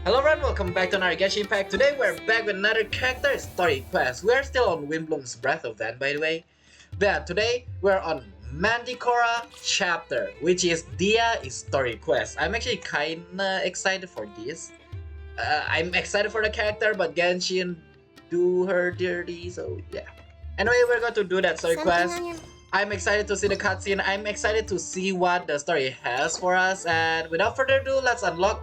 Hello everyone, welcome back to another Genshin pack. Today we're back with another character story quest. We're still on Windbloom's Breath of Van, by the way. But today we're on Mantichora chapter, which is Dehya story quest. I'm actually kinda excited for this. I'm excited for the character, but Genshin do her dirty, so yeah. Anyway, we're going to do that story quest. I'm excited to see the cutscene. I'm excited to see what the story has for us. And without further ado, let's unlock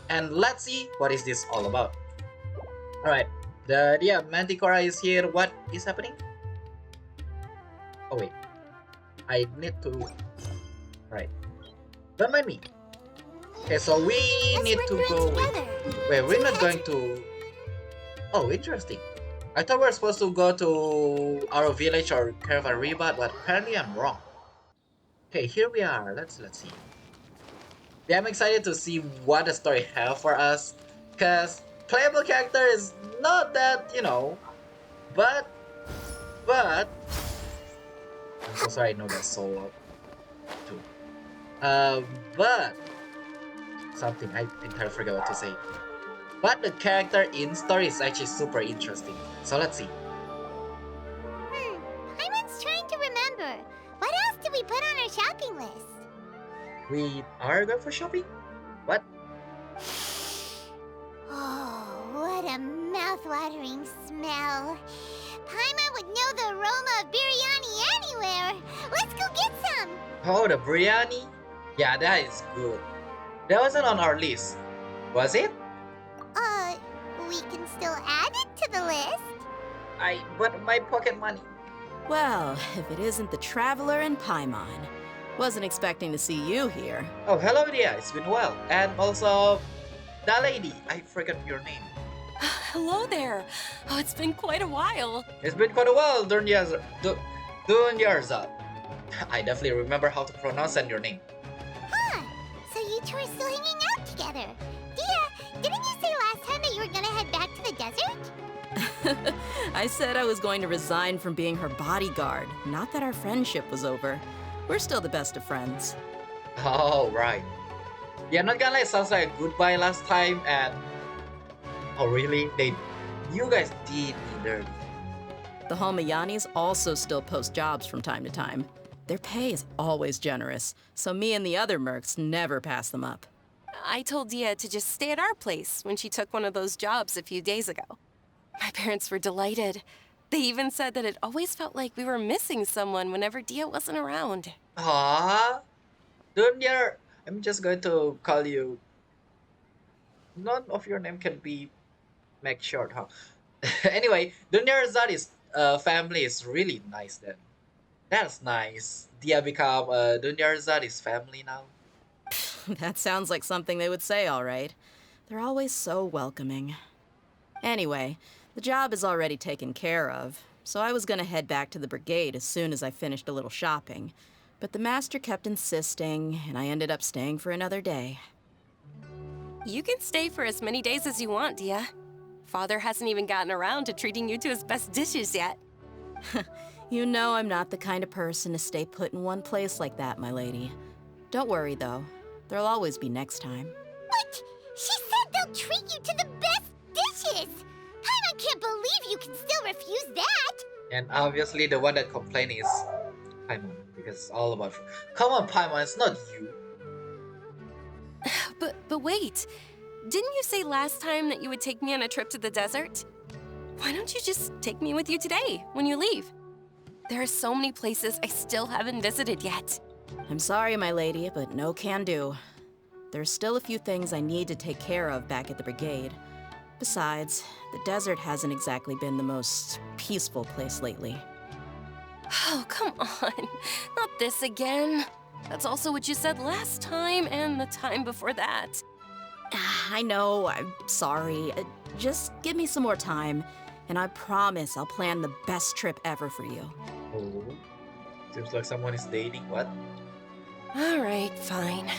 and let's see what is this all about. Alright, Mantichora is here. What is happening? Oh wait, I need to... Alright, don't mind me. Okay, so we need to go... Wait, we're not going to... Oh, interesting. I thought we were supposed to go to our village or Caravan Rebat, but apparently I'm wrong. Okay, here we are. Let's see. Yeah, I'm excited to see what the story have for us, cause playable character is not that, but I'm so sorry, I know that's so loud too. But something I entirely forgot what to say. But the character in story is actually super interesting. So let's see. Paimon's trying to remember. What else did we put on our shopping list? We are going for shopping? What? Oh, what a mouth-watering smell. Paimon would know the aroma of biryani anywhere. Let's go get some. Oh, the biryani? Yeah, that is good. That wasn't on our list, was it? We can still add it to the list. But my pocket money. Well, if it isn't the Traveler and Paimon. Wasn't expecting to see you here. Oh, hello Dehya, it's been a while. And also, that lady, I forgot your name. Hello there. Oh, it's been quite a while. It's been quite a while, Dunyarzad. I definitely remember how to pronounce your name. Huh, so you two are still hanging out together. Dehya, didn't you say last time that you were gonna head back to the desert? I said I was going to resign from being her bodyguard, not that our friendship was over. We're still the best of friends. Oh, right. Yeah, not gonna lie, it sounds like a goodbye last time and... Oh, really? You guys did me dirty. The Halmayanis also still post jobs from time to time. Their pay is always generous, so me and the other mercs never pass them up. I told Dehya to just stay at our place when she took one of those jobs a few days ago. My parents were delighted. They even said that it always felt like we were missing someone whenever Dehya wasn't around. Ah, Dunyar, I'm just going to call you... None of your name can be make short, huh? Anyway, Dunyarzad's family is really nice then. That's nice. Dehya become Dunyarzad's family now. That sounds like something they would say, all right. They're always so welcoming. Anyway, the job is already taken care of, so I was gonna head back to the brigade as soon as I finished a little shopping. But the master kept insisting, and I ended up staying for another day. You can stay for as many days as you want, Dehya. Father hasn't even gotten around to treating you to his best dishes yet. You know I'm not the kind of person to stay put in one place like that, my lady. Don't worry, though. There'll always be next time. What? She said they'll treat you to the best dishes! Paimon can't believe you can still refuse that! And obviously the one that complained is Paimon, because it's all about... Come on, Paimon, it's not you. But wait, didn't you say last time that you would take me on a trip to the desert? Why don't you just take me with you today, when you leave? There are so many places I still haven't visited yet. I'm sorry, my lady, but no can do. There's still a few things I need to take care of back at the brigade. Besides, the desert hasn't exactly been the most peaceful place lately. Oh, come on. Not this again. That's also what you said last time and the time before that. I know, I'm sorry. Just give me some more time, and I promise I'll plan the best trip ever for you. Oh, seems like someone is dating. What? All right, fine.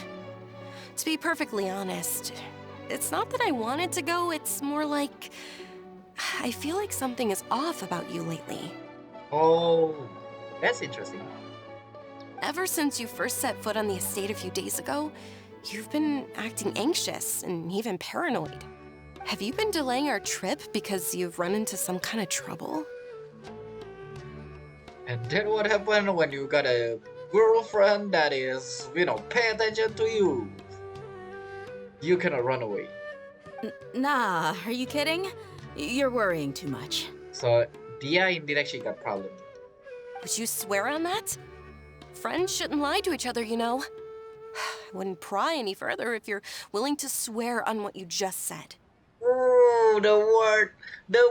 To be perfectly honest, it's not that I wanted to go, it's more like... I feel like something is off about you lately. Oh, that's interesting. Ever since you first set foot on the estate a few days ago, You've been acting anxious and even paranoid. Have you been delaying our trip because you've run into some kind of trouble? And then what happened when you got a girlfriend that is, pay attention to you? You cannot run away. Nah, are you kidding? You're worrying too much. So Dehya indeed actually got problem. Would you swear on that? Friends shouldn't lie to each other, you know. I wouldn't pry any further if you're willing to swear on what you just said. Oh, the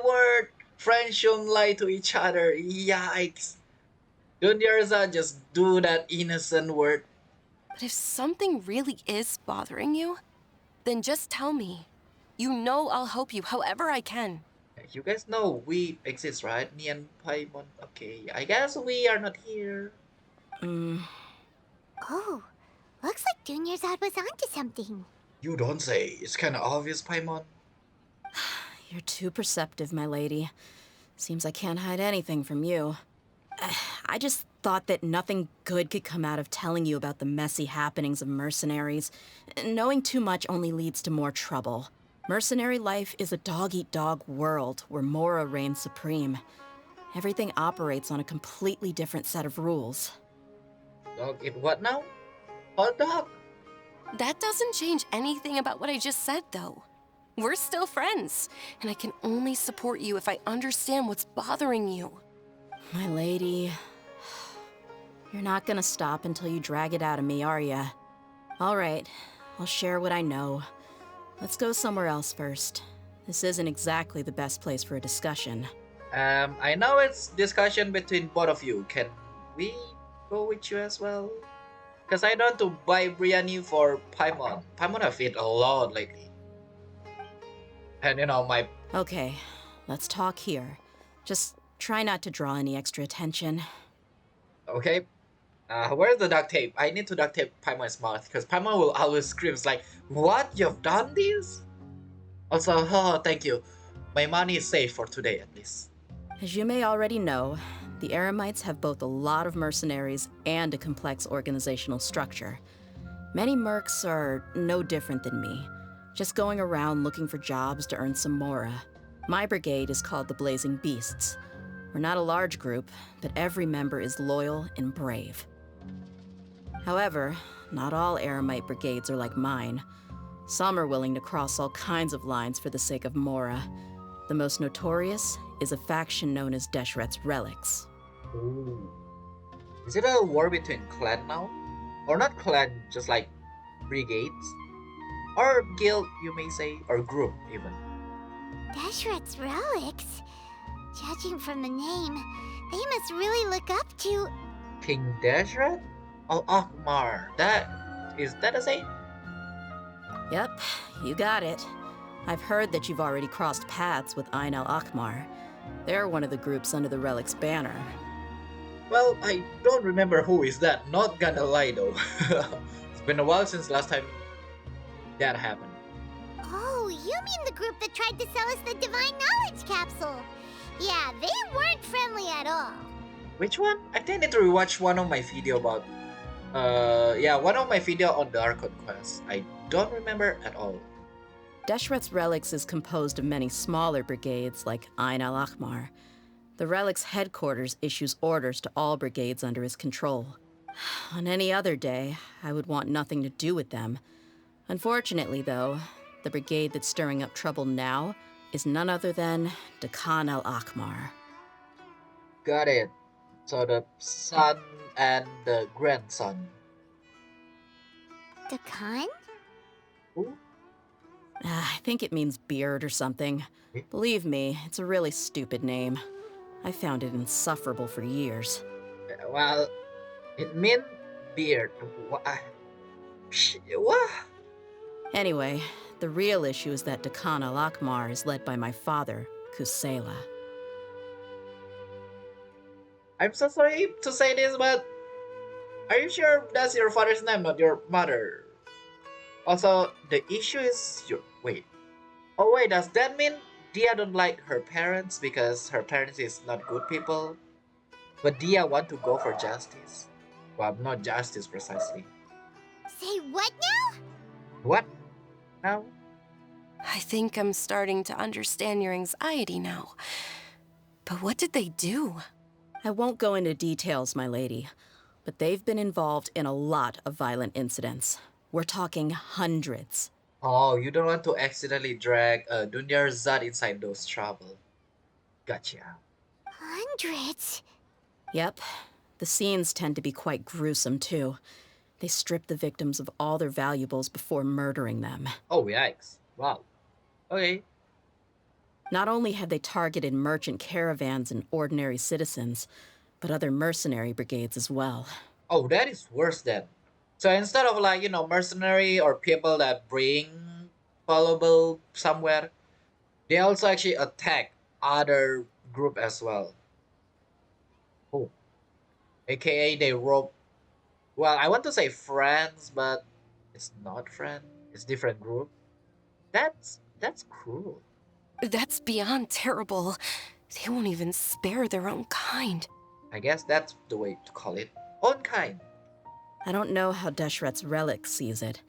word. Friends shouldn't lie to each other. Yikes. Don't Yarza just do that innocent word? But if something really is bothering you, then just tell me. You know I'll help you however I can. You guys know we exist, right? Me and Paimon. Okay, I guess we are not here. Oh, looks like Dunyarzad was onto something. You don't say. It's kind of obvious, Paimon. You're too perceptive, my lady. Seems I can't hide anything from you. I just thought that nothing good could come out of telling you about the messy happenings of mercenaries. Knowing too much only leads to more trouble. Mercenary life is a dog-eat-dog world where Mora reigns supreme. Everything operates on a completely different set of rules. Dog eat what now? Hot dog? That doesn't change anything about what I just said, though. We're still friends, and I can only support you if I understand what's bothering you. My lady, you're not gonna stop until you drag it out of me, are ya? All right, I'll share what I know. Let's go somewhere else first. This isn't exactly the best place for a discussion. I know it's discussion between both of you. Can we go with you as well? Because I want to buy biryani for Paimon. Paimon have eaten a lot lately. And my... Okay, let's talk here. Just try not to draw any extra attention. Okay. Where's the duct tape? I need to duct tape Paimon's mouth because Paimon will always screams like, "What? You've done this?" Also, oh, thank you. My money is safe for today at least. As you may already know, the Eremites have both a lot of mercenaries and a complex organizational structure. Many mercs are no different than me, just going around looking for jobs to earn some mora. My brigade is called the Blazing Beasts. We're not a large group, but every member is loyal and brave. However, not all Eremite brigades are like mine. Some are willing to cross all kinds of lines for the sake of mora. The most notorious is a faction known as Deshret's Relics. Ooh. Is it a war between clan now? Or not clan, just like brigades? Or guild, you may say, or group even. Deshret's Relics? Judging from the name, they must really look up to... King Deshret? Al-Akmar. Is that the same? Yep, you got it. I've heard that you've already crossed paths with Ain al-Akmar. They're one of the groups under the Relic's banner. Well, I don't remember who is that, not gonna lie though. It's been a while since last time that happened. Oh, you mean the group that tried to sell us the Divine Knowledge Capsule? Yeah, they weren't friendly at all. Which one? I think I need to rewatch one of my video about... one of my video on the Archon quest. I don't remember at all. Deshret's Relics is composed of many smaller brigades like Ain al-Akmar. The Relic's headquarters issues orders to all brigades under his control. On any other day, I would want nothing to do with them. Unfortunately, though, the brigade that's stirring up trouble now is none other than Dekhan al-Akmar. Got it. So the son and the grandson. Dekhan? Who? I think it means beard or something. Believe me, it's a really stupid name. I found it insufferable for years. Well, it means beard. What? Anyway, the real issue is that Dekhan al-Akmar is led by my father, Kusela. I'm so sorry to say this, but are you sure that's your father's name, not your mother? Also, the issue is your... Wait. Oh wait, does that mean Dehya don't like her parents because her parents is not good people? But Dehya want to go for justice? Well, not justice precisely. Say what now? What? Now? I think I'm starting to understand your anxiety now. But what did they do? I won't go into details, my lady, but they've been involved in a lot of violent incidents. We're talking hundreds. Oh, you don't want to accidentally drag Dunyar Zad inside those trouble. Gotcha. Hundreds? Yep, the scenes tend to be quite gruesome, too. They strip the victims of all their valuables before murdering them. Oh, yikes. Wow. Okay. Not only have they targeted merchant caravans and ordinary citizens, but other mercenary brigades as well. Oh, that is worse then. So instead of like, mercenary or people that bring valuable somewhere, they also actually attack other group as well. Oh, aka they rob. Well, I want to say friends, but it's not friend. It's different group. That's cruel. That's beyond terrible. They won't even spare their own kind. I guess that's the way to call it. Own kind. I don't know how Deshret's relic sees it.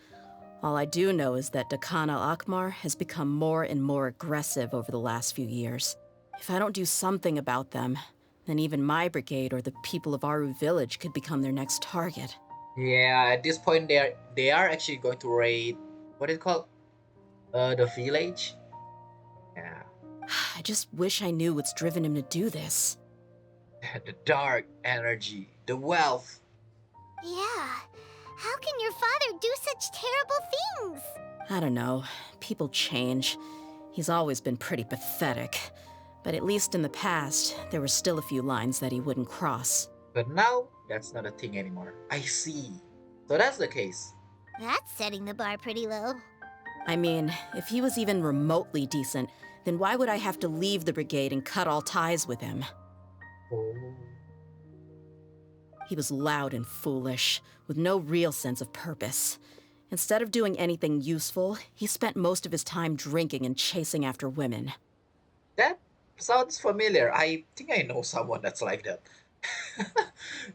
All I do know is that Dakan al-Akmar has become more and more aggressive over the last few years. If I don't do something about them, then even my brigade or the people of Aru village could become their next target. Yeah, at this point they are actually going to raid what is it called? The village. Yeah. I just wish I knew what's driven him to do this. The dark energy, the wealth. Yeah. How can your father do such terrible things? I don't know. People change. He's always been pretty pathetic. But at least in the past, there were still a few lines that he wouldn't cross. But now that's not a thing anymore. I see. So that's the case. That's setting the bar pretty low. I mean, if he was even remotely decent, then why would I have to leave the brigade and cut all ties with him? Oh. He was loud and foolish, with no real sense of purpose. Instead of doing anything useful, he spent most of his time drinking and chasing after women. That sounds familiar. I think I know someone that's like that.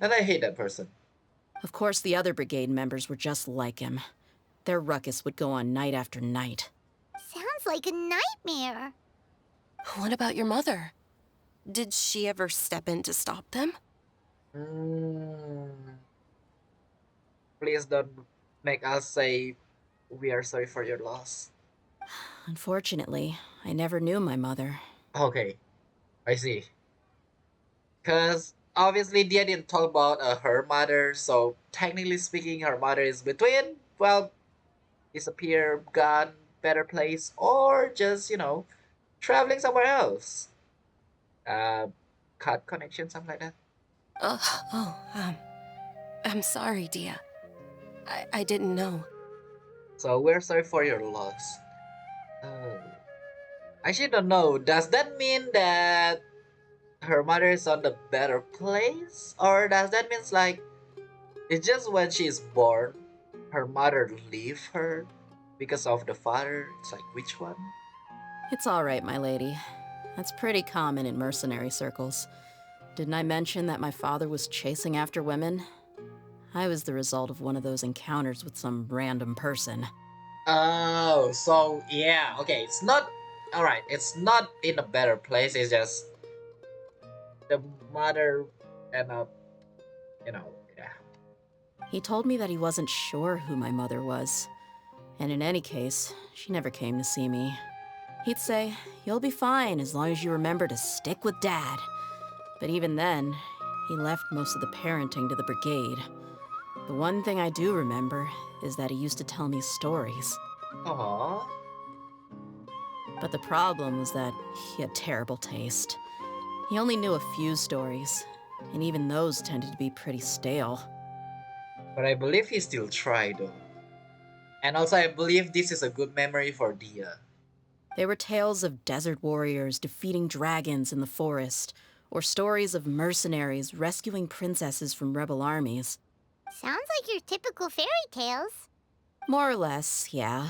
And I hate that person. Of course, the other brigade members were just like him. Their ruckus would go on night after night. Sounds like a nightmare. What about your mother? Did she ever step in to stop them? Mm. Please don't make us say we are sorry for your loss. Unfortunately, I never knew my mother. Okay, I see. Because obviously Dia didn't talk about her mother, so technically speaking, her mother is between, well, disappear, gone, better place, or just, traveling somewhere else. Uh, cut connection, something like that. I'm sorry, Dia. I didn't know. So we're sorry for your loss. I actually don't know. Does that mean that her mother is on the better place? Or does that mean like it's just when she's born, her mother leave her because of the father? It's like which one? It's all right, my lady. That's pretty common in mercenary circles. Didn't I mention that my father was chasing after women? I was the result of one of those encounters with some random person. Oh, so yeah, okay. It's not alright. It's not in a better place. It's just the mother and yeah. He told me that he wasn't sure who my mother was. And in any case, she never came to see me. He'd say, "You'll be fine as long as you remember to stick with Dad." But even then, he left most of the parenting to the brigade. The one thing I do remember is that he used to tell me stories. Aww. But the problem was that he had terrible taste. He only knew a few stories, and even those tended to be pretty stale. But I believe he still tried though. And also I believe this is a good memory for Dia. They were tales of desert warriors defeating dragons in the forest, or stories of mercenaries rescuing princesses from rebel armies. Sounds like your typical fairy tales. More or less, yeah.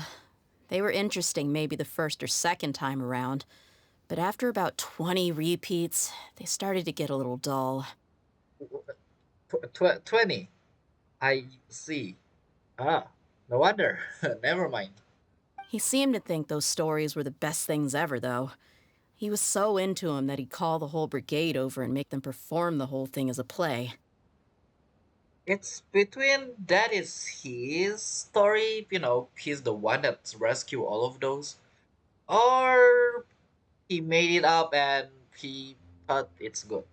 They were interesting maybe the first or second time around, but after about 20 repeats, they started to get a little dull. 20. I see. Ah, No wonder. Never mind. He seemed to think those stories were the best things ever, though. He was so into 'em that he'd call the whole brigade over and make them perform the whole thing as a play. It's between that is his story, he's the one that's rescued all of those, or he made it up and he thought it's good.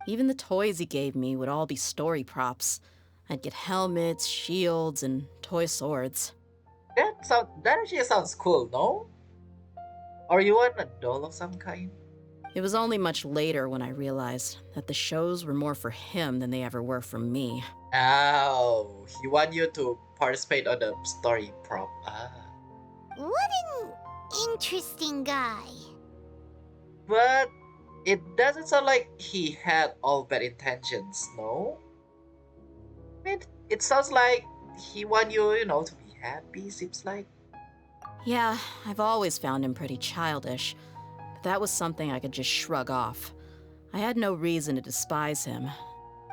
Even the toys he gave me would all be story props. I'd get helmets, shields, and toy swords. That actually sounds cool, no? Or you want a doll of some kind? It was only much later when I realized that the shows were more for him than they ever were for me. Oh, he want you to participate on the story prop. Ah. What an interesting guy. But it doesn't sound like he had all bad intentions, no? It sounds like he want you, to be happy, seems like. Yeah, I've always found him pretty childish, but that was something I could just shrug off. I had no reason to despise him,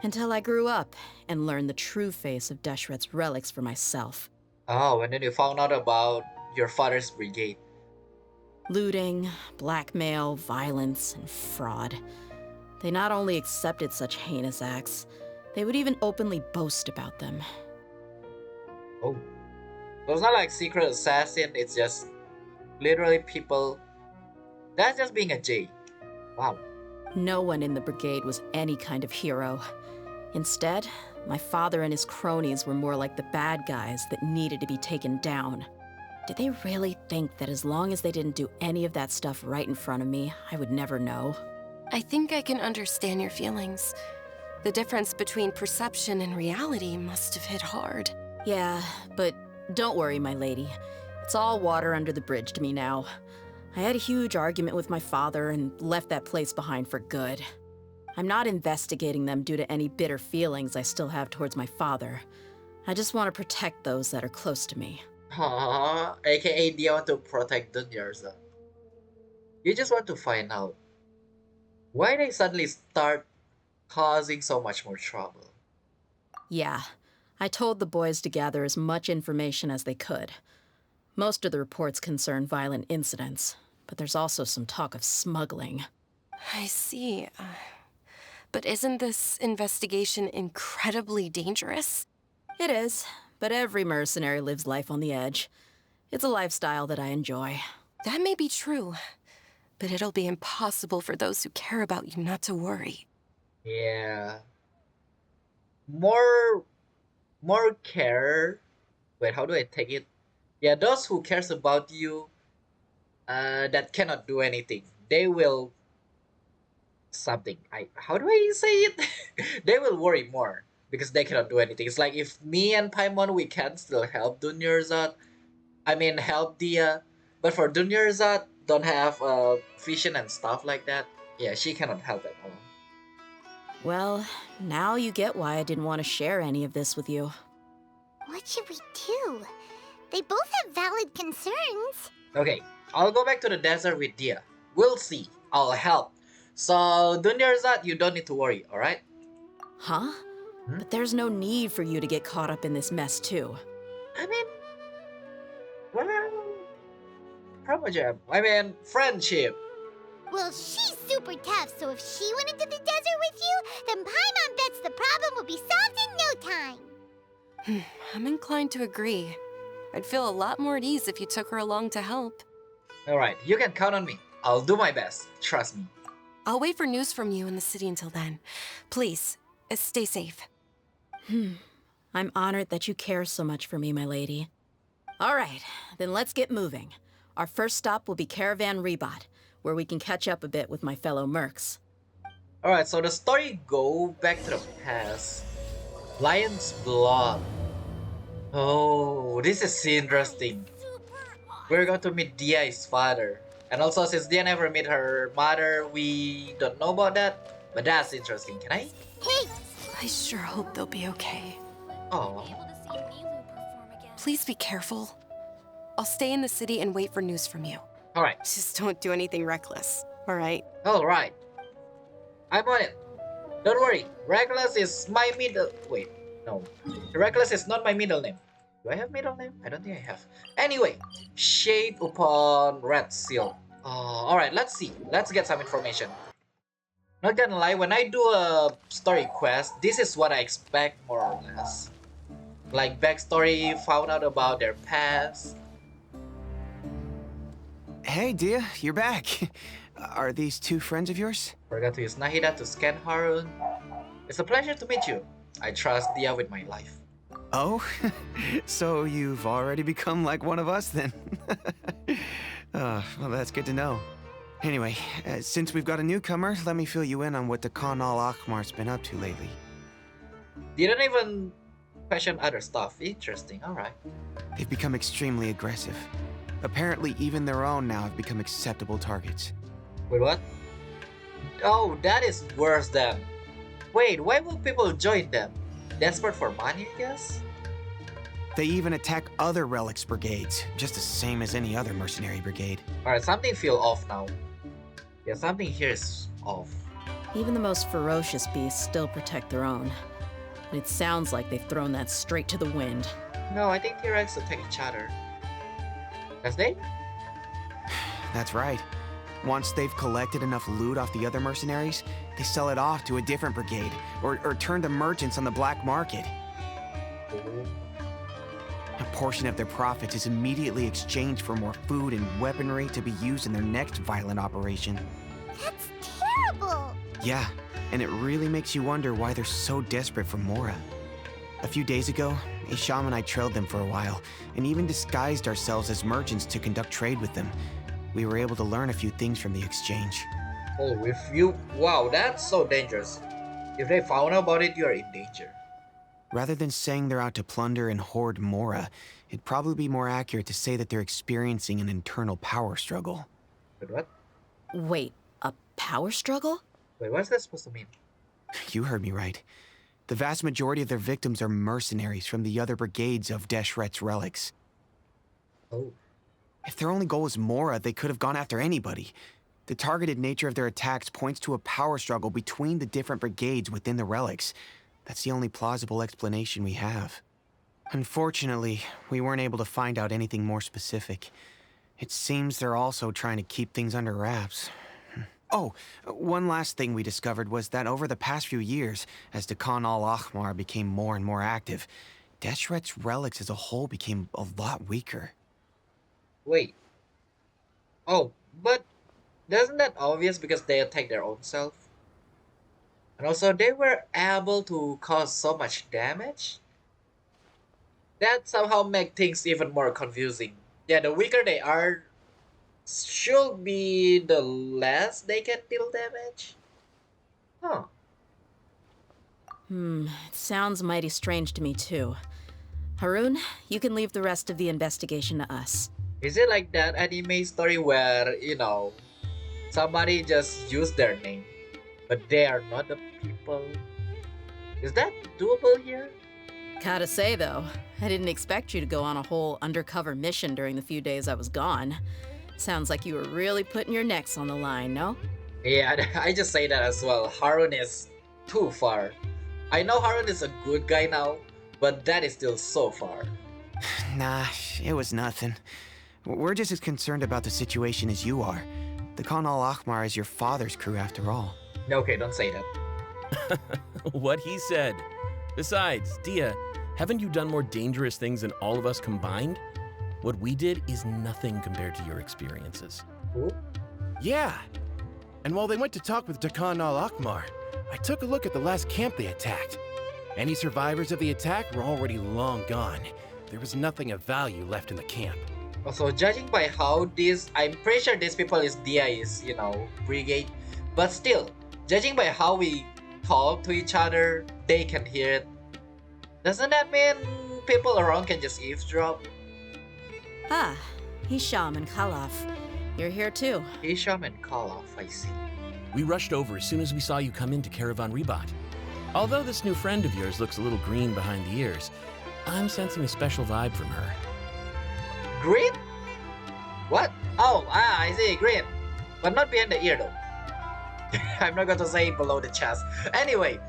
until I grew up and learned the true face of Deshret's relics for myself. Oh, and then you found out about your father's brigade. Looting, blackmail, violence, and fraud. They not only accepted such heinous acts, they would even openly boast about them. Oh. So it's not like secret assassin, it's just literally people. That's just being a J. Wow. No one in the brigade was any kind of hero. Instead, my father and his cronies were more like the bad guys that needed to be taken down. Did they really think that as long as they didn't do any of that stuff right in front of me, I would never know? I think I can understand your feelings. The difference between perception and reality must have hit hard. Yeah, but don't worry, my lady. It's all water under the bridge to me now. I had a huge argument with my father and left that place behind for good. I'm not investigating them due to any bitter feelings I still have towards my father. I just want to protect those that are close to me. AKA, do you want to protect Dunyarzad? You just want to find out why they suddenly start causing so much more trouble. Yeah, I told the boys to gather as much information as they could. Most of the reports concern violent incidents, but there's also some talk of smuggling. I see. But isn't this investigation incredibly dangerous? It is, but every mercenary lives life on the edge. It's a lifestyle that I enjoy. That may be true, but it'll be impossible for those who care about you not to worry. Yeah. More care. Wait, how do I take it? Yeah, those who cares about you, that cannot do anything. They will something. How do I say it? They will worry more because they cannot do anything. It's like if me and Paimon we can still help Dunyarzad. I mean help Dehya, but for Dunyarzad don't have vision and stuff like that. Yeah, she cannot help at all. Well, now you get why I didn't want to share any of this with you. What should we do? They both have valid concerns. Okay, I'll go back to the desert with Dehya. We'll see. I'll help. So, Dunyarzad, you don't need to worry, alright? Huh? But there's no need for you to get caught up in this mess, too. I mean, well, friendship. Well, she's super tough, so if she went into the desert with you, then Paimon bets the problem will be solved in no time. I'm inclined to agree. I'd feel a lot more at ease if you took her along to help. Alright, you can count on me. I'll do my best. Trust me. I'll wait for news from you in the city until then. Please, stay safe. I'm honored that you care so much for me, my lady. All right, then let's get moving. Our first stop will be Caravan Rebot, where we can catch up a bit with my fellow mercs. Alright, so the story go back to the past. Lionsblood. Oh, this is interesting. We're going to meet Dehya's father. And also, since Dehya never met her mother, we don't know about that. But that's interesting. Can I? Hey! I sure hope they'll be okay. Oh. Please be careful. I'll stay in the city and wait for news from you. Alright. Just don't do anything reckless, all right? Alright. I'm on it. Don't worry. Reckless is my middle... Wait. No. Reckless is not my middle name. Do I have middle name? I don't think I have. Anyway, shade upon red seal. Alright, let's see. Let's get some information. Not gonna lie, when I do a story quest, this is what I expect more or less. Like backstory, found out about their past. Hey, Dehya, you're back. Are these two friends of yours? Forgot to use Nahida to scan Harun. It's a pleasure to meet you. I trust Dehya with my life. Oh, so you've already become like one of us then? Well, that's good to know. Anyway, since we've got a newcomer, let me fill you in on what the Khan al-Ahmar's been up to lately. Didn't even question other stuff. Interesting, alright. They've become extremely aggressive. Apparently, even their own now have become acceptable targets. Wait, what? Oh, that is worse than... Wait, why would people join them? Desperate for money, I guess? They even attack other relics brigades, just the same as any other mercenary brigade. Alright, something feel off now. Yeah, something here is off. Even the most ferocious beasts still protect their own. But it sounds like they've thrown that straight to the wind. No, I think T-Rex attack each other. Does they? That's right. Once they've collected enough loot off the other mercenaries, they sell it off to a different brigade, or turn to merchants on the black market. A portion of their profits is immediately exchanged for more food and weaponry to be used in their next violent operation. That's terrible! Yeah, and it really makes you wonder why they're so desperate for Mora. A few days ago, Isham and I trailed them for a while, and even disguised ourselves as merchants to conduct trade with them. We were able to learn a few things from the exchange. Oh, if you... Wow, that's so dangerous. If they found out about it, you are in danger. Rather than saying they're out to plunder and hoard Mora, it'd probably be more accurate to say that they're experiencing an internal power struggle. Wait, what? Wait, a power struggle? Wait, what's that supposed to mean? You heard me right. The vast majority of their victims are mercenaries from the other brigades of Deshret's relics. Oh. If their only goal was Mora, they could have gone after anybody. The targeted nature of their attacks points to a power struggle between the different brigades within the relics. That's the only plausible explanation we have. Unfortunately, we weren't able to find out anything more specific. It seems they're also trying to keep things under wraps. Oh, one last thing we discovered was that over the past few years, as the Khan al-Ahmar became more and more active, Deshret's relics as a whole became a lot weaker. Wait. Oh, but isn't that obvious because they attack their own self? And also, they were able to cause so much damage? That somehow makes things even more confusing. Yeah, the weaker they are, should be the less they can deal damage? Huh. It sounds mighty strange to me too. Harun, you can leave the rest of the investigation to us. Is it like that anime story where, you know, somebody just used their name, but they are not the people? Is that doable here? Gotta say though, I didn't expect you to go on a whole undercover mission during the few days I was gone. Sounds like you were really putting your necks on the line, no? Yeah, I just say that as well. Harun is too far. I know Harun is a good guy now, but that is still so far. Nah, it was nothing. We're just as concerned about the situation as you are. The Khan al-Ahmar is your father's crew after all. Okay, don't say that. What he said. Besides, Dehya, haven't you done more dangerous things than all of us combined? What we did is nothing compared to your experiences. Who? Yeah. And while they went to talk with Khan al-Ahmar, I took a look at the last camp they attacked. Any survivors of the attack were already long gone. There was nothing of value left in the camp. Also, judging by how this, I'm pretty sure these people is Dehya's, you know, brigade. But still, judging by how we talk to each other, they can hear it. Doesn't that mean people around can just eavesdrop? Ah, Hisham and Khalaf. You're here too. Isham and Khalaf, I see. We rushed over as soon as we saw you come into Caravan Rebat. Although this new friend of yours looks a little green behind the ears, I'm sensing a special vibe from her. Green? What? Oh, I see, green. But not behind the ear though. I'm not going to say below the chest. Anyway,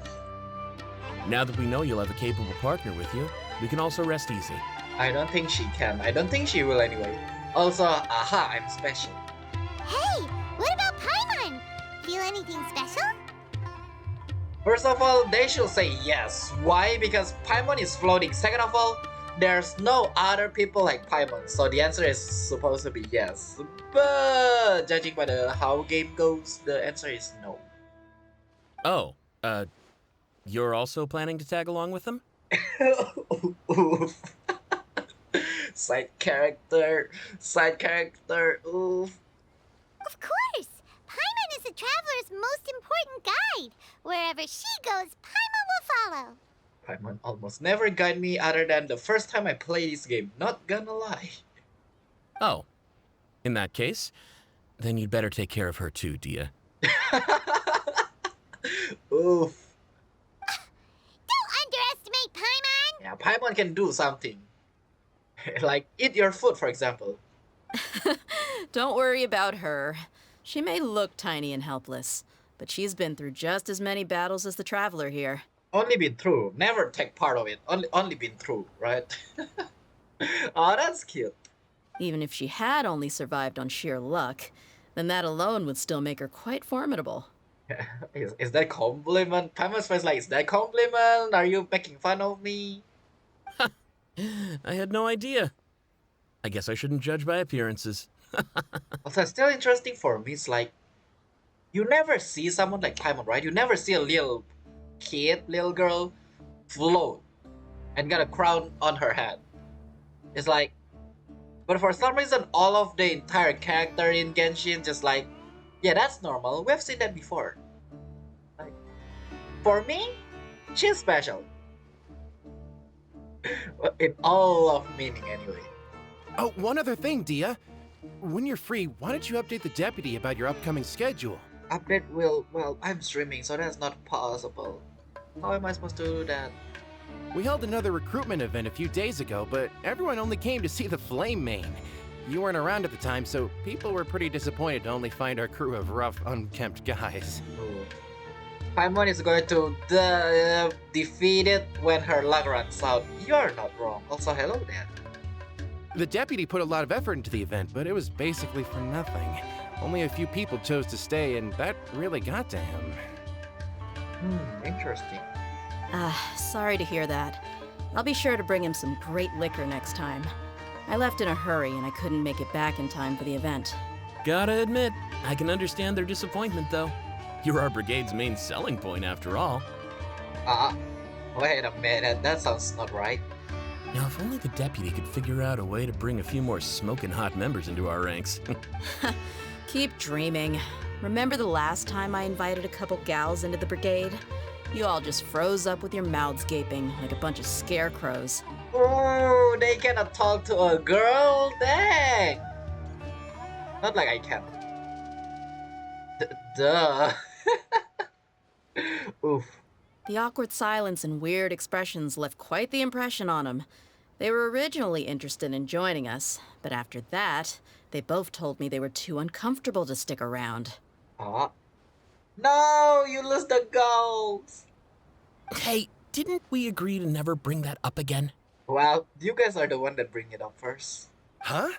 Now that we know you'll have a capable partner with you, we can also rest easy. I don't think she can. I don't think she will anyway. Also, aha, I'm special. Hey, what about Paimon? Feel anything special? First of all, they should say yes. Why? Because Paimon is floating. Second of all, there's no other people like Paimon, so the answer is supposed to be yes. But judging by how game goes, the answer is no. Oh, you're also planning to tag along with them? Oof. Side character, oof. Of course! Paimon is the traveler's most important guide. Wherever she goes, Paimon will follow. Paimon almost never guide me other than the first time I play this game, not gonna lie. Oh, in that case, then you'd better take care of her too, Dehya. Oof. Don't underestimate Paimon! Yeah, Paimon can do something. Like eat your food, for example. Don't worry about her. She may look tiny and helpless, but she's been through just as many battles as the traveler here. Only been through, never take part of it. Only been through, right? Oh, that's cute. Even if she had only survived on sheer luck, then that alone would still make her quite formidable. Is that compliment? Paimon's face like, is that compliment? Are you making fun of me? I had no idea. I guess I shouldn't judge by appearances. Also, still interesting for me is like, you never see someone like Paimon, right? You never see a little kid, little girl float and got a crown on her head. It's like, but for some reason, all of the entire character in Genshin just like, yeah, that's normal. We've seen that before. Like, for me, she's special. In all of meaning, anyway. Oh, one other thing, Dehya. When you're free, why don't you update the deputy about your upcoming schedule? Update will, well, I'm streaming, so that's not possible. How am I supposed to do that? We held another recruitment event a few days ago, but everyone only came to see the Flame Main. You weren't around at the time, so people were pretty disappointed to only find our crew of rough, unkempt guys. Oh. Paimon is going to defeat it when her luck runs out. You're not wrong. Also, hello there. The deputy put a lot of effort into the event, but it was basically for nothing. Only a few people chose to stay, and that really got to him. Interesting. Sorry to hear that. I'll be sure to bring him some great liquor next time. I left in a hurry and I couldn't make it back in time for the event. Gotta admit, I can understand their disappointment though. You're our brigade's main selling point after all. Wait a minute, that sounds not right. Now, if only the deputy could figure out a way to bring a few more smoking hot members into our ranks. Keep dreaming. Remember the last time I invited a couple gals into the brigade? You all just froze up with your mouths gaping like a bunch of scarecrows. Oh, they cannot talk to a girl? Dang! Not like I can. Duh. Oof. The awkward silence and weird expressions left quite the impression on them. They were originally interested in joining us, but after that, they both told me they were too uncomfortable to stick around. No, you lose the goals! Hey, didn't we agree to never bring that up again? Well, you guys are the one that bring it up first. Huh?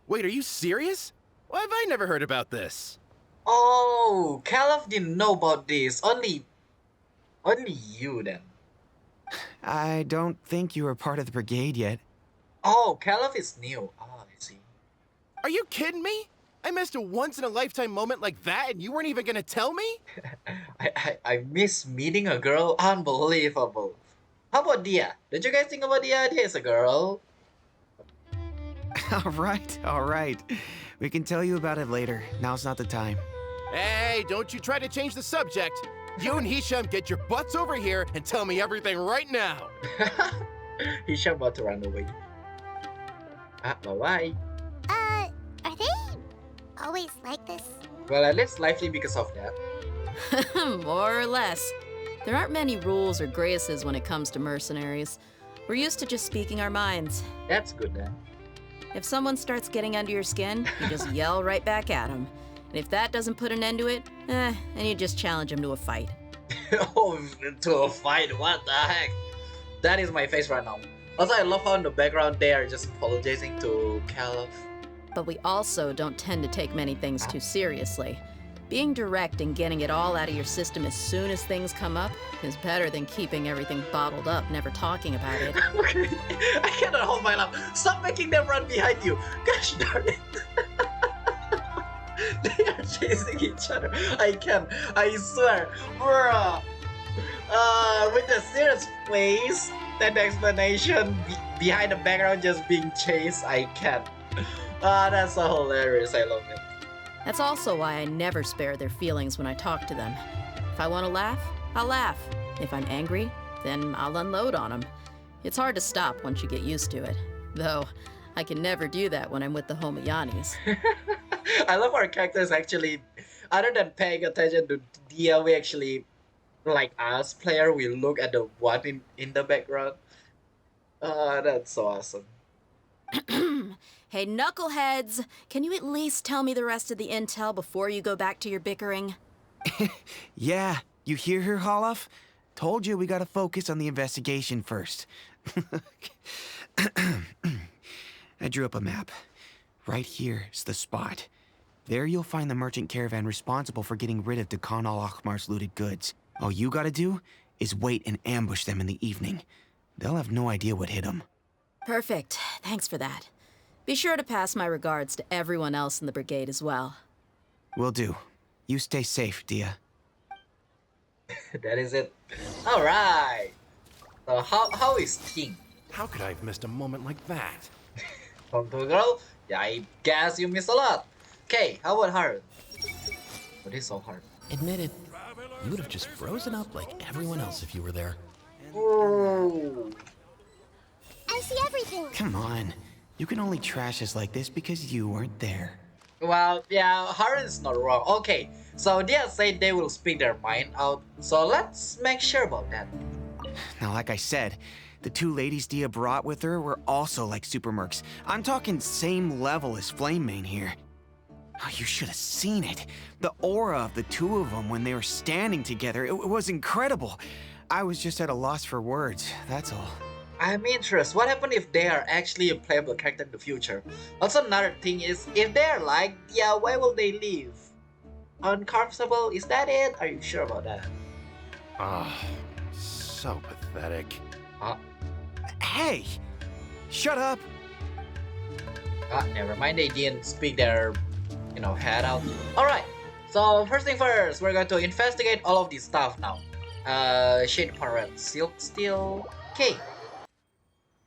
Wait, are you serious? Why have I never heard about this? Oh, Caliph didn't know about this. Only you then. I don't think you were part of the brigade yet. Oh, Caliph is new. Oh, I see. Are you kidding me? I missed a once-in-a-lifetime moment like that and you weren't even gonna tell me? I miss meeting a girl. Unbelievable. How about Dehya? Did you guys think about Dehya? Dehya is a girl. All right. We can tell you about it later. Now's not the time. Hey, don't you try to change the subject. You and Hisham get your butts over here and tell me everything right now. Hisham about to run away. Bye-bye. Are they always like this? Well, at least lively because of that. More or less. There aren't many rules or graces when it comes to mercenaries. We're used to just speaking our minds. That's good then. If someone starts getting under your skin, you just yell right back at them. And if that doesn't put an end to it, then you just challenge them to a fight. Oh, to a fight, what the heck? That is my face right now. Also, I love how in the background they are just apologizing to Caliph. But we also don't tend to take many things too seriously. Being direct and getting it all out of your system as soon as things come up is better than keeping everything bottled up, never talking about it. Okay, I cannot hold my laugh. Stop making them run behind you. Gosh darn it. They are chasing each other. I can't. I swear. Bruh. With the serious face, that explanation behind the background just being chased, I can't. That's so hilarious. I love it. That's also why I never spare their feelings when I talk to them. If I want to laugh, I'll laugh. If I'm angry, then I'll unload on them. It's hard to stop once you get used to it. Though, I can never do that when I'm with the Homayanis. I love our characters actually, other than paying attention to Dehya, we actually, like us player, we look at the one in the background. That's so awesome. Hey, knuckleheads! Can you at least tell me the rest of the intel before you go back to your bickering? Yeah, you hear her, Holloff? Told you we gotta focus on the investigation first. I drew up a map. Right here's the spot. There you'll find the merchant caravan responsible for getting rid of Dehya al-Akhmar's looted goods. All you gotta do is wait and ambush them in the evening. They'll have no idea what hit them. Perfect. Thanks for that. Be sure to pass my regards to everyone else in the brigade as well. Will do. You stay safe, Dehya. That is it. Alright. So how is Ting? How could I have missed a moment like that? From to a girl? Yeah, I guess you missed a lot. Okay, how about Harun? But it's so hard. Admit it, you would have just frozen up like everyone else if you were there. Ooh. I see everything. Come on. You can only trash us like this because you weren't there. Well, yeah, Harun's not wrong. Okay, so Dehya said they will speak their mind out, so let's make sure about that. Now, like I said, the two ladies Dehya brought with her were also like super mercs. I'm talking same level as Flamemane here. Oh, you should have seen it. The aura of the two of them when they were standing together, it was incredible. I was just at a loss for words, that's all. I'm interested. What happens if they are actually a playable character in the future? Also, another thing is, if they're like, yeah, why will they leave? Uncomfortable? Is that it? Are you sure about that? Ah, so pathetic. Hey! Shut up! Never mind. They didn't speak their, head out. Alright. So, first thing first, we're going to investigate all of this stuff now. Shade Parade, Silk Steel. Okay.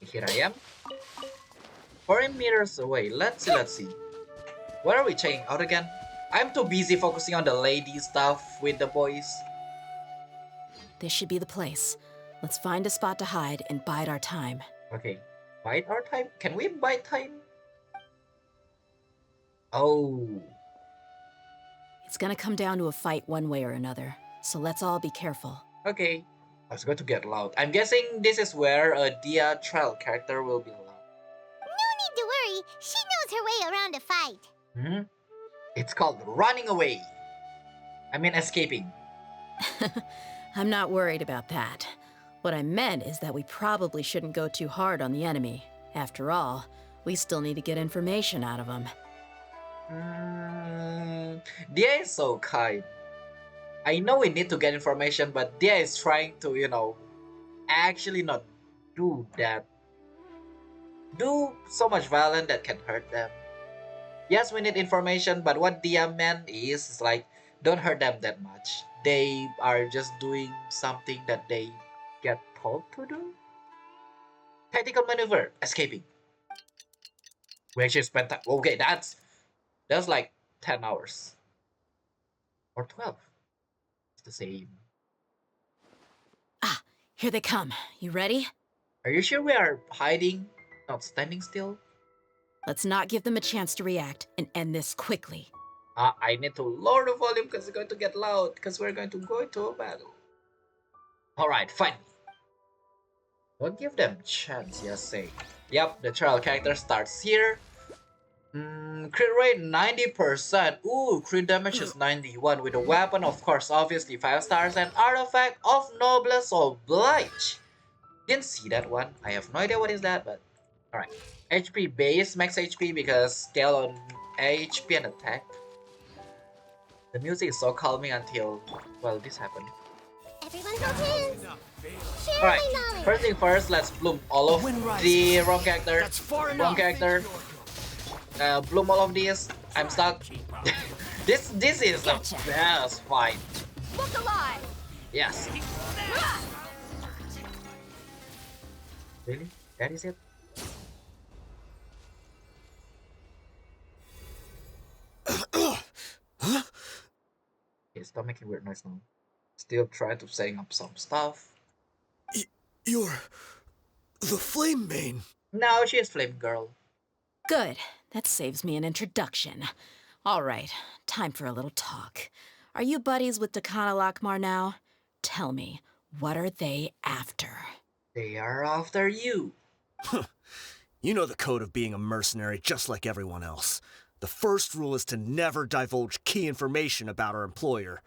Here I am. 40 meters away. Let's see. What are we checking out again? I'm too busy focusing on the lady stuff with the boys. This should be the place. Let's find a spot to hide and bide our time. Okay. Bite our time? Can we bite time? Oh. It's gonna come down to a fight one way or another, so let's all be careful. Okay. I was going to get loud. I'm guessing this is where a Dehya trial character will be loud. No need to worry. She knows her way around a fight. It's called running away. I mean escaping. I'm not worried about that. What I meant is that we probably shouldn't go too hard on the enemy. After all, we still need to get information out of them. Dehya is so kind. I know we need to get information, but Dehya is trying to, actually not do that. Do so much violence that can hurt them. Yes, we need information, but what Dehya meant is like, don't hurt them that much. They are just doing something that they get told to do. Tactical maneuver, escaping. We actually spent time. Okay, that's like 10 hours. Or 12. It's the same. Ah, here they come. You ready? Are you sure we are hiding, not standing still? Let's not give them a chance to react and end this quickly. I need to lower the volume because it's going to get loud because we're going to go into a battle. Alright, fine. Don't give them chance, just say. Yep, the trial character starts here. Crit rate 90%. Ooh, crit damage is 91 with a weapon, of course, obviously 5 stars, and artifact of Noblesse Oblige. Didn't see that one. I have no idea what is that, but alright. HP base, max HP because scale on HP and attack. The music is so calming until, well, this happened. Everyone hold hands. Share Alright, my knowledge. first thing first, let's bloom all of the wrong character. Wrong character. Bloom all of these. I'm stuck. this is the best fight. Look alive! Yes. Really? That is it? Okay, stop making weird noise now. Still trying to setting up some stuff. You're the Flame Main. Now she is Flame Girl. Good. That saves me an introduction. All right, time for a little talk. Are you buddies with Dakana Lakmar now? Tell me, what are they after? They are after you. You know the code of being a mercenary just like everyone else. The first rule is to never divulge key information about our employer.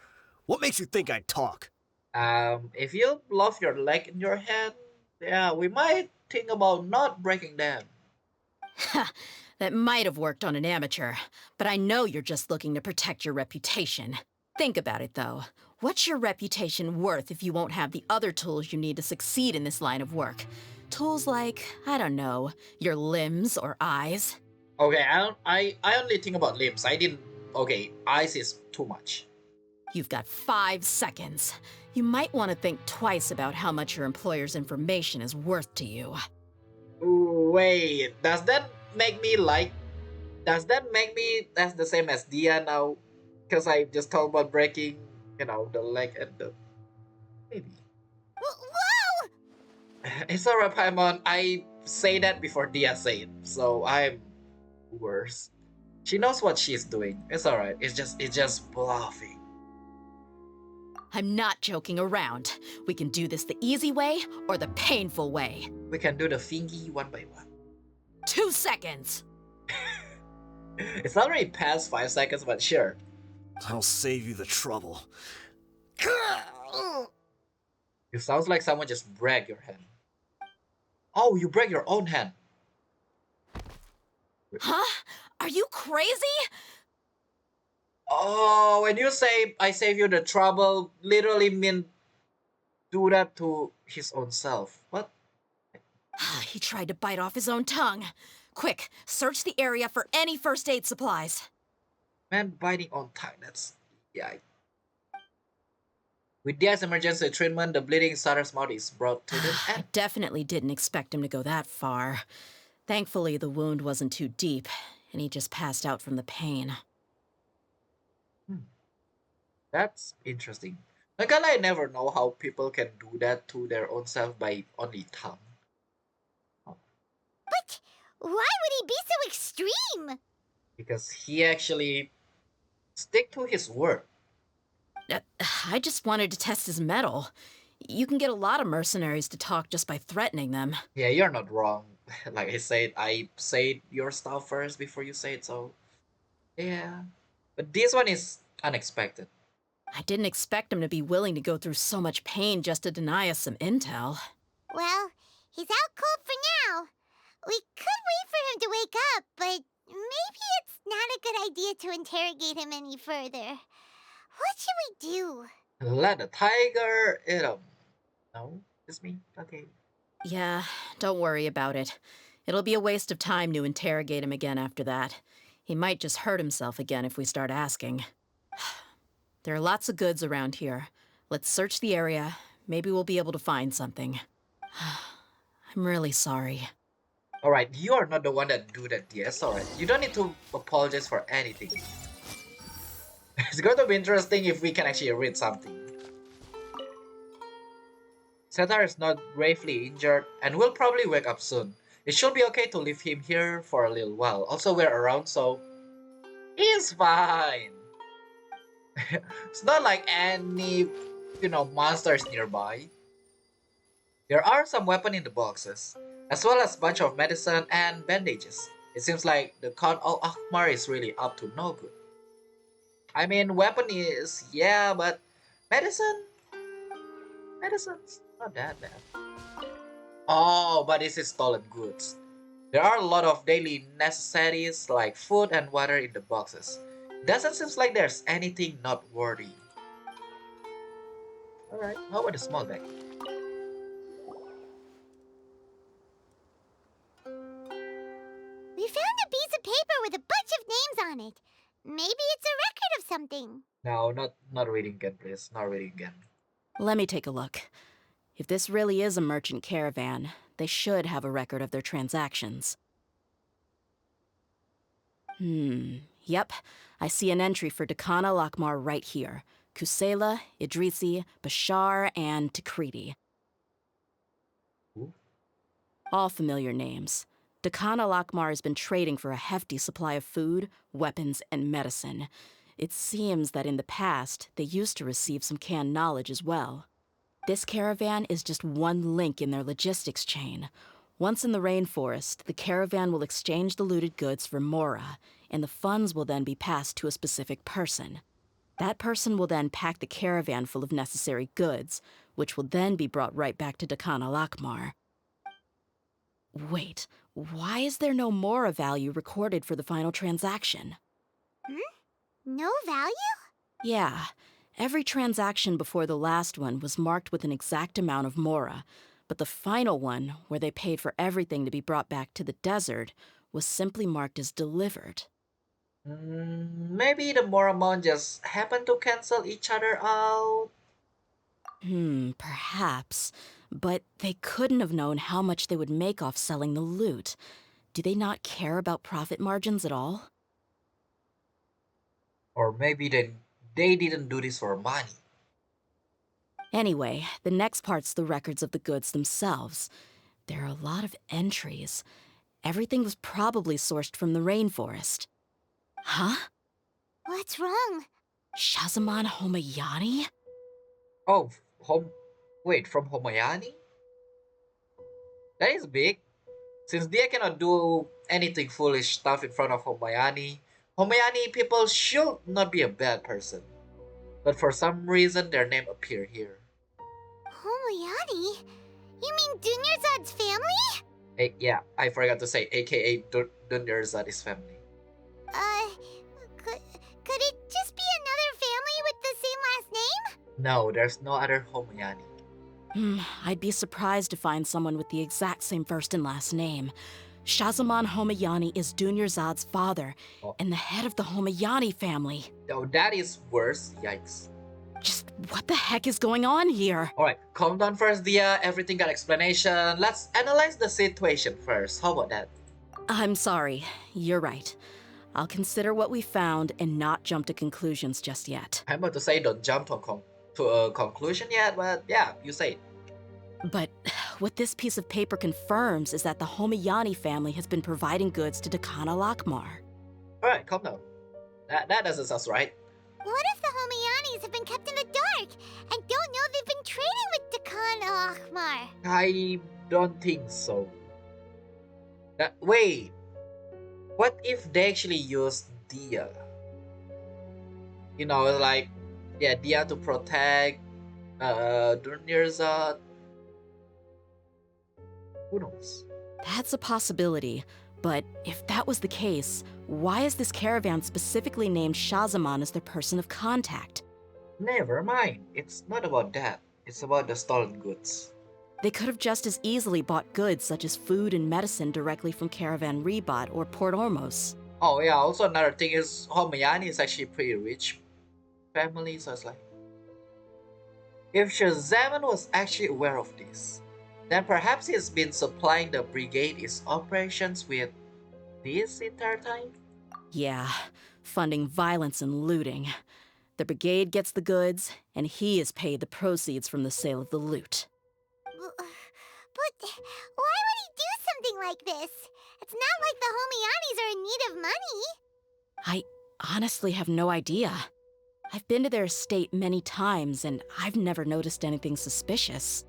What makes you think I'd talk? If you love your leg in your hand, yeah, we might think about not breaking them. Ha! That might have worked on an amateur, but I know you're just looking to protect your reputation. Think about it, though. What's your reputation worth if you won't have the other tools you need to succeed in this line of work? Tools like, I don't know, your limbs or eyes? Okay, I only think about limbs. I didn't. Okay, eyes is too much. You've got 5 seconds. You might want to think twice about how much your employer's information is worth to you. Wait, does that make me like? Does that make me that's the same as Dehya now? Because I just talked about breaking, the leg and the maybe. Whoa! It's alright, Paimon. I say that before Dehya say it, so I'm worse. She knows what she's doing. It's alright. It's just bluffing. I'm not joking around. We can do this the easy way or the painful way. We can do the thingy one by one. 2 seconds. It's already past 5 seconds, but sure. I'll save you the trouble. It sounds like someone just break your hand. Oh, you break your own hand. Huh? Are you crazy? Oh, when you say I save you the trouble, literally mean do that to his own self. What? He tried to bite off his own tongue. Quick, search the area for any first aid supplies. Man biting on time, that's... yeah. With Dehya's emergency treatment, the bleeding Sarah's mouth is brought to the I end. definitely didn't expect him to go that far. Thankfully, the wound wasn't too deep, and he just passed out from the pain. That's interesting. Like, I never know how people can do that to their own self by only tongue. But why would he be so extreme? Because he actually stick to his word. I just wanted to test his mettle. You can get a lot of mercenaries to talk just by threatening them. Yeah, you're not wrong. Like I said your stuff first before you say it, so... yeah. But this one is unexpected. I didn't expect him to be willing to go through so much pain just to deny us some intel. Well, he's out cold for now. We could wait for him to wake up, but maybe it's not a good idea to interrogate him any further. What should we do? Let the tiger eat him. No? It's me? Okay. Yeah, don't worry about it. It'll be a waste of time to interrogate him again after that. He might just hurt himself again if we start asking. There are lots of goods around here. Let's search the area. Maybe we'll be able to find something. I'm really sorry. Alright, you are not the one that do that, yes, alright. You don't need to apologize for anything. It's going to be interesting if we can actually read something. Setar is not gravely injured and will probably wake up soon. It should be okay to leave him here for a little while. Also, we're around, so he's fine. It's not like any, monsters nearby. There are some weapons in the boxes, as well as a bunch of medicine and bandages. It seems like the Khan Al Akmar is really up to no good. I mean, weapon is, yeah, but medicine? Medicine's not that bad. Oh, but this is stolen goods. There are a lot of daily necessities like food and water in the boxes. Doesn't seem like there's anything not worthy. Alright, how about the small bag? We found a piece of paper with a bunch of names on it. Maybe it's a record of something. No, not reading again, please. Not reading again. Let me take a look. If this really is a merchant caravan, they should have a record of their transactions. Yep. I see an entry for Dakhan al-Akmar right here. Kusela, Idrisi, Bashar, and Takriti. Who? All familiar names. Dakhan al-Akmar has been trading for a hefty supply of food, weapons, and medicine. It seems that in the past, they used to receive some canned knowledge as well. This caravan is just one link in their logistics chain. Once in the rainforest, the caravan will exchange the looted goods for mora, and the funds will then be passed to a specific person. That person will then pack the caravan full of necessary goods, which will then be brought right back to Dakhan al-Akmar. Wait, why is there no mora value recorded for the final transaction? No value? Yeah, every transaction before the last one was marked with an exact amount of mora, but the final one, where they paid for everything to be brought back to the desert, was simply marked as delivered. Maybe the Moramon just happened to cancel each other out. Perhaps. But they couldn't have known how much they would make off selling the loot. Do they not care about profit margins at all? Or maybe they didn't do this for money. Anyway, the next part's the records of the goods themselves. There are a lot of entries. Everything was probably sourced from the rainforest. Huh? What's wrong? Shahzaman Homayani? Oh, wait, from Homayani? That is big. Since they cannot do anything foolish stuff in front of Homayani, Homayani people should not be a bad person. But for some reason, their name appear here. Homoyani? You mean Dunyarzad's family? Yeah, I forgot to say, aka Dunyarzad's family. Could it just be another family with the same last name? No, there's no other Homayani. I'd be surprised to find someone with the exact same first and last name. Shahzaman Homayani is Dunyarzad's father, and the head of the Homayani family. Oh, that is worse. Yikes. Just what the heck is going on here? Alright, calm down first, Dehya. Everything got explanation. Let's analyze the situation first. How about that? I'm sorry. You're right. I'll consider what we found and not jump to conclusions just yet. I'm about to say don't jump to a conclusion yet, but yeah, you say it. But what this piece of paper confirms is that the Homayani family has been providing goods to Dakhan al-Akmar. Alright, calm down. That doesn't sound right. What if the Homayanis have been kept in the dark and don't know they've been trading with Dakhan al-Akmar? I don't think so. Wait. What if they actually used Dehya? You know, like, yeah, Dehya to protect Dunyarzad. Who knows? That's a possibility, but if that was the case, why is this caravan specifically named Shahzaman as their person of contact? Never mind. It's not about that. It's about the stolen goods. They could have just as easily bought goods such as food and medicine directly from Caravan Ribat or Port Ormos. Oh yeah, also another thing is Homayani is actually pretty rich family, so it's like, if Shahzaman was actually aware of this, then perhaps he's been supplying the brigade its operations with this entire time? Yeah, funding violence and looting. The brigade gets the goods, and he is paid the proceeds from the sale of the loot. But why would he do something like this? It's not like the Homayanis are in need of money. I honestly have no idea. I've been to their estate many times, and I've never noticed anything suspicious.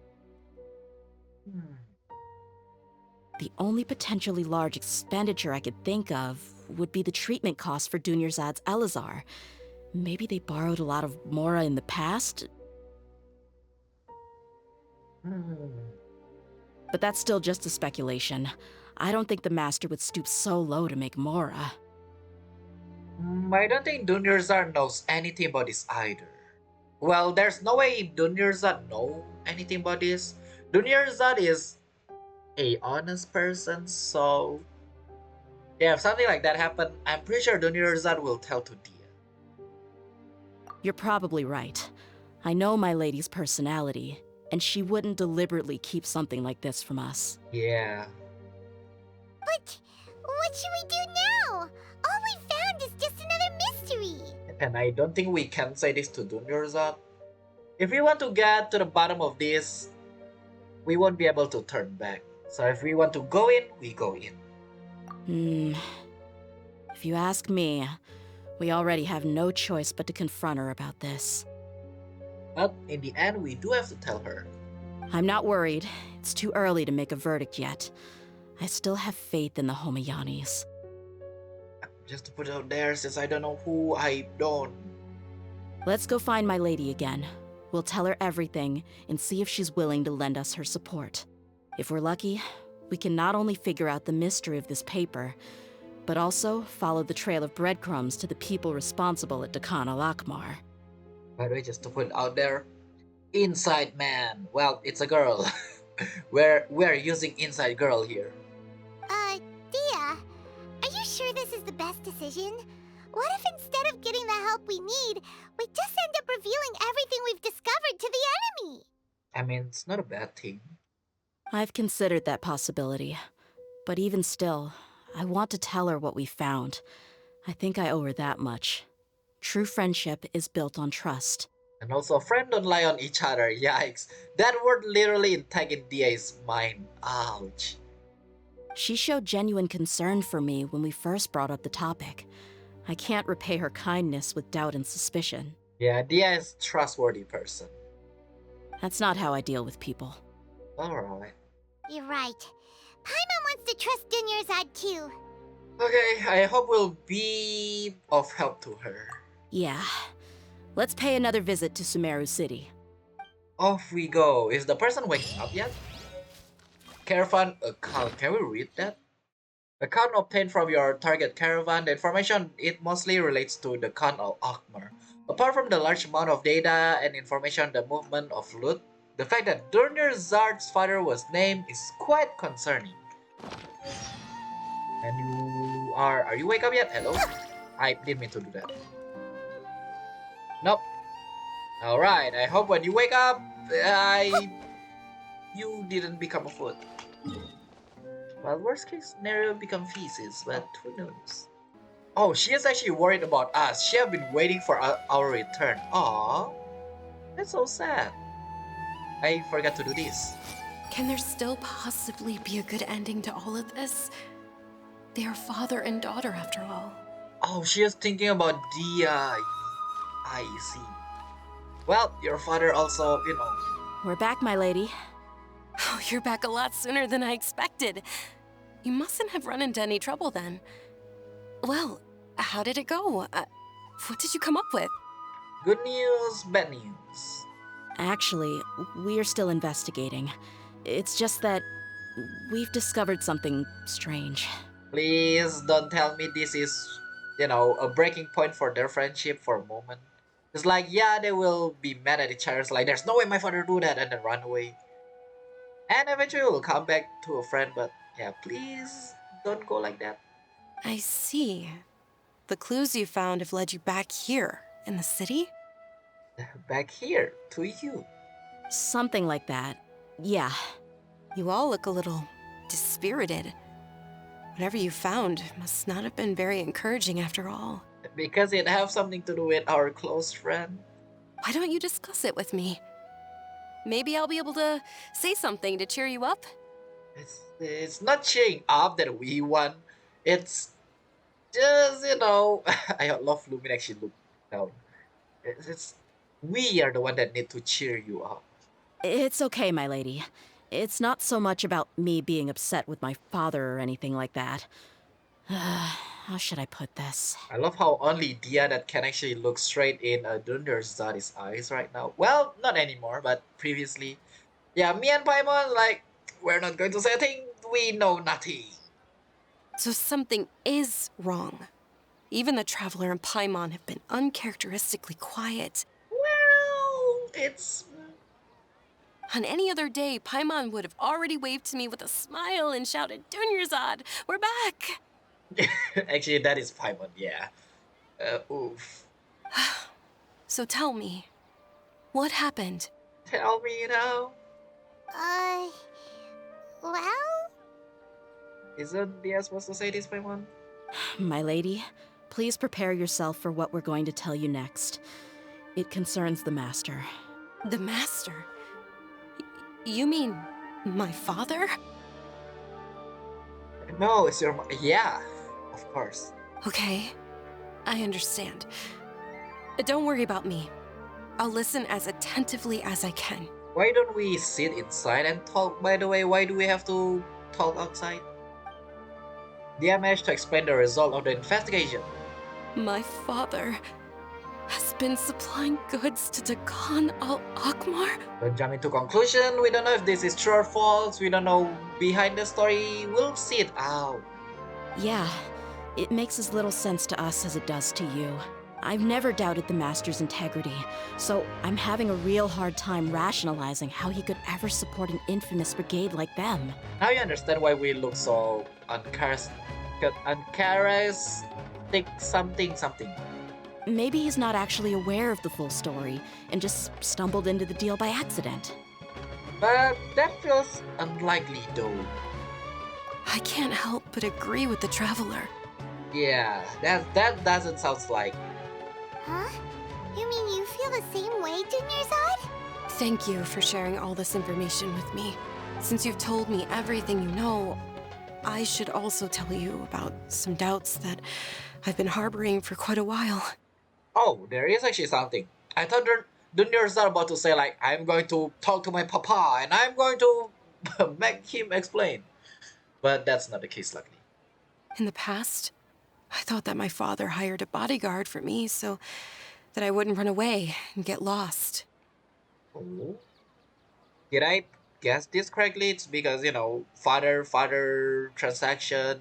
The only potentially large expenditure I could think of would be the treatment costs for Dunyarzad's Elazar. Maybe they borrowed a lot of Mora in the past, but that's still just a speculation. I don't think the Master would stoop so low to make Mora. I don't think Dunyarzad knows anything about this either. Well, there's no way Dunyarzad know anything about this. Dunyarzad is a honest person, so yeah, if something like that happened, I'm pretty sure Dunyarzad will tell to Dehya. You're probably right. I know my lady's personality, and she wouldn't deliberately keep something like this from us. Yeah. But what should we do now? All we found is just another mystery. And I don't think we can say this to Dunyarzad. If we want to get to the bottom of this, we won't be able to turn back. So if we want to go in, we go in. If you ask me, we already have no choice but to confront her about this. But in the end, we do have to tell her. I'm not worried. It's too early to make a verdict yet. I still have faith in the Homayanis. Just to put it out there, since I don't know who, I don't. Let's go find my lady again. We'll tell her everything and see if she's willing to lend us her support. If we're lucky, we can not only figure out the mystery of this paper, but also follow the trail of breadcrumbs to the people responsible at Dakan al-Akmar. By the way, just to put it out there, Inside Man. Well, it's a girl. we're using Inside Girl here. Dehya, are you sure this is the best decision? What if instead of getting the help we need, we just end up revealing everything we've discovered to the enemy? I mean, it's not a bad thing. I've considered that possibility. But even still, I want to tell her what we found. I think I owe her that much. True friendship is built on trust. And also, friends don't lie on each other. Yikes. That word literally intagged Dehya's mind. Ouch. She showed genuine concern for me when we first brought up the topic. I can't repay her kindness with doubt and suspicion. Yeah, Dehya is a trustworthy person. That's not how I deal with people. Alright. You're right. Paimon wants to trust Dunyarzad too. Okay, I hope we'll be of help to her. Yeah. Let's pay another visit to Sumeru City. Off we go. Is the person waking up yet? Caravan account. Can we read that? Account obtained from your target caravan. The information it mostly relates to the Khan al-Akmar. Apart from the large amount of data and information the movement of loot, the fact that Dunyarzad's father was named is quite concerning. And you are you wake up yet? Hello? I didn't mean to do that. Nope. Alright, I hope when you wake up, you didn't become a foot. Well, worst case scenario become feces, but who knows? Oh, she is actually worried about us. She have been waiting for our return. Aww. That's so sad. I forgot to do this. Can there still possibly be a good ending to all of this? They are father and daughter, after all. Oh, she is thinking about Dehya. I see. Well, your father also, you know. We're back, my lady. Oh, you're back a lot sooner than I expected. You mustn't have run into any trouble then. Well, how did it go? What did you come up with? Good news, bad news. Actually, we're still investigating. It's just that we've discovered something strange. Please don't tell me this is, you know, a breaking point for their friendship for a moment. It's like, yeah, they will be mad at each other. It's like, there's no way my father do that, and then run away. And eventually we'll come back to a friend, but yeah, please don't go like that. I see. The clues you found have led you back here, in the city? Back here, to you. Something like that. Yeah. You all look a little dispirited. Whatever you found must not have been very encouraging after all. Because it have something to do with our close friend. Why don't you discuss it with me? Maybe I'll be able to say something to cheer you up? It's not cheering up that we won. It's just, you know, I love Lumin actually look down. We are the one that need to cheer you up. It's okay, my lady. It's not so much about me being upset with my father or anything like that. How should I put this? I love how only Dia that can actually look straight in Dunderzadi's eyes right now. Well, not anymore, but previously. Yeah, me and Paimon, like, we're not going to say a thing. We know nothing. So something is wrong. Even the Traveler and Paimon have been uncharacteristically quiet. Well, it's... On any other day, Paimon would have already waved to me with a smile and shouted, Dunyerzad, we're back! Actually, that is Paimon, yeah. Oof. So tell me, what happened? Tell me, you know. Well? Isn't Dia supposed to say this, Paimon? My lady, please prepare yourself for what we're going to tell you next. It concerns the Master. The Master? You mean my father? No, it's your... Yeah, of course. Okay, I understand. Don't worry about me. I'll listen as attentively as I can. Why don't we sit inside and talk, by the way? Why do we have to talk outside? Dia managed to explain the result of the investigation. My father has been supplying goods to Dakan al-Akmar? Don't jump into conclusion. We don't know if this is true or false. We don't know behind the story. We'll see it out. Yeah, it makes as little sense to us as it does to you. I've never doubted the Master's integrity, so I'm having a real hard time rationalizing how he could ever support an infamous brigade like them. Now you understand why we look so uncharismatic something. Maybe he's not actually aware of the full story and just stumbled into the deal by accident. But that feels unlikely though. I can't help but agree with the Traveler. Yeah, that doesn't sound like. Huh? You mean you feel the same way, Dunyerzad? Thank you for sharing all this information with me. Since you've told me everything you know, I should also tell you about some doubts that I've been harboring for quite a while. Oh, there is actually something. I thought Dunyerzad about to say like, I'm going to talk to my papa and I'm going to make him explain. But that's not the case, luckily. In the past, I thought that my father hired a bodyguard for me so that I wouldn't run away and get lost. Oh. Did I guess this correctly? It's because, father transaction,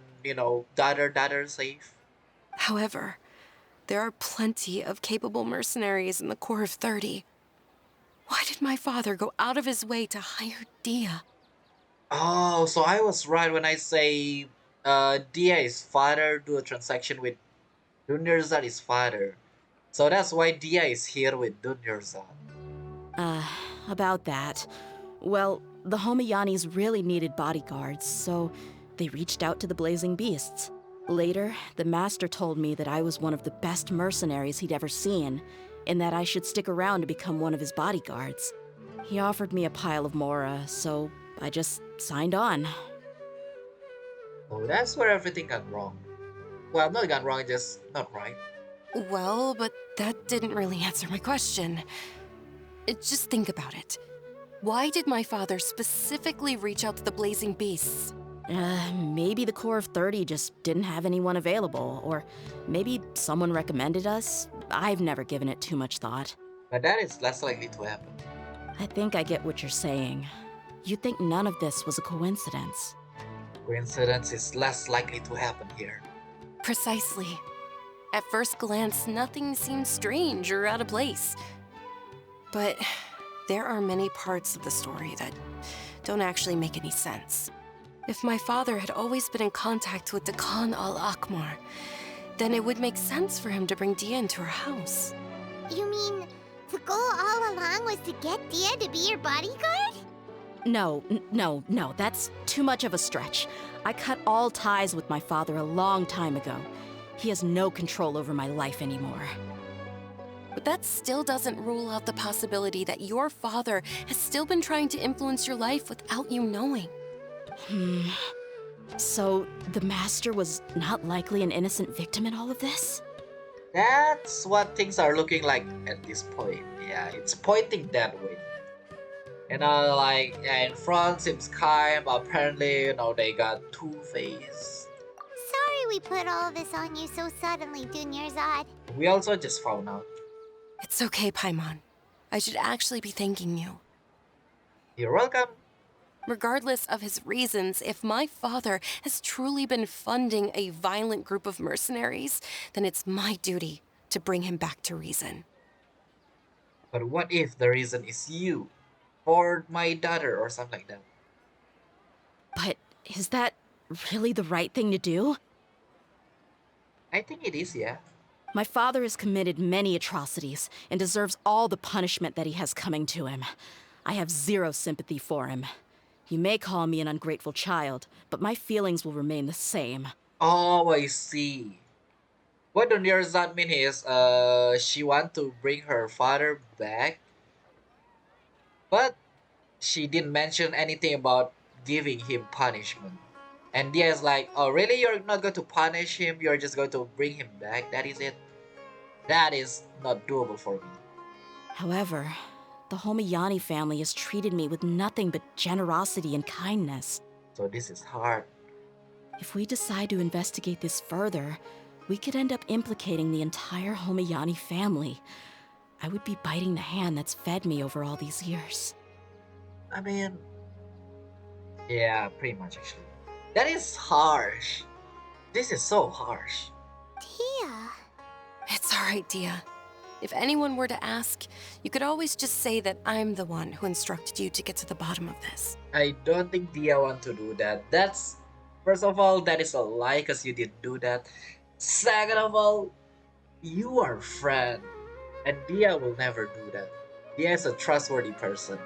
daughter safe. However, there are plenty of capable mercenaries in the Corps of 30. Why did my father go out of his way to hire Dehya? Oh, so I was right when I say Dehya's father do a transaction with Dunyerzad's father. So that's why Dehya is here with Dunyerzad. About that. Well, the Homayanis really needed bodyguards, so they reached out to the Blazing Beasts. Later, the Master told me that I was one of the best mercenaries he'd ever seen, and that I should stick around to become one of his bodyguards. He offered me a pile of mora, so I just signed on. Oh, that's where everything gone wrong. Well, not gone wrong, just not right. Well, but that didn't really answer my question. Just think about it. Why did my father specifically reach out to the Blazing Beasts? Maybe the Corps of 30 just didn't have anyone available, or maybe someone recommended us. I've never given it too much thought. But that is less likely to happen. I think I get what you're saying. You'd think none of this was a coincidence. Coincidence is less likely to happen here. Precisely. At first glance, nothing seems strange or out of place. But there are many parts of the story that don't actually make any sense. If my father had always been in contact with Dakan al-Akmar, then it would make sense for him to bring Dehya into our house. You mean the goal all along was to get Dehya to be your bodyguard? No, that's too much of a stretch. I cut all ties with my father a long time ago. He has no control over my life anymore. But that still doesn't rule out the possibility that your father has still been trying to influence your life without you knowing. So, the Master was not likely an innocent victim in all of this? That's what things are looking like at this point. Yeah, it's pointing that way. Like, yeah, in front seems kind, but apparently, they got two-face. Sorry we put all this on you so suddenly, Dunyarzad. We also just found out. It's okay, Paimon. I should actually be thanking you. You're welcome. Regardless of his reasons, if my father has truly been funding a violent group of mercenaries, then it's my duty to bring him back to reason. But what if the reason is you? Or my daughter or something like that? But is that really the right thing to do? I think it is, yeah. My father has committed many atrocities and deserves all the punishment that he has coming to him. I have zero sympathy for him. You may call me an ungrateful child, but my feelings will remain the same. Oh, I see. What Dunyarzad mean is, she want to bring her father back, but she didn't mention anything about giving him punishment. And Dia is like, oh really, you're not going to punish him, you're just going to bring him back, that is it? That is not doable for me. However, the Homayani family has treated me with nothing but generosity and kindness. So this is hard. If we decide to investigate this further, we could end up implicating the entire Homayani family. I would be biting the hand that's fed me over all these years. I mean, yeah, pretty much actually. That is harsh. This is so harsh. Tia. It's all right, Dia. If anyone were to ask, you could always just say that I'm the one who instructed you to get to the bottom of this. I don't think Dia want to do that. That's, first of all, that is a lie because you didn't do that. Second of all, you are a friend. And Dia will never do that. Dia is a trustworthy person.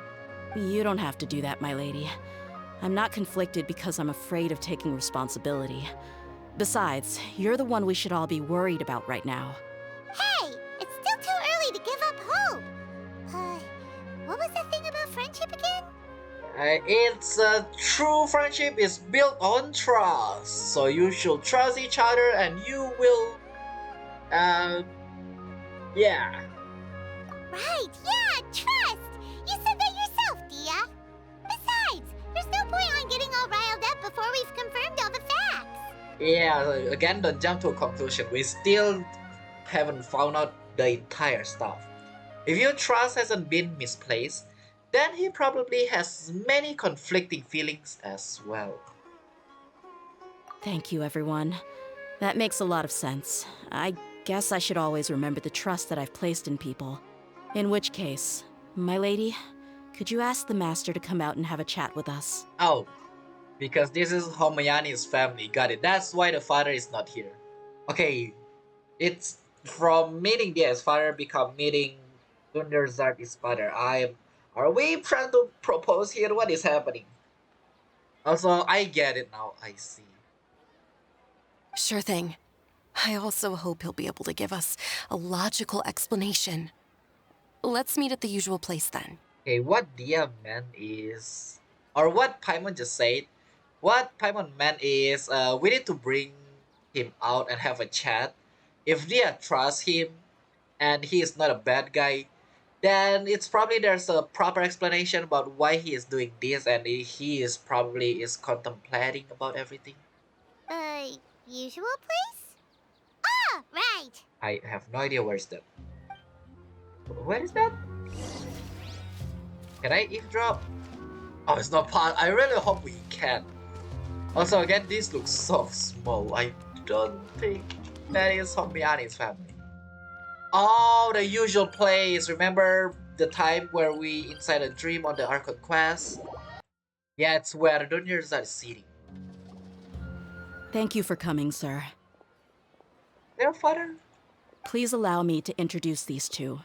You don't have to do that, my lady. I'm not conflicted because I'm afraid of taking responsibility. Besides, you're the one we should all be worried about right now. Hey! It's still too early to give up hope! What was that thing about friendship again? It's a true friendship is built on trust. So you should trust each other and you will... yeah. Right, yeah, trust! You said that yourself, Dia! Besides, there's no point on getting all riled up before we've confirmed all the facts! Yeah, again, don't jump to a conclusion. We still haven't found out the entire stuff. If your trust hasn't been misplaced, then he probably has many conflicting feelings as well. Thank you, everyone. That makes a lot of sense. I guess I should always remember the trust that I've placed in people. In which case, my lady, could you ask the master to come out and have a chat with us? Oh, because this is Homayani's family. Got it. That's why the father is not here. Okay, it's from meeting Dia's father become meeting Dunyarzad's father. Are we trying to propose here? What is happening? Also, I get it now. I see. Sure thing. I also hope he'll be able to give us a logical explanation. Let's meet at the usual place then. Okay, what Dia meant is, or what Paimon just said, what Paimon meant is, we need to bring him out and have a chat. If Dia trusts him, and he is not a bad guy, then it's probably there's a proper explanation about why he is doing this, and he is probably is contemplating about everything. Usual place? Ah, right! I have no idea where's that. Where is that? Can I eavesdrop? Oh, it's not part. I really hope we can. Also, again, this looks so small. I don't think that is Homayani's family. Oh, the usual place. Remember the time where we inside a dream on the Archon quest? Yeah, it's where Dunyarzad is sitting. Thank you for coming, sir. Their father? Please allow me to introduce these two.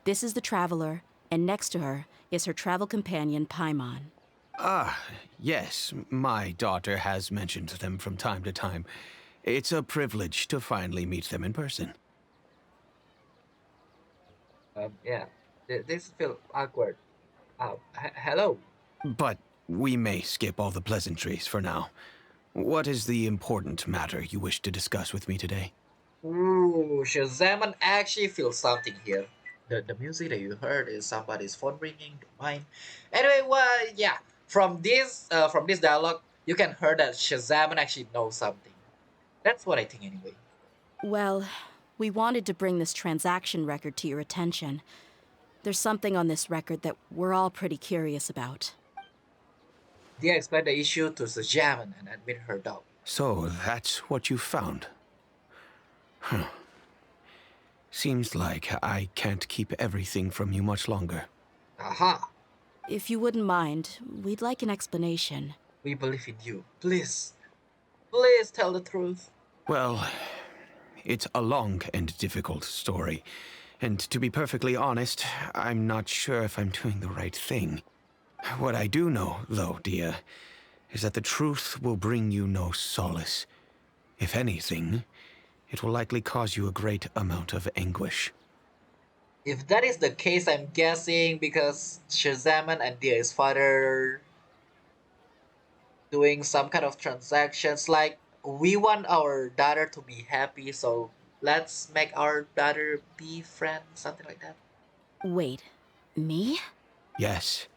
This is the Traveler, and next to her is her travel companion, Paimon. Ah, yes, my daughter has mentioned them from time to time. It's a privilege to finally meet them in person. Yeah, this feels awkward. Hello. But we may skip all the pleasantries for now. What is the important matter you wish to discuss with me today? Ooh, Shazaman actually feels something here. The music that you heard is somebody's phone ringing, mine. Anyway, well, yeah. From this dialogue, you can hear that Shazam actually knows something. That's what I think anyway. Well, we wanted to bring this transaction record to your attention. There's something on this record that we're all pretty curious about. Dia explained the issue to Shazam and admitted her doubt. So that's what you found. Seems like I can't keep everything from you much longer. Aha! If you wouldn't mind, we'd like an explanation. We believe in you. Please. Please tell the truth. Well, it's a long and difficult story. And to be perfectly honest, I'm not sure if I'm doing the right thing. What I do know, though, Dehya, is that the truth will bring you no solace. If anything, it will likely cause you a great amount of anguish. If that is the case, I'm guessing because Shazaman and Dia's father doing some kind of transactions like we want our daughter to be happy, so let's make our daughter be friend, something like that. Wait, me? Yes,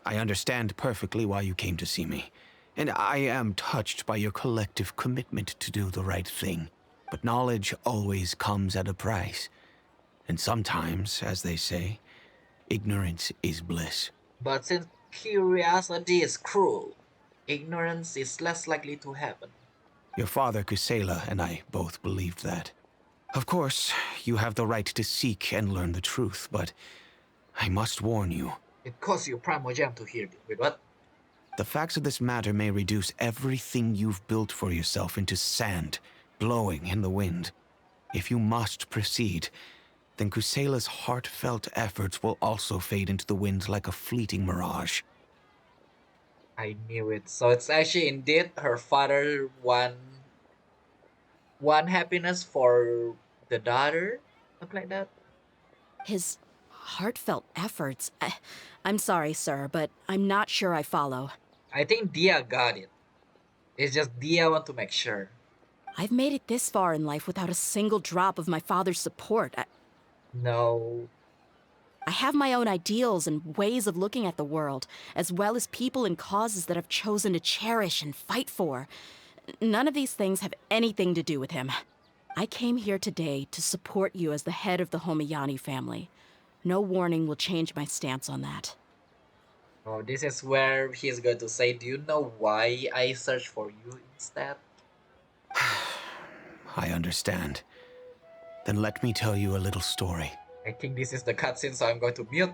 I understand perfectly why you came to see me. And I am touched by your collective commitment to do the right thing. But knowledge always comes at a price. And sometimes, as they say, ignorance is bliss. But since curiosity is cruel, ignorance is less likely to happen. Your father, Kusela, and I both believed that. Of course, you have the right to seek and learn the truth, but I must warn you. It costs you Primogem to hear it. Wait, what? The facts of this matter may reduce everything you've built for yourself into sand, blowing in the wind. If you must proceed, then Kusela's heartfelt efforts will also fade into the wind like a fleeting mirage. I knew it. So it's actually indeed her father one happiness for the daughter, something like that. His heartfelt efforts. I'm sorry, sir, but I'm not sure I follow. I think Dia got it. It's just Dia want to make sure. I've made it this far in life without a single drop of my father's support. No. I have my own ideals and ways of looking at the world, as well as people and causes that I've chosen to cherish and fight for. None of these things have anything to do with him. I came here today to support you as the head of the Homiyani family. No warning will change my stance on that. Oh, this is where he's going to say, do you know why I searched for you instead? I understand. Then let me tell you a little story. I think this is the cutscene, so I'm going to mute.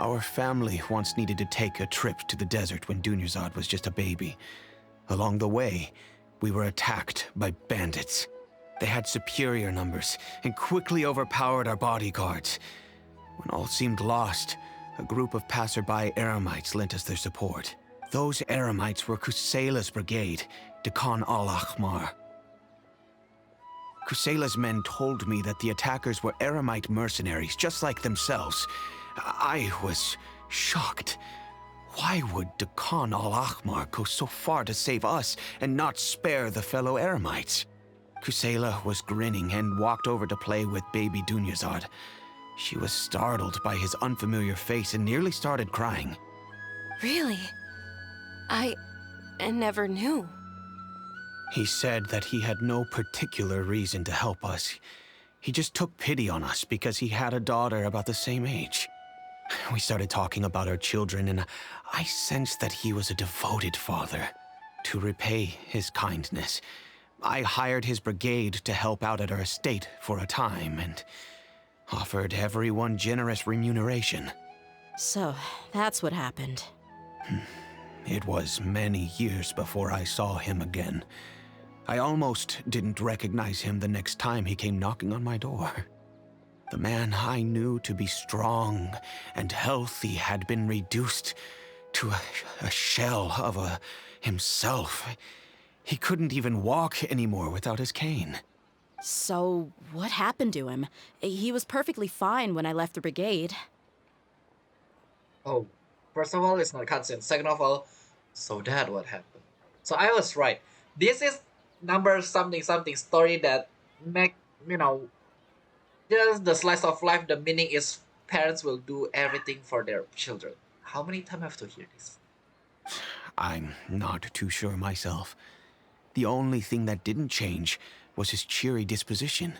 Our family once needed to take a trip to the desert when Dunyazad was just a baby. Along the way, we were attacked by bandits. They had superior numbers and quickly overpowered our bodyguards. When all seemed lost, a group of passerby Eremites lent us their support. Those Eremites were Kusela's brigade, Dehya al-Ahmar. Kusela's men told me that the attackers were Eremite mercenaries, just like themselves. I was shocked. Why would Dehya al-Ahmar go so far to save us and not spare the fellow Eremites? Kusela was grinning and walked over to play with baby Dunyazad. She was startled by his unfamiliar face and nearly started crying. Really? I never knew. He said that he had no particular reason to help us. He just took pity on us because he had a daughter about the same age. We started talking about our children, and I sensed that he was a devoted father. To repay his kindness, I hired his brigade to help out at our estate for a time and offered everyone generous remuneration. So, that's what happened. It was many years before I saw him again. I almost didn't recognize him the next time he came knocking on my door. The man I knew to be strong and healthy had been reduced to a shell of himself. He couldn't even walk anymore without his cane. So, what happened to him? He was perfectly fine when I left the brigade. Oh, first of all, it's not a cutscene. Second of all, so that what happened. So I was right. This is number something something story that make Just the slice of life, the meaning is parents will do everything for their children. How many times I have to hear this? I'm not too sure myself. The only thing that didn't change was his cheery disposition.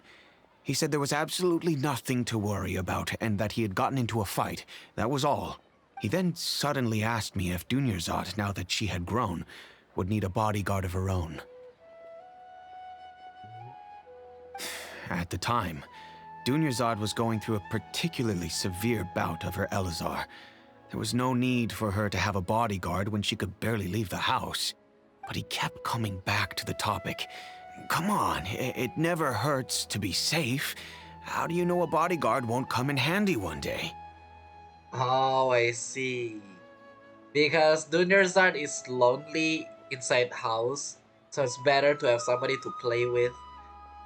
He said there was absolutely nothing to worry about and that he had gotten into a fight. That was all. He then suddenly asked me if Dunyarzad, now that she had grown, would need a bodyguard of her own. At the time, Dunyarzad was going through a particularly severe bout of her Elazar. There was no need for her to have a bodyguard when she could barely leave the house. But he kept coming back to the topic. Come on, it never hurts to be safe. How do you know a bodyguard won't come in handy one day? Oh, I see. Because Dunyarzad is lonely inside house, so it's better to have somebody to play with.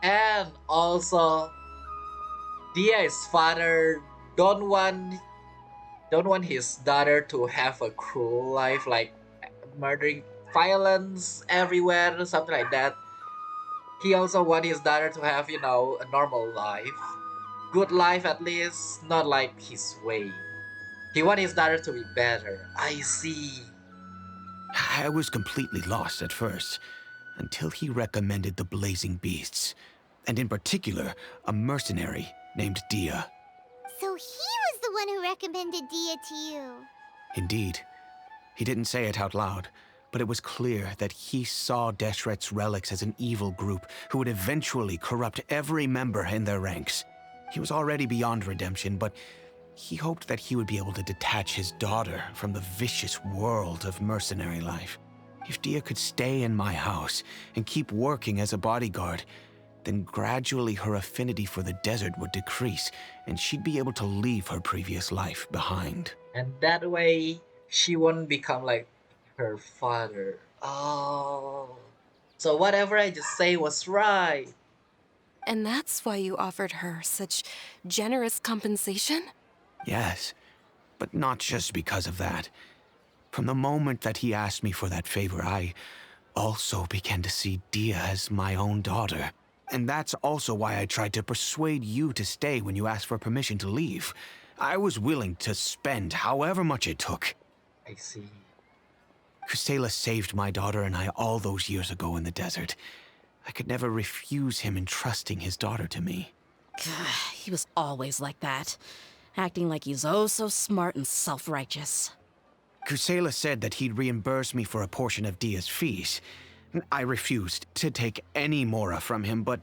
And also, Dia's father don't want don't want his daughter to have a cruel life, like murdering, violence everywhere, something like that. He also want his daughter to have, a normal life, good life at least, not like his way. He want his daughter to be better. I see. I was completely lost at first, until he recommended the Blazing Beasts, and in particular, a mercenary named Dehya. So he was the one who recommended Dia to you. Indeed. He didn't say it out loud, but it was clear that he saw Deshret's relics as an evil group who would eventually corrupt every member in their ranks. He was already beyond redemption, but he hoped that he would be able to detach his daughter from the vicious world of mercenary life. If Dehya could stay in my house and keep working as a bodyguard, then gradually her affinity for the desert would decrease, and she'd be able to leave her previous life behind. And that way, she won't become like her father. Oh. So whatever I just say was right. And that's why you offered her such generous compensation? Yes, but not just because of that. From the moment that he asked me for that favor, I also began to see Dehya as my own daughter. And that's also why I tried to persuade you to stay when you asked for permission to leave. I was willing to spend however much it took. I see. Kusela saved my daughter and I all those years ago in the desert. I could never refuse him entrusting his daughter to me. He was always like that, acting like he's oh so smart and self-righteous. Kusela said that he'd reimburse me for a portion of Dia's fees. I refused to take any mora from him, but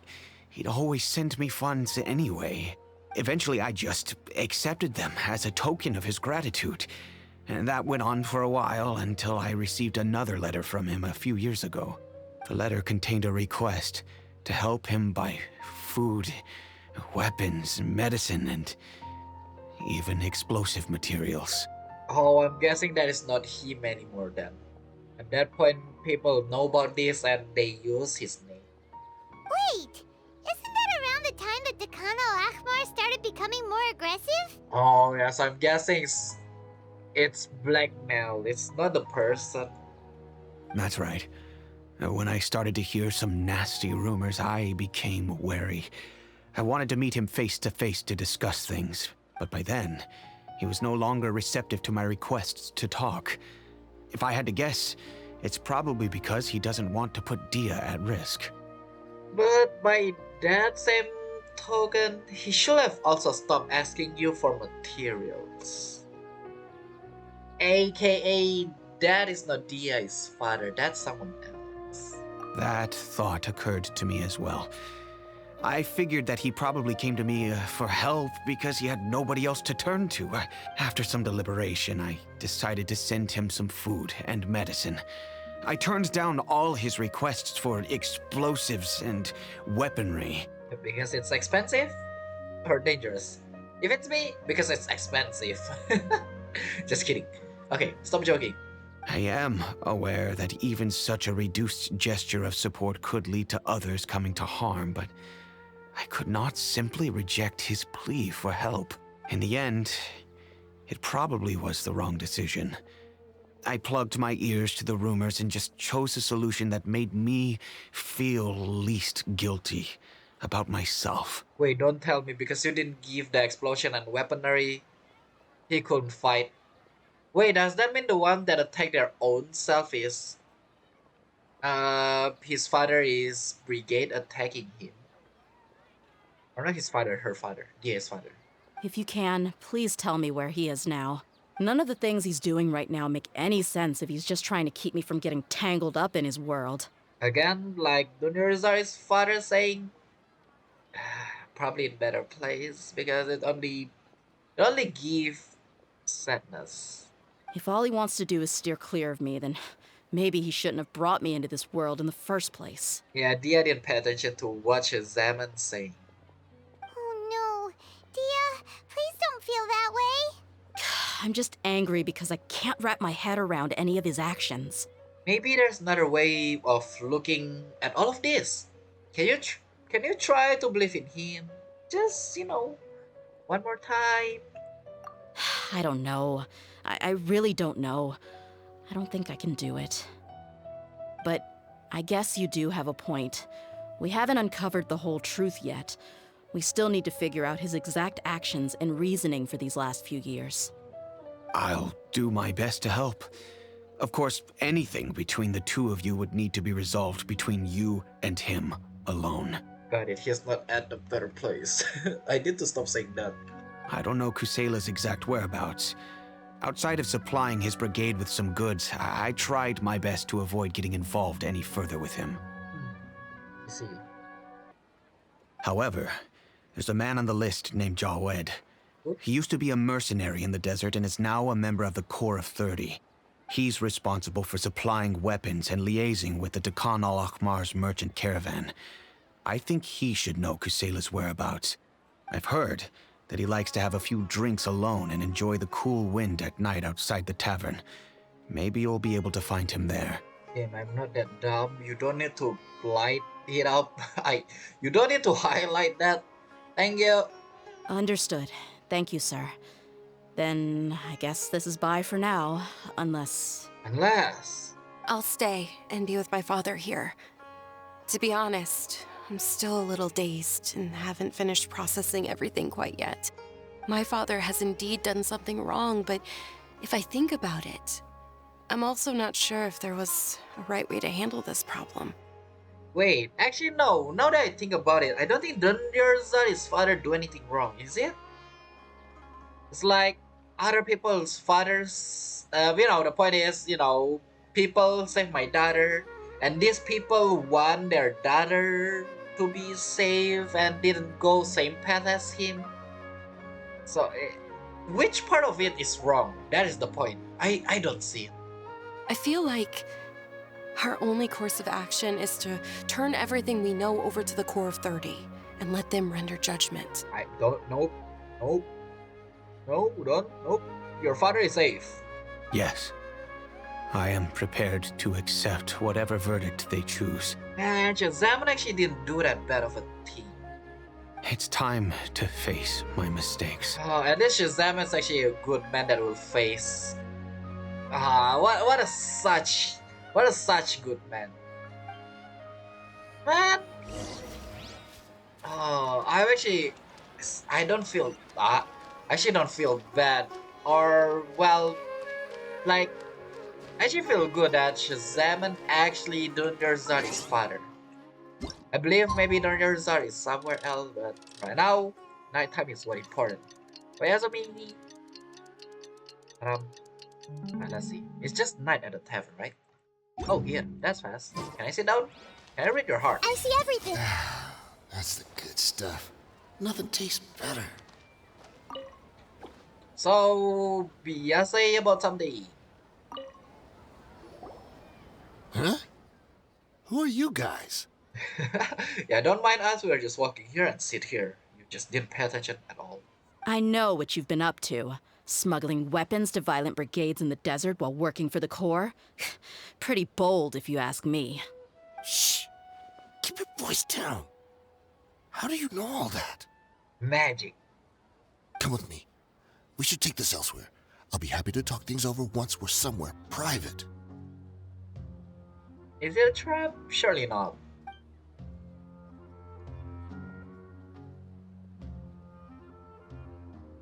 he'd always sent me funds anyway. Eventually, I just accepted them as a token of his gratitude. And that went on for a while until I received another letter from him a few years ago. The letter contained a request to help him buy food, weapons, medicine, and even explosive materials. Oh, I'm guessing that is not him anymore then. At that point, people know about this and they use his name. Wait, isn't that around the time that Dekano Akhmar started becoming more aggressive? Oh, yes, I'm guessing it's blackmail. It's not the person. That's right. When I started to hear some nasty rumors, I became wary. I wanted to meet him face to face to discuss things, but by then, he was no longer receptive to my requests to talk. If I had to guess, it's probably because he doesn't want to put Dehya at risk. But by that same token, he should have also stopped asking you for materials. AKA, that is not Dehya's father, that's someone else. That thought occurred to me as well. I figured that he probably came to me for help because he had nobody else to turn to. After some deliberation, I decided to send him some food and medicine. I turned down all his requests for explosives and weaponry. Because it's expensive? Or dangerous? If it's me, because it's expensive. Just kidding. Okay, stop joking. I am aware that even such a reduced gesture of support could lead to others coming to harm, but I could not simply reject his plea for help. In the end, it probably was the wrong decision. I plugged my ears to the rumors and just chose a solution that made me feel least guilty. about myself. Wait, don't tell me because you didn't give the explosion and weaponry, he couldn't fight. Wait, does that mean the one that attacked their own self is his father is brigade attacking him? Or not his father, her father, Dehya's father. If you can, please tell me where he is now. None of the things he's doing right now make any sense if he's just trying to keep me from getting tangled up in his world. Again, like Dunyarzari's father saying, probably in better place because it only give sadness. If all he wants to do is steer clear of me, then maybe he shouldn't have brought me into this world in the first place. Yeah, Dehya didn't pay attention to what Shazaman saying. Oh no. Dehya, please don't feel that way. I'm just angry because I can't wrap my head around any of his actions. Maybe there's another way of looking at all of this. Can you try to believe in him? Just, one more time. I don't know. I really don't know. I don't think I can do it. But I guess you do have a point. We haven't uncovered the whole truth yet. We still need to figure out his exact actions and reasoning for these last few years. I'll do my best to help. Of course, anything between the two of you would need to be resolved between you and him alone. Got it, he's not at a better place. I need to stop saying that. I don't know Kusela's exact whereabouts. Outside of supplying his brigade with some goods, I tried my best to avoid getting involved any further with him. I see. However, there's a man on the list named Jawed. He used to be a mercenary in the desert and is now a member of the Corps of 30. He's responsible for supplying weapons and liaising with the Dakan al-Akhmar's merchant caravan. I think he should know Kusela's whereabouts. I've heard that he likes to have a few drinks alone and enjoy the cool wind at night outside the tavern. Maybe you'll be able to find him there. Damn, I'm not that dumb. You don't need to light it up. You don't need to highlight that. Thank you. Understood. Thank you, sir. Then I guess this is bye for now, unless... I'll stay and be with my father here. To be honest, I'm still a little dazed and haven't finished processing everything quite yet. My father has indeed done something wrong, but if I think about it, I'm also not sure if there was a right way to handle this problem. Wait, actually no. Now that I think about it, I don't think Dunyarzari's father do anything wrong, is it? It's like other people's fathers, the point is, people save my daughter, and these people want their daughter to be safe and didn't go same path as him. So, which part of it is wrong? That is the point. I don't see it. I feel like our only course of action is to turn everything we know over to the Corps of 30 and let them render judgment. I don't, nope. Nope. Your father is safe. Yes. I am prepared to accept whatever verdict they choose. Man, Shazaman actually didn't do that bad of a thing. It's time to face my mistakes. Oh, and this Shazaman's actually a good man that will face. What a such good man. Man. Oh, I don't feel that. I actually don't feel bad, or well, like. I actually feel good that Shazaman actually Dunyarzari's father. I believe maybe Dunyarzari is somewhere else, but right now, nighttime is what important. But as me, let's see. It's just night at the tavern, right? Oh, yeah, that's fast. Can I sit down? Can I read your heart? I see everything. That's the good stuff. Nothing tastes better. So, biasa about someday. Huh? Who are you guys? Yeah, don't mind us. We are just walking here and sit here. You just didn't pay attention at all. I know what you've been up to. Smuggling weapons to violent brigades in the desert while working for the Corps? Pretty bold, if you ask me. Shh! Keep your voice down. How do you know all that? Magic. Come with me. We should take this elsewhere. I'll be happy to talk things over once we're somewhere private. Is it a trap? Surely not.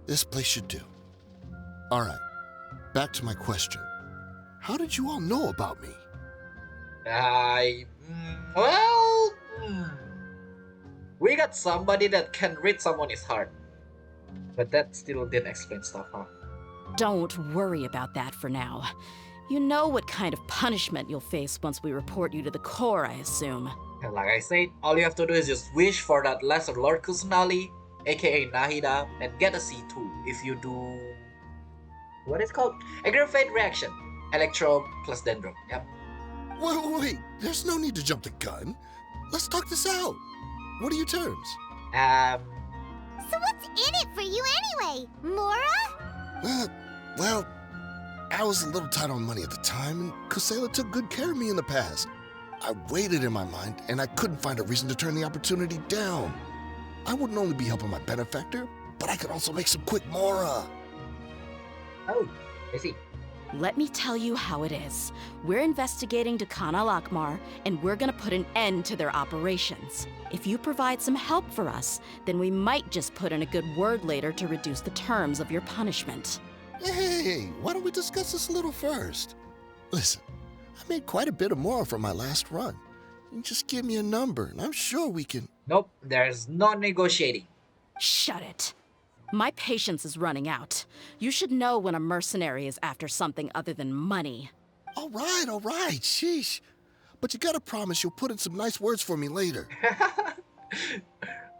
This place should do. All right, back to my question. How did you all know about me? Well, we got somebody that can read someone's heart. But that still didn't explain stuff, huh? Don't worry about that for now. You know what kind of punishment you'll face once we report you to the Corps, I assume. And like I said, all you have to do is just wish for that Lesser Lord Kusanali, aka Nahida, and get a C2 if you do... what is it called? Aggravate reaction. Electro plus Dendro. Yep. Wait, there's no need to jump the gun. Let's talk this out. What are your terms? So what's in it for you anyway, Mora? Well, I was a little tight on money at the time, and Kusela took good care of me in the past. I weighed it in my mind, and I couldn't find a reason to turn the opportunity down. I wouldn't only be helping my benefactor, but I could also make some quick Mora. Oh, I see. Let me tell you how it is. We're investigating Dakan al-Akmar, and we're gonna put an end to their operations. If you provide some help for us, then we might just put in a good word later to reduce the terms of your punishment. Hey, why don't we discuss this a little first? Listen, I made quite a bit of Mora from my last run. You just give me a number, and I'm sure we can... Nope, there's no negotiating. Shut it. My patience is running out. You should know when a mercenary is after something other than money. All right, sheesh. But you gotta promise you'll put in some nice words for me later.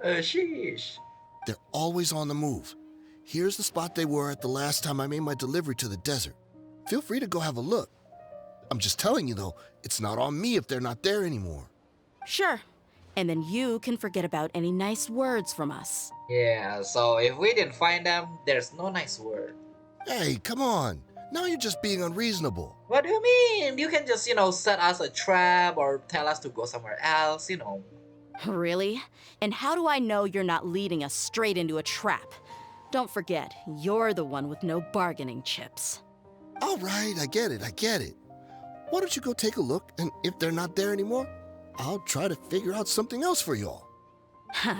Sheesh. They're always on the move. Here's the spot they were at the last time I made my delivery to the desert. Feel free to go have a look. I'm just telling you, though, it's not on me if they're not there anymore. Sure. And then you can forget about any nice words from us. Yeah, so if we didn't find them, there's no nice word. Hey, come on. Now you're just being unreasonable. What do you mean? You can just, set us a trap or tell us to go somewhere else, Really? And how do I know you're not leading us straight into a trap? Don't forget, you're the one with no bargaining chips. All right, I get it. Why don't you go take a look, and if they're not there anymore, I'll try to figure out something else for y'all.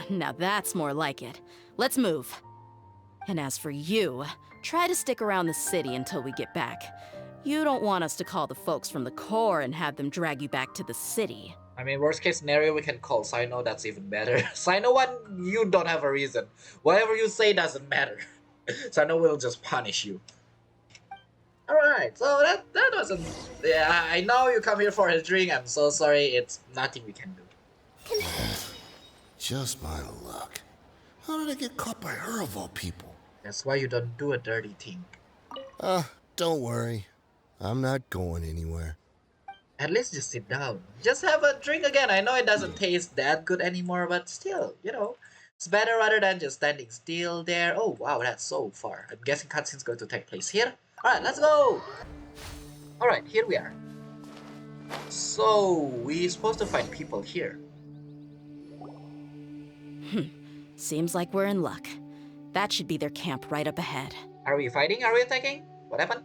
Now that's more like it. Let's move. And as for you, try to stick around the city until we get back. You don't want us to call the folks from the Corps and have them drag you back to the city. I mean, worst case scenario, we can call Sino, that's even better. Sino 1, you don't have a reason. Whatever you say doesn't matter. Sino will just punish you. Alright, so that wasn't... Yeah, I know you come here for a drink, I'm so sorry, it's nothing we can do. Just my luck. How did I get caught by her of all people? That's why you don't do a dirty thing. Don't worry. I'm not going anywhere. At least just sit down. Just have a drink again. I know it doesn't taste that good anymore, but still, it's better rather than just standing still there. Oh, wow, that's so far. I'm guessing cutscene's going to take place here. Alright, let's go! Alright, here we are. So, we're supposed to find people here. Seems like we're in luck. That should be their camp right up ahead. Are we fighting? Are we attacking? What happened?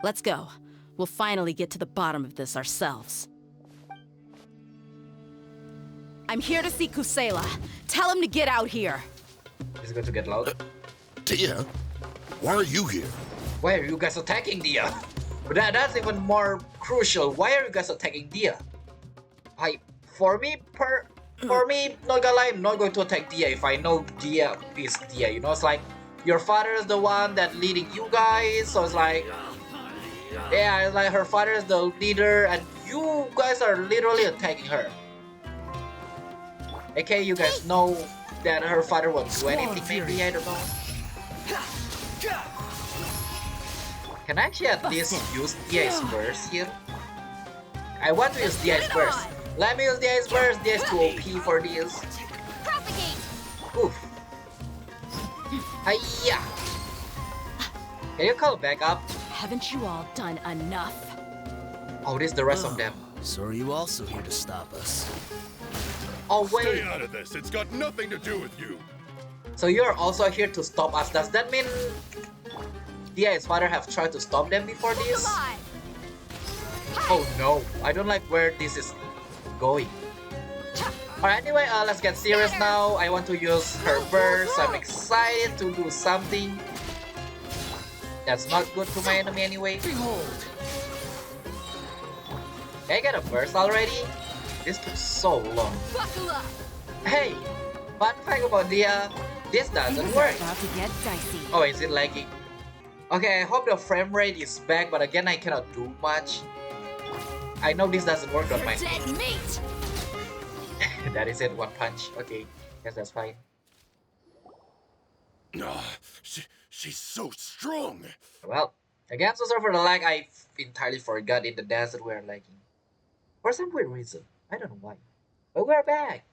Let's go. We'll finally get to the bottom of this ourselves. I'm here to see Kusela. Tell him to get out here. Is it going to get loud? Dehya, why are you here? Why are you guys attacking Dehya? But that's even more crucial. Why are you guys attacking Dehya? For me, not gonna lie, I'm not going to attack Dehya if I know Dehya is Dehya. It's like, your father is the one that leading you guys, so it's like... Yeah, it's like her father is the leader, and you guys are literally attacking her. Okay, you guys know that her father won't do anything, maybe, I don't know. Can I actually at least use Dehya's burst here? I want to use Dehya's burst. Let me use Dehya's burst. Dehya's too OP for this. Oof. Hiya! Can you call back up? Haven't you all done enough? Oh, this is the rest of them. So are you also here to stop us? Oh, wait. Stay out of this. It's got nothing to do with you. So you're also here to stop us. Does that mean Dehya's father have tried to stop them before this? Oh no, I don't like where this is going. Alright, anyway, let's get serious now. I want to use her burst, so I'm excited to do something that's not good to my enemy anyway. Can I get a burst already? This took so long. Hey, fun fact about Dehya, this doesn't work. Oh, is it lagging? Okay, I hope the frame rate is back, but again, I cannot do much. I know this doesn't work on my That is it, one punch. Okay, guess that's fine. She's so strong. Well, again, so sorry for the lag. I entirely forgot in the desert we are lagging. For some weird reason. I don't know why. But we're back.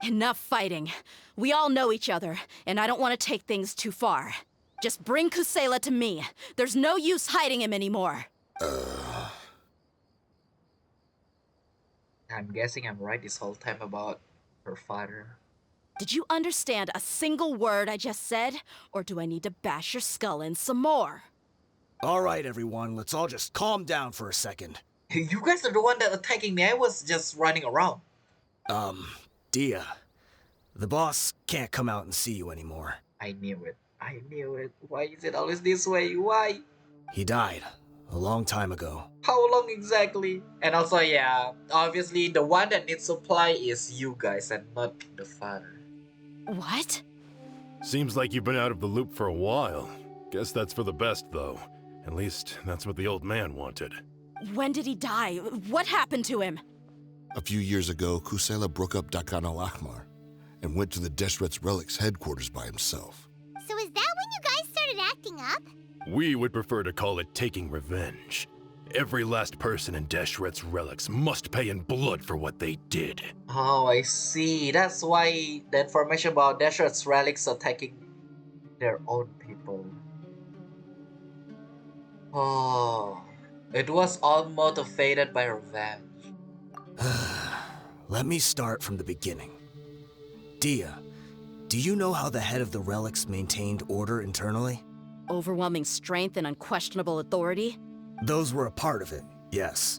Enough fighting. We all know each other, and I don't want to take things too far. Just bring Kusela to me. There's no use hiding him anymore. I'm guessing I'm right this whole time about her father. Did you understand a single word I just said? Or do I need to bash your skull in some more? All right, everyone, let's all just calm down for a second. You guys are the one that attacking me. I was just running around. Dehya, the boss can't come out and see you anymore. I knew it. I knew it. Why is it always this way? Why? He died a long time ago. How long exactly? And also, yeah, obviously the one that needs supply is you guys and not the father. What? Seems like you've been out of the loop for a while. Guess that's for the best, though. At least, that's what the old man wanted. When did he die? What happened to him? A few years ago, Kusela broke up Dakan al-Ahmar and went to the Deshret's Relics headquarters by himself. So is that when you guys started acting up? We would prefer to call it taking revenge. Every last person in Deshret's Relics must pay in blood for what they did. Oh, I see. That's why the information about Deshret's relics attacking their own people. Oh, it was all motivated by revenge. Let me start from the beginning. Dehya, do you know how the head of the relics maintained order internally? Overwhelming strength and unquestionable authority? Those were a part of it, yes.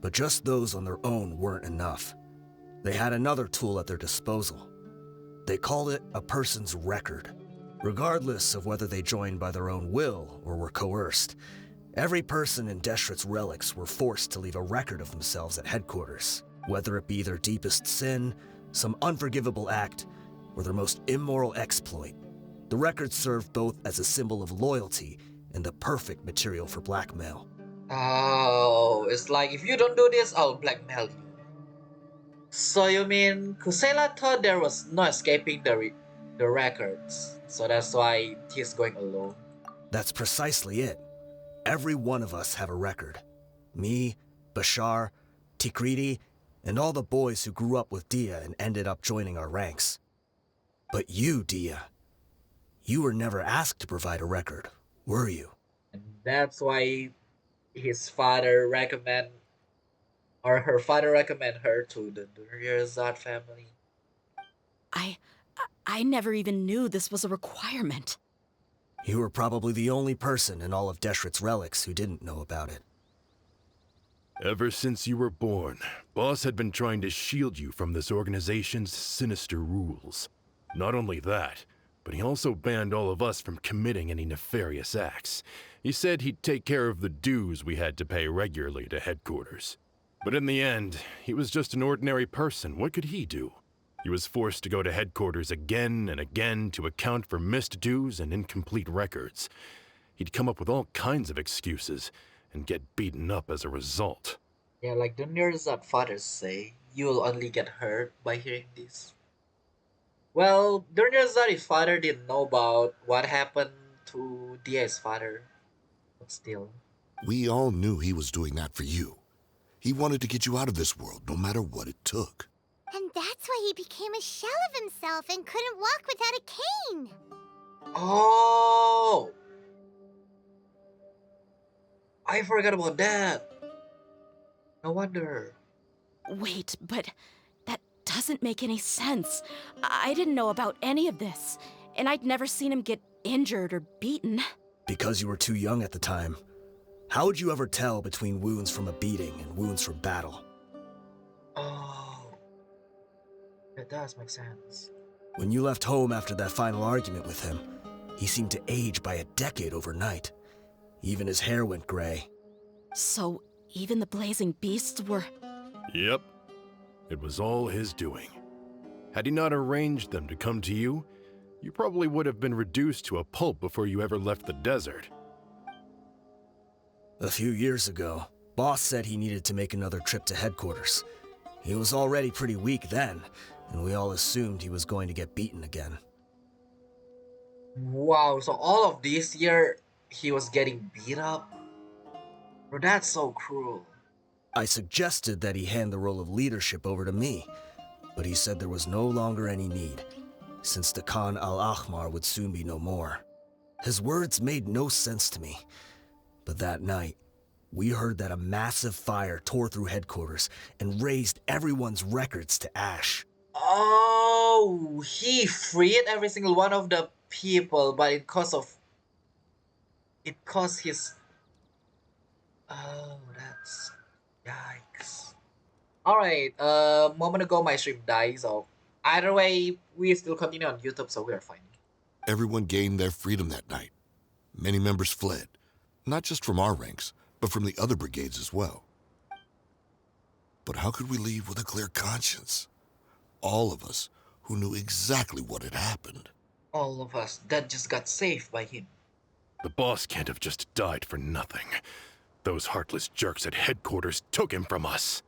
But just those on their own weren't enough. They had another tool at their disposal. They called it a person's record. Regardless of whether they joined by their own will or were coerced, every person in Deshret's relics were forced to leave a record of themselves at headquarters, whether it be their deepest sin, some unforgivable act, or their most immoral exploit. The record served both as a symbol of loyalty and the perfect material for blackmail. Oh, it's like if you don't do this, I'll blackmail you. So you mean Kusela thought there was no escaping the records, so that's why he's going alone. That's precisely it. Every one of us have a record. Me, Bashar, Tikriti, and all the boys who grew up with Dehya and ended up joining our ranks. But you, Dehya, you were never asked to provide a record, were you? And that's why his father her father recommend her to the Duryazad family. I never even knew this was a requirement. You were probably the only person in all of Deshret's relics who didn't know about it. Ever since you were born, Boss had been trying to shield you from this organization's sinister rules. Not only that, but he also banned all of us from committing any nefarious acts. He said he'd take care of the dues we had to pay regularly to headquarters. But in the end, he was just an ordinary person. What could he do? He was forced to go to headquarters again and again to account for missed dues and incomplete records. He'd come up with all kinds of excuses and get beaten up as a result. Yeah, like the Duryazad fathers say, you'll only get hurt by hearing this. Well, Duryazad's father didn't know about what happened to Dehya's father, but still. We all knew he was doing that for you. He wanted to get you out of this world, no matter what it took. And that's why he became a shell of himself and couldn't walk without a cane. Oh! I forgot about that. No wonder. Wait, but that doesn't make any sense. I didn't know about any of this, and I'd never seen him get injured or beaten. Because you were too young at the time. How would you ever tell between wounds from a beating and wounds from battle? Oh. It does make sense. When you left home after that final argument with him, he seemed to age by a decade overnight. Even his hair went gray. So, even the blazing beasts were. Yep. It was all his doing. Had he not arranged them to come to you, you probably would have been reduced to a pulp before you ever left the desert. A few years ago, Boss said he needed to make another trip to headquarters. He was already pretty weak then, and we all assumed he was going to get beaten again. Wow, so all of this year he was getting beat up? Bro, that's so cruel. I suggested that he hand the role of leadership over to me, but he said there was no longer any need, since the Khan al-Ahmar would soon be no more. His words made no sense to me, but that night, we heard that a massive fire tore through headquarters and razed everyone's records to ash. Oh, he freed every single one of the people, but it caused his. Oh, that's yikes. All right. Moment ago my stream died, so either way we still continue on YouTube, so we are fine. Everyone gained their freedom that night. Many members fled, not just from our ranks, but from the other brigades as well. But how could we leave with a clear conscience? All of us who knew exactly what had happened. All of us that just got saved by him. The boss can't have just died for nothing. Those heartless jerks at headquarters took him from us.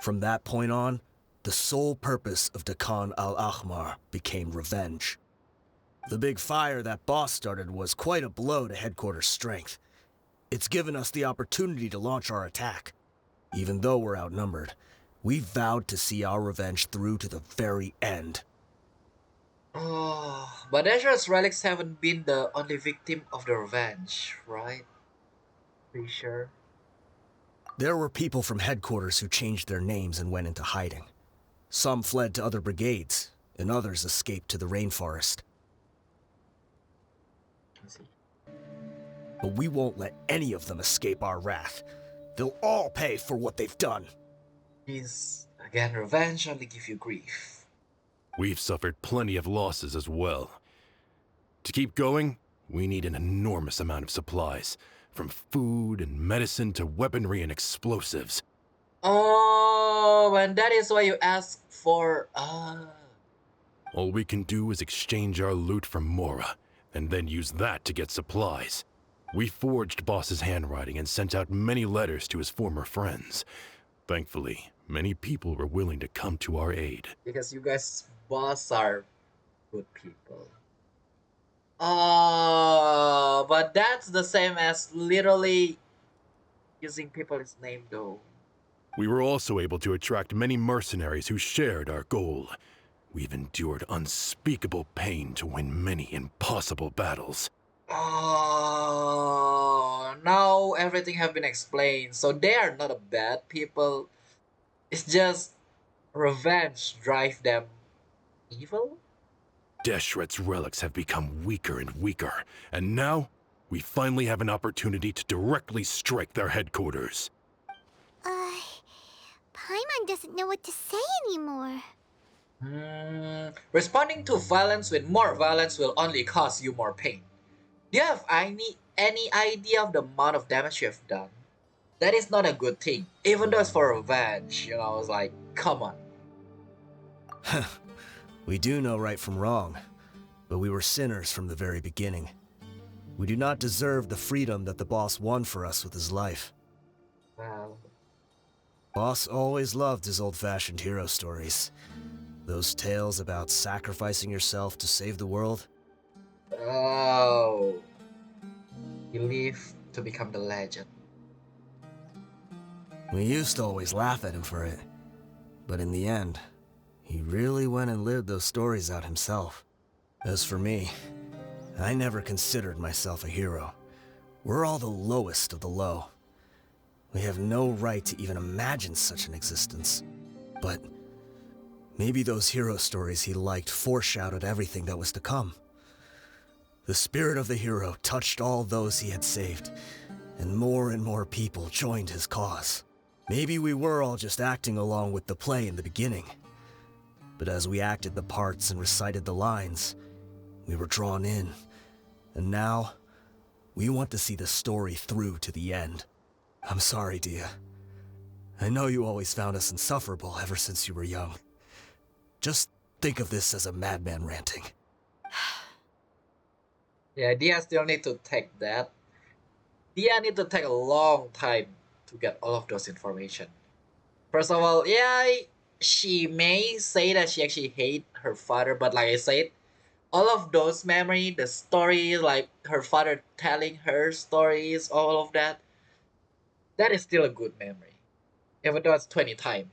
From that point on, the sole purpose of the Khan al-Ahmar became revenge. The big fire that Boss started was quite a blow to headquarters' strength. It's given us the opportunity to launch our attack. Even though we're outnumbered, we vowed to see our revenge through to the very end. Oh, but Asher's relics haven't been the only victim of the revenge, right? Pretty sure. There were people from headquarters who changed their names and went into hiding. Some fled to other brigades, and others escaped to the rainforest. I see. But we won't let any of them escape our wrath. They'll all pay for what they've done. Is again, revenge only give you grief. We've suffered plenty of losses as well. To keep going, we need an enormous amount of supplies, from food and medicine to weaponry and explosives. Oh, and that is why you ask for. All we can do is exchange our loot from Mora, and then use that to get supplies. We forged Boss's handwriting and sent out many letters to his former friends. Thankfully, many people were willing to come to our aid. Because you guys, boss, are good people. Oh, but that's the same as literally using people's name, though. We were also able to attract many mercenaries who shared our goal. We've endured unspeakable pain to win many impossible battles. Oh, now everything have been explained. So they are not a bad people. It's just revenge drive them evil? Deshret's relics have become weaker and weaker, and now we finally have an opportunity to directly strike their headquarters. Paimon doesn't know what to say anymore. Responding to violence with more violence will only cause you more pain. Do you have any idea of the amount of damage you have done? That is not a good thing, even though it's for revenge. You know, it's like, come on. We do know right from wrong, but we were sinners from the very beginning. We do not deserve the freedom that the boss won for us with his life. Well, Boss always loved his old-fashioned hero stories. Those tales about sacrificing yourself to save the world. oh, you live to become the legend. We used to always laugh at him for it, but in the end, he really went and lived those stories out himself. As for me, I never considered myself a hero. We're all the lowest of the low. We have no right to even imagine such an existence. But maybe those hero stories he liked foreshadowed everything that was to come. The spirit of the hero touched all those he had saved, and more people joined his cause. Maybe we were all just acting along with the play in the beginning. But as we acted the parts and recited the lines, we were drawn in. And now, we want to see the story through to the end. I'm sorry, Dehya. I know you always found us insufferable ever since you were young. Just think of this as a madman ranting. Yeah, Dehya still need to take that. Dehya need to take a long time to get all of those information. First of all, yeah, she may say that she actually hate her father, but like I said, all of those memory, the stories, like her father telling her stories, all of that, that is still a good memory. Even though it's 20 times,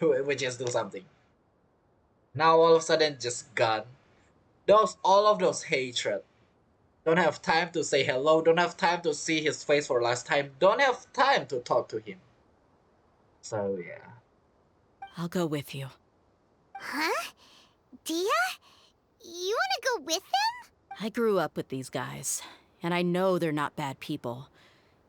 which is still something. Now all of a sudden just gone. All of those hatred. Don't have time to say hello, don't have time to see his face for last time, don't have time to talk to him. So yeah. I'll go with you. Huh? Dehya? You wanna go with them? I grew up with these guys, and I know they're not bad people.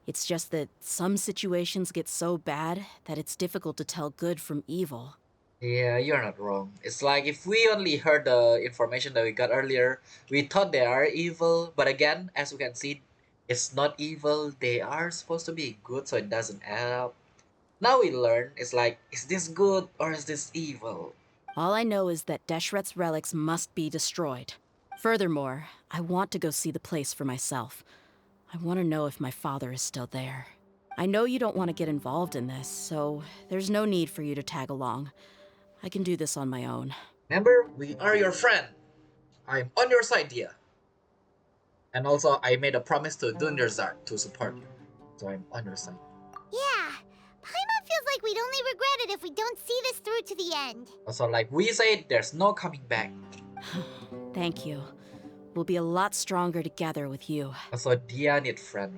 It's just that some situations get so bad that it's difficult to tell good from evil. Yeah, you're not wrong. It's like if we only heard the information that we got earlier, we thought they are evil, but again, as we can see, it's not evil. They are supposed to be good, so it doesn't add up. Now we learn, it's like, is this good or is this evil? All I know is that Deshret's relics must be destroyed. Furthermore, I want to go see the place for myself. I want to know if my father is still there. I know you don't want to get involved in this, so there's no need for you to tag along. I can do this on my own. Remember, we are your friend. I'm on your side, Dehya. And also, I made a promise to Dunyarzad to support you. So I'm on your side. Yeah. Paimon feels like we'd only regret it if we don't see this through to the end. Also, like we said, there's no coming back. Thank you. We'll be a lot stronger together with you. Also, Dehya need friend.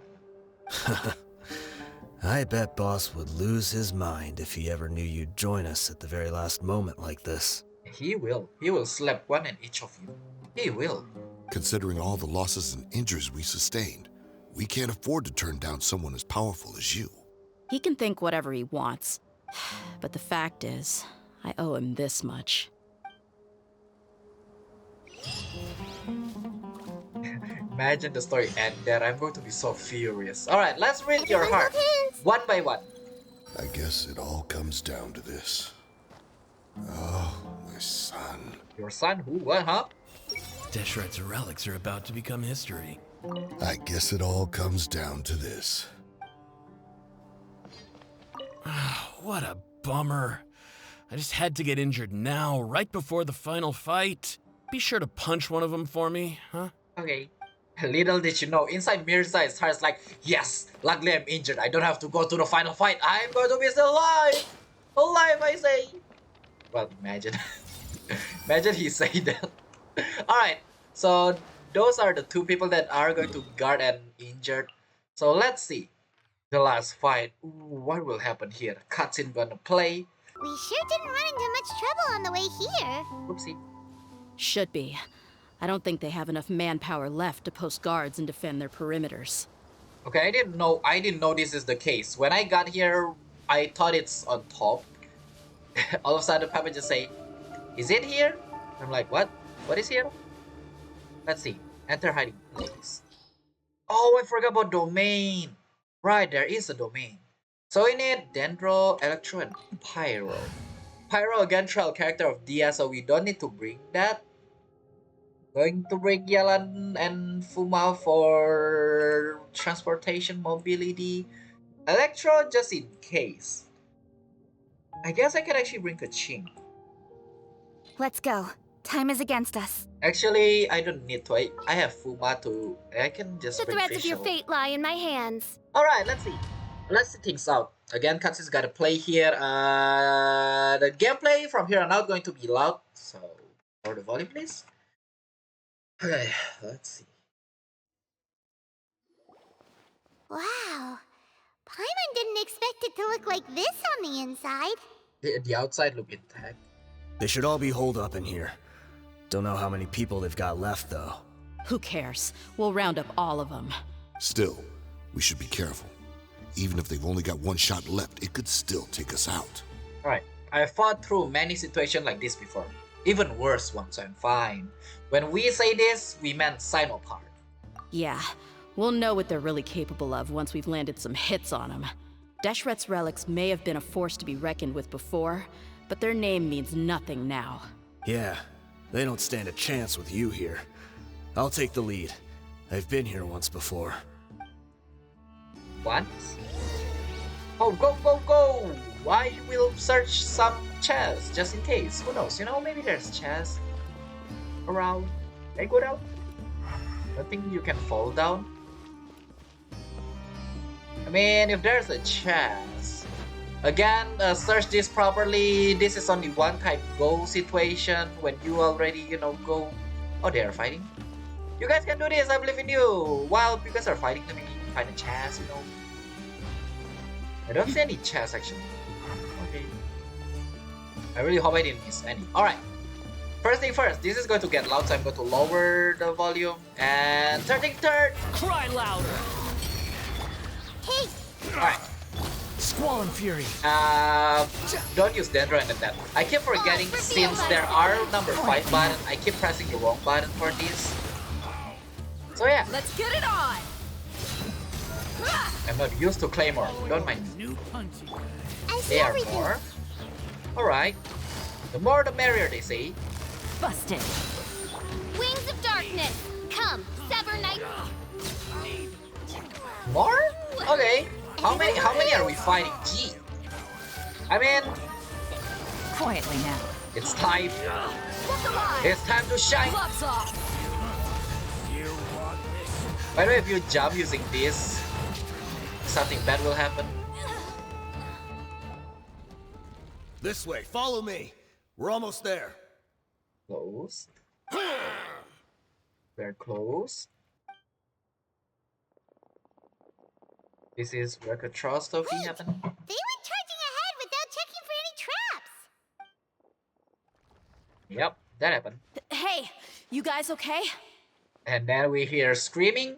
I bet Boss would lose his mind if he ever knew you'd join us at the very last moment like this. He will. He will slap one in each of you. He will. Considering all the losses and injuries we sustained, we can't afford to turn down someone as powerful as you. He can think whatever he wants. But the fact is, I owe him this much. Imagine the story end there. I'm going to be so furious. Alright, let's read your heart. One by one. I guess it all comes down to this. Oh, my son. Your son? Who? What, huh? Deshret's relics are about to become history. I guess it all comes down to this. What a bummer. I just had to get injured now, right before the final fight. Be sure to punch one of them for me, huh? Okay. Little did you know, inside Mirza's heart is like, yes, luckily I'm injured. I don't have to go to the final fight. I'm going to be still alive. Alive, I say. Well, imagine. Imagine he say that. Alright, so those are the two people that are going to guard and injured. So let's see. The last fight. Ooh, what will happen here? Cutscene gonna play. We sure didn't run into much trouble on the way here. Oopsie. Should be. I don't think they have enough manpower left to post guards and defend their perimeters. Okay, I didn't know this is the case. When I got here, I thought it's on top. All of a sudden, Papa just say, "Is it here?" I'm like, "What? What is here?" Let's see. Enter hiding place. Oh, I forgot about domain. Right, there is a domain. So we need Dendro, Electro, and Pyro. Pyro again, trial character of Dehya, so we don't need to bring that. Going to bring Yalan and Fuma for transportation mobility. Electro just in case. I guess I can actually bring Kaching. Let's go. Time is against us. Actually, I don't need to. I have Fuma to. I can just The bring threads of your Facial. fate lie in my hands. Alright, let's see. Let's see things out. Again, cutscene's gotta play here. The gameplay from here on out going to be loud. So, lower the volume, please. Okay, let's see. Wow. Paimon didn't expect it to look like this on the inside. The outside look intact. They should all be holed up in here. Don't know how many people they've got left, though. Who cares? We'll round up all of them. Still, we should be careful. Even if they've only got one shot left, it could still take us out. Alright, I fought through many situations like this before. Even worse ones, so I'm fine. When we say this, we meant Sinopart. Yeah, we'll know what they're really capable of once we've landed some hits on them. Deshret's relics may have been a force to be reckoned with before, but their name means nothing now. Yeah, they don't stand a chance with you here. I'll take the lead. I've been here once before. Once? Oh, go, go, go! I will search some chests, just in case. Who knows, you know, maybe there's chests around. Can I go down? I think you can fall down. I mean, if there's a chest. Again, search this properly. This is only one type go situation when you already, you know, go. Oh, they are fighting. You guys can do this, I believe in you. While you guys are fighting, let me find a chest, you know. I don't see any chests actually. Okay. I really hope I didn't miss any. Alright. First thing first, this is going to get loud, so I'm going to lower the volume. And turning turn! Cry louder! Hey! Alright. Squall and Fury. Don't use Dendro and that. I keep forgetting since there are number 5 button, I keep pressing the wrong button for this. So yeah. Let's get it on! I'm not used to Claymore, don't mind me. They are more. Alright. The more the merrier, they say. Busted. Wings of darkness, come, sever night. More? Okay. How many are we fighting? Gee. I mean, Quietly now. it's time. It's time to shine. Gloves off! By the way, if you jump using this, something bad will happen. This way, follow me. We're almost there. Close. Very close. This is where catastrophe happened. They went charging ahead without checking for any traps. Yep, that happened. Hey, you guys okay? And then we hear screaming.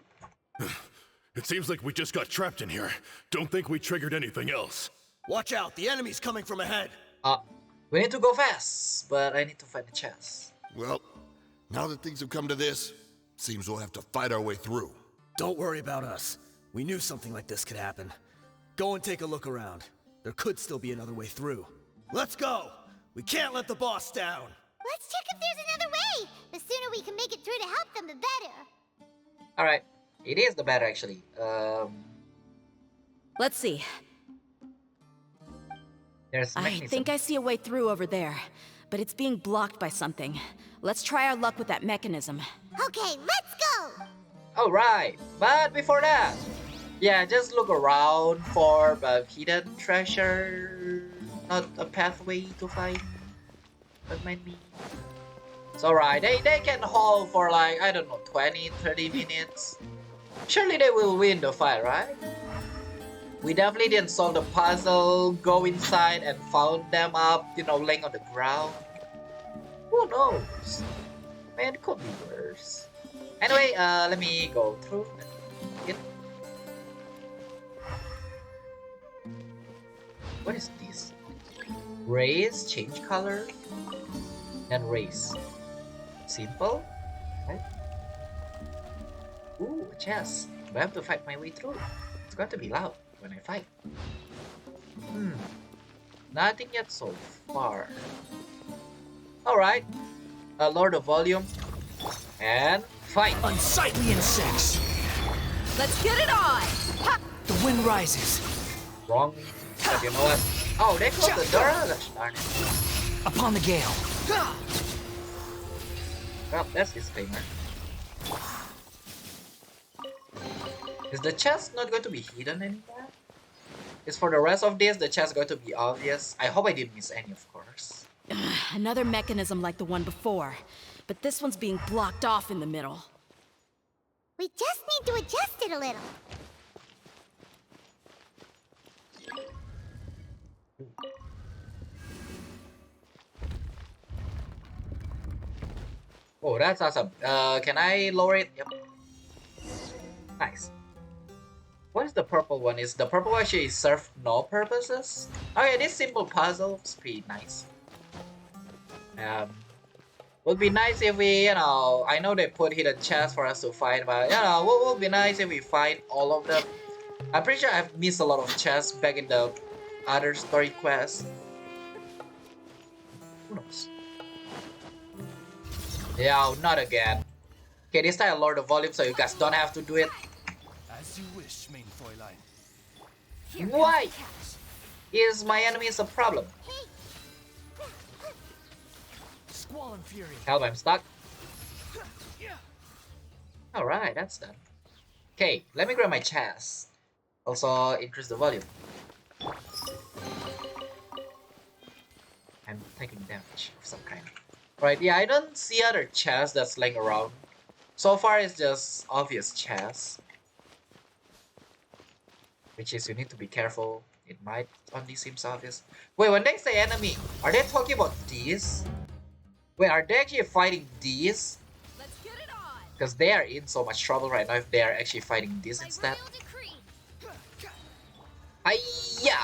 It seems like we just got trapped in here. Don't think we triggered anything else. Watch out, the enemy's coming from ahead. We need to go fast, but I need to find the chest. Well, now that things have come to this, seems we'll have to fight our way through. Don't worry about us. We knew something like this could happen. Go and take a look around. There could still be another way through. Let's go! We can't let the boss down! Let's check if there's another way. The sooner we can make it through to help them, the better. Alright, it is the better actually. Let's see. There's I mechanism. think I see a way through over there, but it's being blocked by something. Let's try our luck with that mechanism. Okay, let's go. Alright, but before that, yeah, just look around for a hidden treasure, not a pathway to find. That might be. It's alright, they can hold for like, I don't know, 20-30 minutes. Surely they will win the fight, right? We definitely didn't solve the puzzle, go inside and found them up, you know, laying on the ground. Who knows? Man, it could be worse. Anyway, let me go through it. What is this? Raise, change color, and raise. Simple, right? Ooh, a chest. Do I have to fight my way through? It's got to be loud when I fight. Nothing yet so far. Alright. Lower the volume. And fight! Unsightly insects. Let's get it on! Ha! The wind rises. Wrong. But you know what? Oh, they closed the door? Gosh darn it. Upon the gale. Well, that's disclaimer. Is the chest not going to be hidden anymore? Is for the rest of this, the chest going to be obvious? I hope I didn't miss any, of course. Another mechanism like the one before, but this one's being blocked off in the middle. We just need to adjust it a little. Oh, that's awesome. Can I lower it? Yep. Nice. What is the purple one? Is the purple one actually serve no purposes? Okay, this simple puzzle's pretty nice. Would be nice if we, I know they put hidden chests for us to find, but would be nice if we find all of them. I'm pretty sure I've missed a lot of chests back in the other story quests. Who knows? Yeah, not again. Okay, this time I lower the volume so you guys don't have to do it. As you wish, main Fräulein. Why is my enemies a problem? Squall Fury. Help, I'm stuck. Alright, that's done. Okay, let me grab my chest. Also, increase the volume. I'm taking damage of some kind. Right, yeah, I don't see other chests that's laying around. So far, it's just obvious chests. Which is, you need to be careful. It might only seems obvious. Wait, when they say enemy, are they talking about these? Wait, are they actually fighting these? Because they are in so much trouble right now if they are actually fighting this instead. Hiya!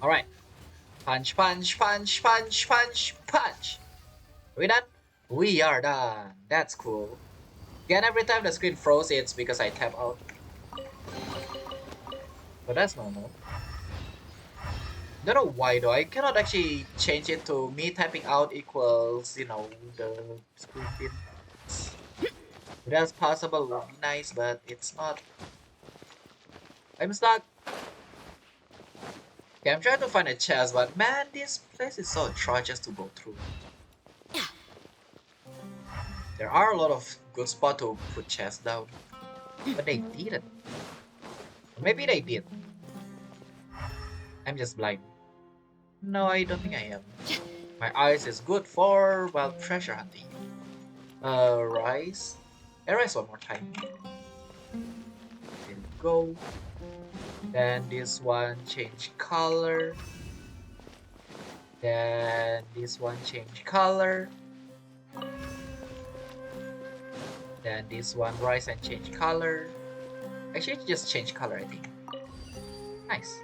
Alright. Punch, punch, punch, punch, punch, punch! Are we done? We are done. That's cool. Again, every time the screen froze, it's because I tap out. But that's normal. Don't know why though. I cannot actually change it to me typing out equals, the screen pin. If that's possible, it would be nice, but it's not. I'm stuck. Okay, I'm trying to find a chest, but man, this place is so atrocious to go through. There are a lot of good spots to put chests down, but they didn't. Or maybe they did. I'm just blind. No, I don't think I am. My eyes is good for, well, treasure hunting. Rise. Rise one more time. There we go. Then this one change color. Then this one change color. Then this one rise and change color. Actually, just change color, I think. Nice.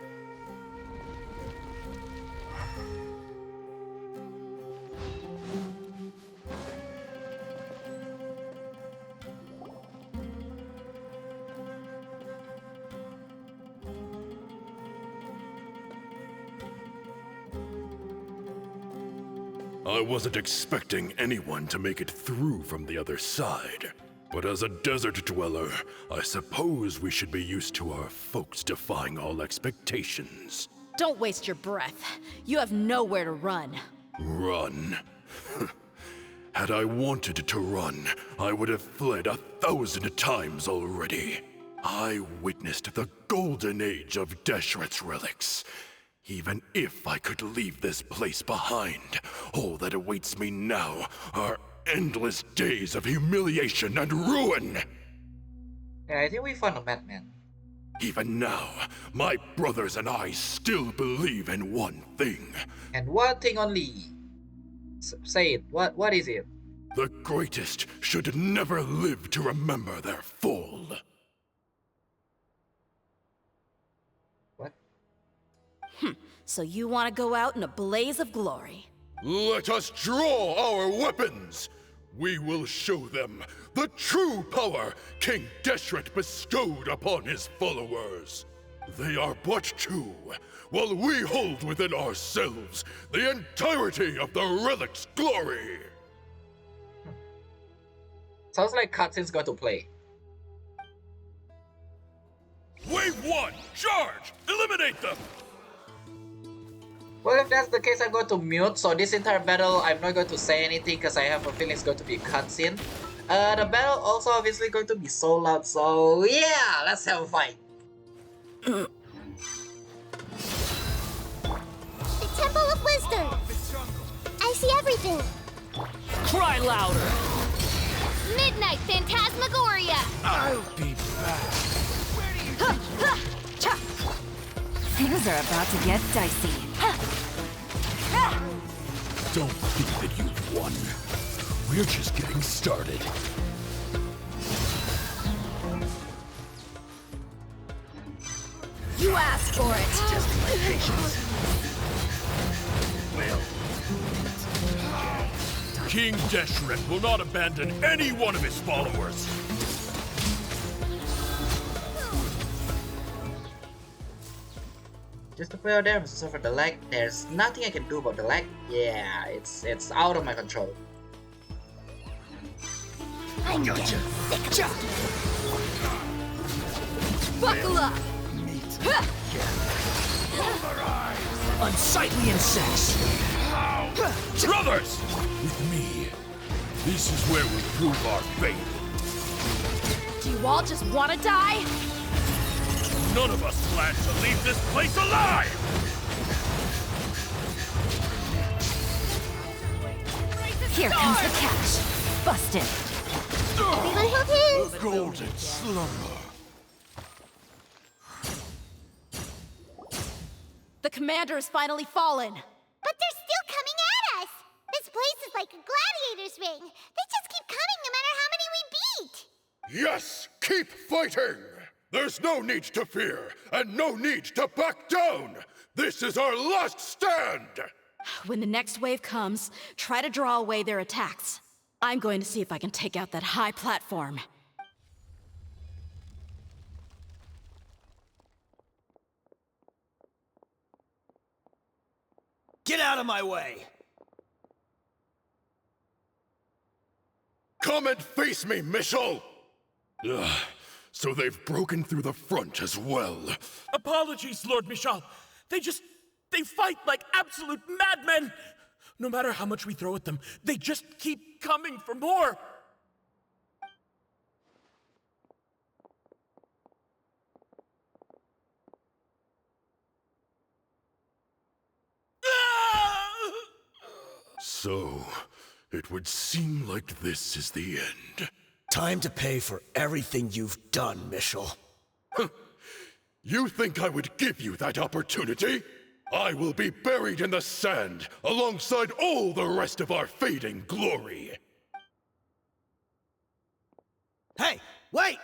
I wasn't expecting anyone to make it through from the other side. But as a desert dweller, I suppose we should be used to our folks defying all expectations. Don't waste your breath. You have nowhere to run. Run? Had I wanted to run, I would have fled 1,000 times already. I witnessed the golden age of Deshret's relics. Even if I could leave this place behind, all that awaits me now are endless days of humiliation and ruin! Yeah, I think we found a madman. Even now, my brothers and I still believe in one thing. And one thing only. Say it. What is it? The greatest should never live to remember their fall. What? So you want to go out in a blaze of glory? Let us draw our weapons! We will show them the true power King Deshret bestowed upon his followers. They are but two, while we hold within ourselves the entirety of the relic's glory. Sounds like cutscene's going to play. Wave 1, charge! Eliminate them! Well, if that's the case, I'm going to mute. So this entire battle, I'm not going to say anything because I have a feeling it's going to be a cutscene. The battle also obviously going to be so loud. So yeah, let's have a fight. The Temple of Wisdom. I see everything. Cry louder! Midnight Phantasmagoria. I'll be back. Things are about to get dicey. Don't think that you've won. We're just getting started. You asked for it. Test my patience. King Deshret will not abandon any one of his followers. Just to put out there, so for the lag, there's nothing I can do about the lag. Yeah, it's out of my control. I'm Gotcha. Buckle up. Unsightly insects. Brothers! With me, this is where we prove our faith. Do you all just want to die? None of us plan to leave this place alive! Here comes the catch. Busted. Everyone hold hands. Golden slumber. The commander has finally fallen. But they're still coming at us. This place is like a gladiator's ring. They just keep coming no matter how many we beat. Yes, keep fighting! There's no need to fear, and no need to back down! This is our last stand! When the next wave comes, try to draw away their attacks. I'm going to see if I can take out that high platform. Get out of my way! Come and face me, Michel! Ugh, so they've broken through the front as well. Apologies, Lord Michal. They fight like absolute madmen. No matter how much we throw at them, they just keep coming for more. So, it would seem like this is the end. Time to pay for everything you've done, Michel. You think I would give you that opportunity? I will be buried in the sand alongside all the rest of our fading glory. Hey, wait!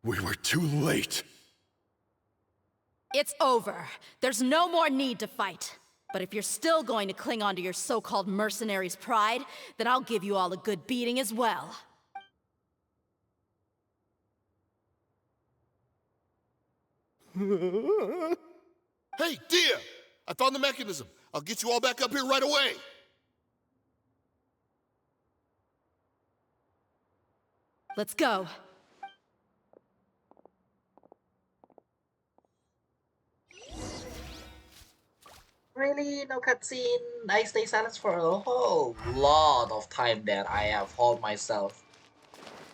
We were too late. It's over. There's no more need to fight. But if you're still going to cling on to your so-called mercenary's pride, then I'll give you all a good beating as well. Hey, Dehya! I found the mechanism. I'll get you all back up here right away. Let's go. Really? No cutscene? I stay silent for a whole lot of time that I have hauled myself.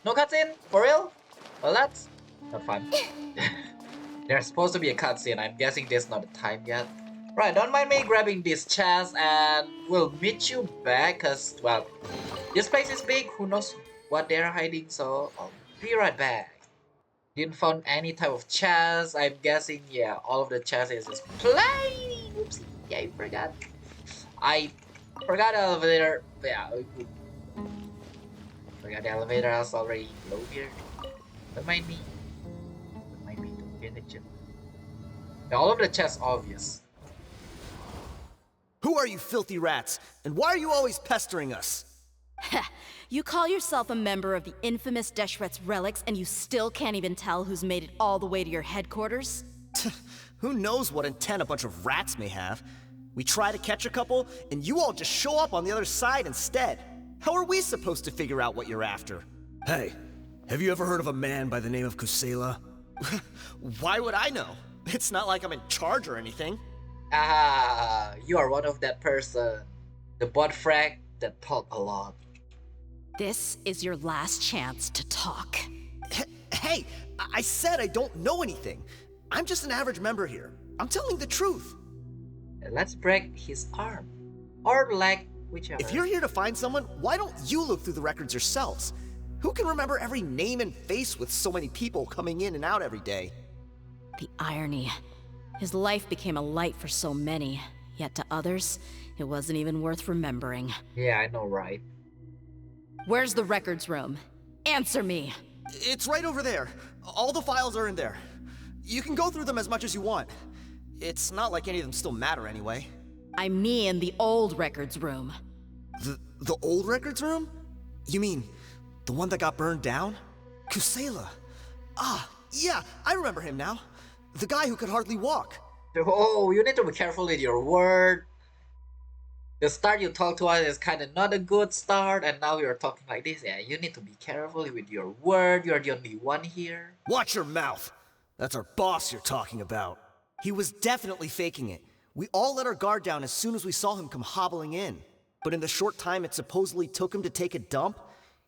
No cutscene? For real? Well, that's not fun. There's supposed to be a cutscene. I'm guessing there's not a time yet. Right, don't mind me grabbing this chest and we'll meet you back because, well, this place is big. Who knows what they're hiding, so I'll be right back. Didn't find any type of chest. I'm guessing, yeah, all of the chests is just plain. Oopsie. Yeah, I forgot the elevator. Yeah, forgot the elevator. I was already low here. Don't mind me. Don't mind me. Don't pay attention. Yeah, all of the chests obvious. Who are you filthy rats? And why are you always pestering us? You call yourself a member of the infamous Deshret's relics and you still can't even tell who's made it all the way to your headquarters? Who knows what intent a bunch of rats may have? We try to catch a couple, and you all just show up on the other side instead. How are we supposed to figure out what you're after? Hey, have you ever heard of a man by the name of Kusela? Why would I know? It's not like I'm in charge or anything. Ah, you are one of that person. The butt frag that talk a lot. This is your last chance to talk. Hey, I said I don't know anything. I'm just an average member here. I'm telling the truth. Let's break his arm. Or leg, whichever. If you're here to find someone, why don't you look through the records yourselves? Who can remember every name and face with so many people coming in and out every day? The irony. His life became a light for so many, yet to others, it wasn't even worth remembering. Yeah, I know, right? Where's the records room? Answer me! It's right over there. All the files are in there. You can go through them as much as you want. It's not like any of them still matter anyway. I mean the old records room. The old records room? You mean the one that got burned down? Kusela. Ah, yeah, I remember him now. The guy who could hardly walk. Oh, you need to be careful with your word. The start you talk to us is kind of not a good start, and now you're talking like this. Yeah, you need to be careful with your word. You're the only one here. Watch your mouth. That's our boss you're talking about. He was definitely faking it. We all let our guard down as soon as we saw him come hobbling in. But in the short time it supposedly took him to take a dump,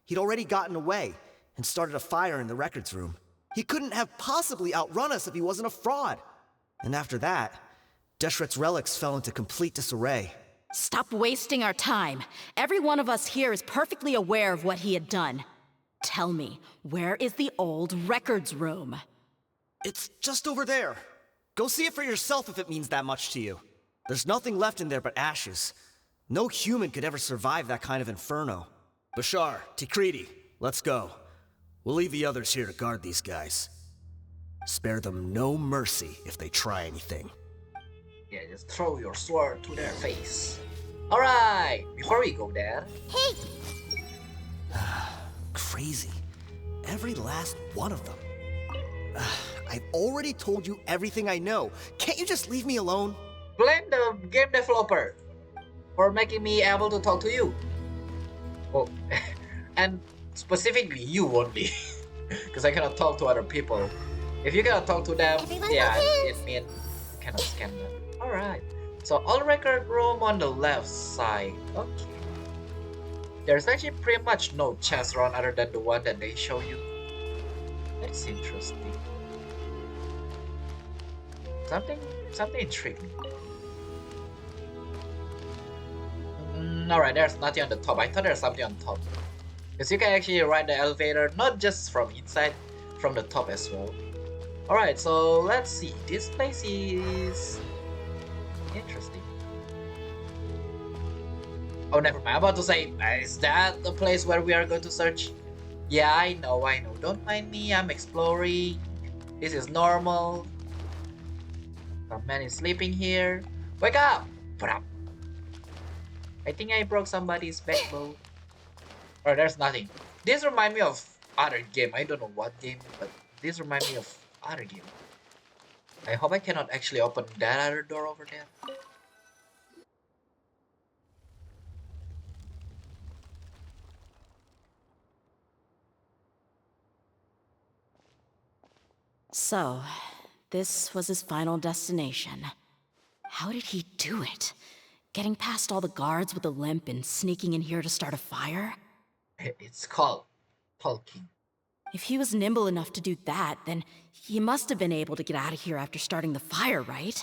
he'd already gotten away and started a fire in the records room. He couldn't have possibly outrun us if he wasn't a fraud. And after that, Deshret's relics fell into complete disarray. Stop wasting our time. Every one of us here is perfectly aware of what he had done. Tell me, where is the old records room? It's just over there. Go see it for yourself if it means that much to you. There's nothing left in there but ashes. No human could ever survive that kind of inferno. Bashar, Tikriti, let's go. We'll leave the others here to guard these guys. Spare them no mercy if they try anything. Yeah, just throw your sword to their face. Alright, before we go there... Hey! Crazy. Every last one of them. I've already told you everything I know. Can't you just leave me alone? Blame the game developer for making me able to talk to you. Oh, and specifically you only. Because I cannot talk to other people. If you cannot talk to them, Everyone yeah, focus. it means you cannot scan them. Alright, so all record room on the left side. Okay. There's actually pretty much no chest run other than the one that they show you. That's interesting. Something intrigued me. Alright, there's nothing on the top. I thought there's something on top. Because you can actually ride the elevator not just from inside, from the top as well. Alright, so let's see. This place is interesting. Oh, never mind. I'm about to say, is that the place where we are going to search? Yeah, I know. Don't mind me. I'm exploring. This is normal. Some man is sleeping here. Wake up! Put up. I think I broke somebody's backbone. Oh, there's nothing. This reminds me of other game. I don't know what game, but this reminds me of other game. I hope I cannot actually open that other door over there. So, this was his final destination. How did he do it? Getting past all the guards with a limp and sneaking in here to start a fire? It's called talking. If he was nimble enough to do that, then he must have been able to get out of here after starting the fire, right?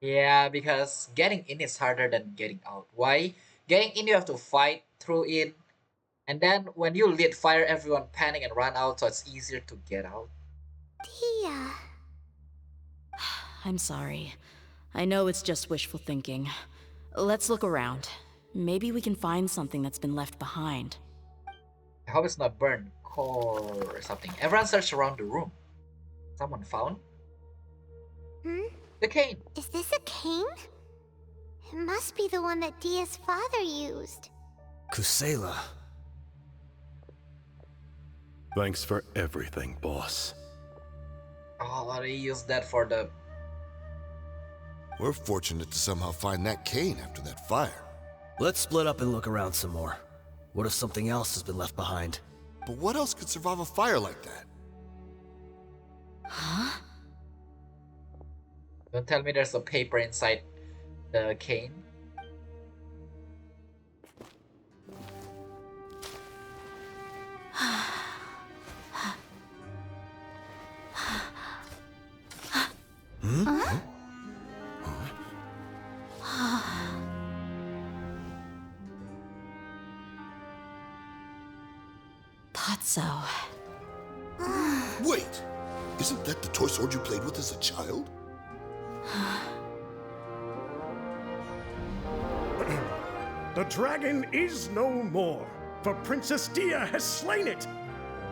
Yeah, because getting in is harder than getting out. Why? Getting in you have to fight through it. And then when you lit fire, everyone panic and run out, so it's easier to get out. Dehya. I'm sorry. I know it's just wishful thinking. Let's look around. Maybe we can find something that's been left behind. I hope it's not burned, coal, or something. Everyone searched around the room. Someone found? The cane. Is this a cane? It must be the one that Dehya's father used. Kusela. Thanks for everything, boss. Oh, they used that for the... We're fortunate to somehow find that cane after that fire. Let's split up and look around some more. What if something else has been left behind? But what else could survive a fire like that? Huh? Don't tell me there's a paper inside the cane. Thought so. Wait! Isn't that the toy sword you played with as a child? The dragon is no more, for Princess Dehya has slain it.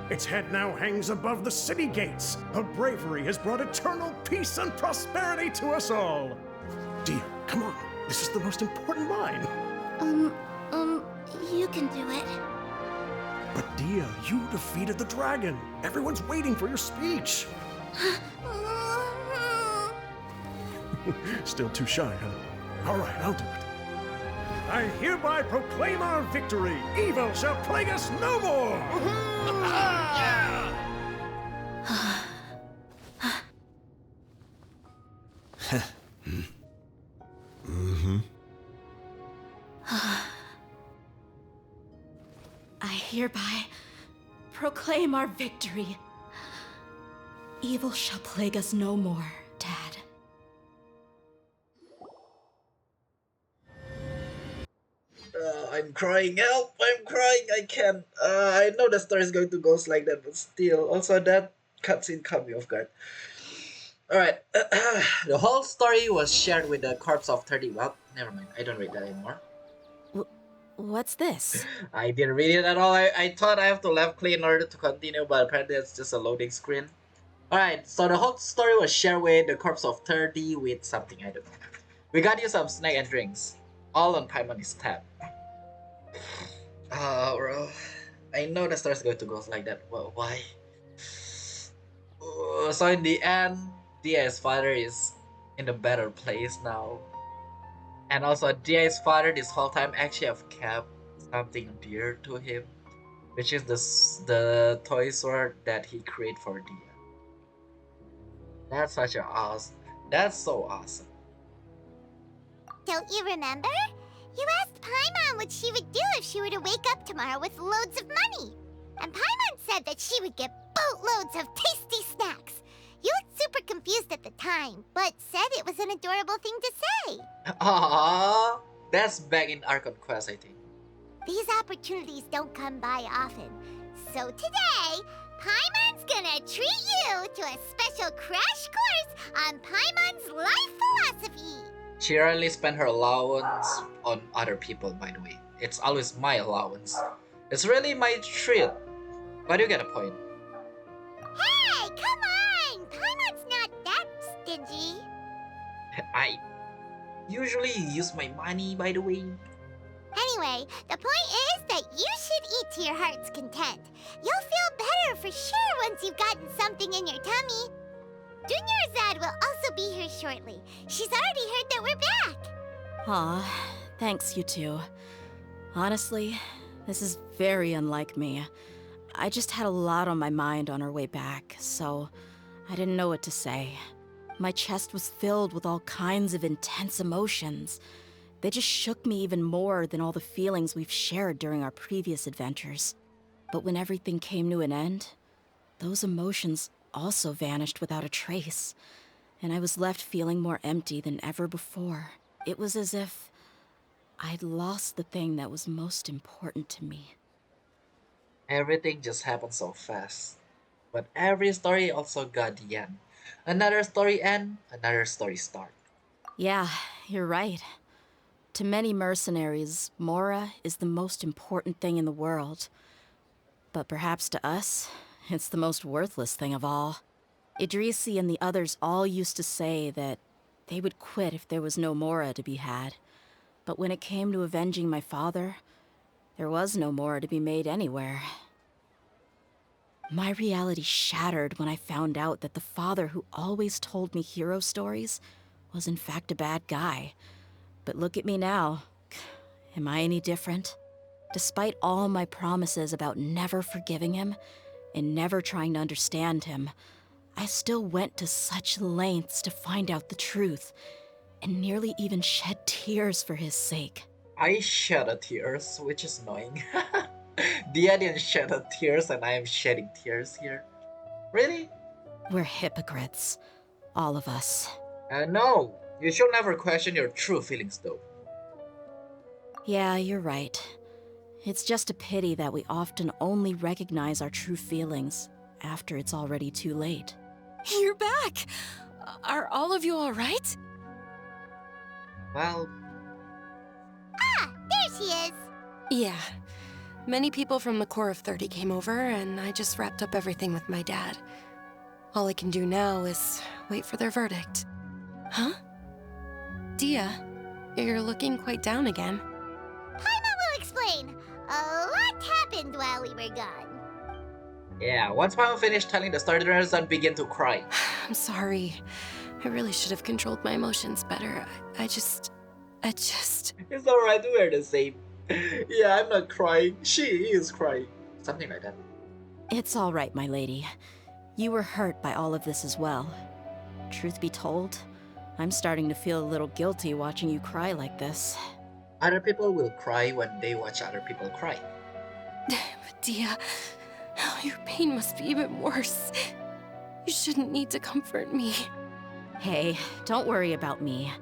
Its head now hangs above the city gates. Her bravery has brought eternal peace and prosperity to us all. Dehya, come on. This is the most important line. You can do it. But Dehya, you defeated the dragon. Everyone's waiting for your speech. Still too shy, huh? All right, I'll do it. I hereby proclaim our victory. Evil shall plague us no more. I hereby proclaim our victory. Evil shall plague us no more, Dad. I'm crying, help! I'm crying, I can't. I know the story is going to go like that, but still. Also, that cutscene caught me off guard. Alright, the whole story was shared with the corpse of 30. Well, never mind, I don't read that anymore. What's this? I didn't read it at all. I thought I have to left click in order to continue, but apparently it's just a loading screen. Alright, so the whole story was shared with the corpse of 30 with something, I don't know. We got you some snack and drinks. All on Paimon's tab. Bro. I know the story's going to go like that. Well, why? So in the end, Dehya's father is in a better place now. And also, Dehya's father this whole time actually have kept something dear to him, which is the toy sword that he created for Dehya. That's such a awesome. That's so awesome. Don't you remember? You asked Paimon what she would do if she were to wake up tomorrow with loads of money. And Paimon said that she would get boatloads of tasty snacks. You looked super confused at the time, but said it was an adorable thing to say. Aww, that's back in Archon Quest, I think. These opportunities don't come by often. So today, Paimon's gonna treat you to a special crash course on Paimon's life philosophy. She rarely spent her allowance on other people, by the way. It's always my allowance. It's really my treat. But you get a point. Hey, come on! Paimon's not that stingy. I usually use my money, by the way. Anyway, the point is that you should eat to your heart's content. You'll feel better for sure once you've gotten something in your tummy. Dunyarzad will also be here shortly. She's already heard that we're back. Aw, thanks you two. Honestly, this is very unlike me. I just had a lot on my mind on our way back, so I didn't know what to say. My chest was filled with all kinds of intense emotions. They just shook me even more than all the feelings we've shared during our previous adventures. But when everything came to an end, those emotions also vanished without a trace, and I was left feeling more empty than ever before. It was as if I'd lost the thing that was most important to me. Everything just happened so fast. But every story also got the end. Another story end, another story start. Yeah, you're right. To many mercenaries, Mora is the most important thing in the world. But perhaps to us, it's the most worthless thing of all. Idrisi and the others all used to say that they would quit if there was no Mora to be had. But when it came to avenging my father, there was no Mora to be made anywhere. My reality shattered when I found out that the father who always told me hero stories was in fact a bad guy. But look at me now. Am I any different? Despite all my promises about never forgiving him and never trying to understand him, I still went to such lengths to find out the truth, and nearly even shed tears for his sake. I shed a tears, which is annoying. Dehya didn't shed a tears and I am shedding tears here. Really? We're hypocrites. All of us. No. You should never question your true feelings though. Yeah, you're right. It's just a pity that we often only recognize our true feelings after it's already too late. You're back! Are all of you alright? Well, Ah, there she is. Yeah. Many people from the Corps of 30 came over, and I just wrapped up everything with my dad. All I can do now is wait for their verdict. Huh? Dehya, you're looking quite down again. Paimon will explain. A lot happened while we were gone. yeah, once Paimon finished telling the story, the Renaissance began to cry. I'm sorry. I really should have controlled my emotions better. I just... It's alright, we're the same. Yeah, I'm not crying. She is crying. Something like that. It's all right, my lady. You were hurt by all of this as well. Truth be told, I'm starting to feel a little guilty watching you cry like this. Other people will cry when they watch other people cry. But Dehya, your pain must be even worse. You shouldn't need to comfort me. Hey, don't worry about me.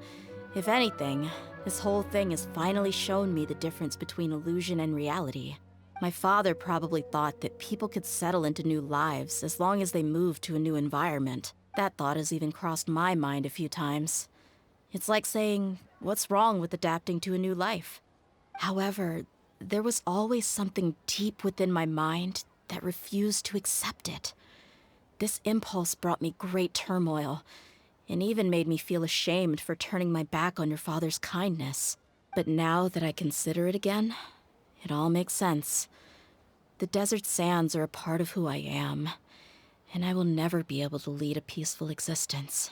If anything, this whole thing has finally shown me the difference between illusion and reality. My father probably thought that people could settle into new lives as long as they moved to a new environment. That thought has even crossed my mind a few times. It's like saying, what's wrong with adapting to a new life? However, there was always something deep within my mind that refused to accept it. This impulse brought me great turmoil, and even made me feel ashamed for turning my back on your father's kindness. But now that I consider it again, it all makes sense. The desert sands are a part of who I am, and I will never be able to lead a peaceful existence.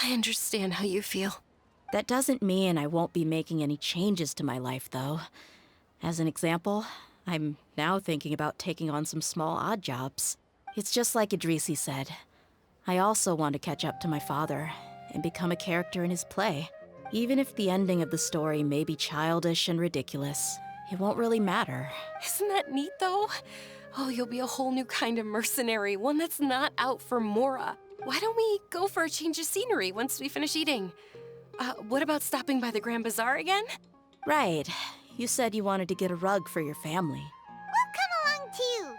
I understand how you feel. That doesn't mean I won't be making any changes to my life, though. As an example, I'm now thinking about taking on some small odd jobs. It's just like Idrisi said. I also want to catch up to my father and become a character in his play. Even if the ending of the story may be childish and ridiculous, it won't really matter. Isn't that neat, though? Oh, you'll be a whole new kind of mercenary, one that's not out for Mora. Why don't we go for a change of scenery once we finish eating? What about stopping by the Grand Bazaar again? Right. You said you wanted to get a rug for your family. We'll come along too.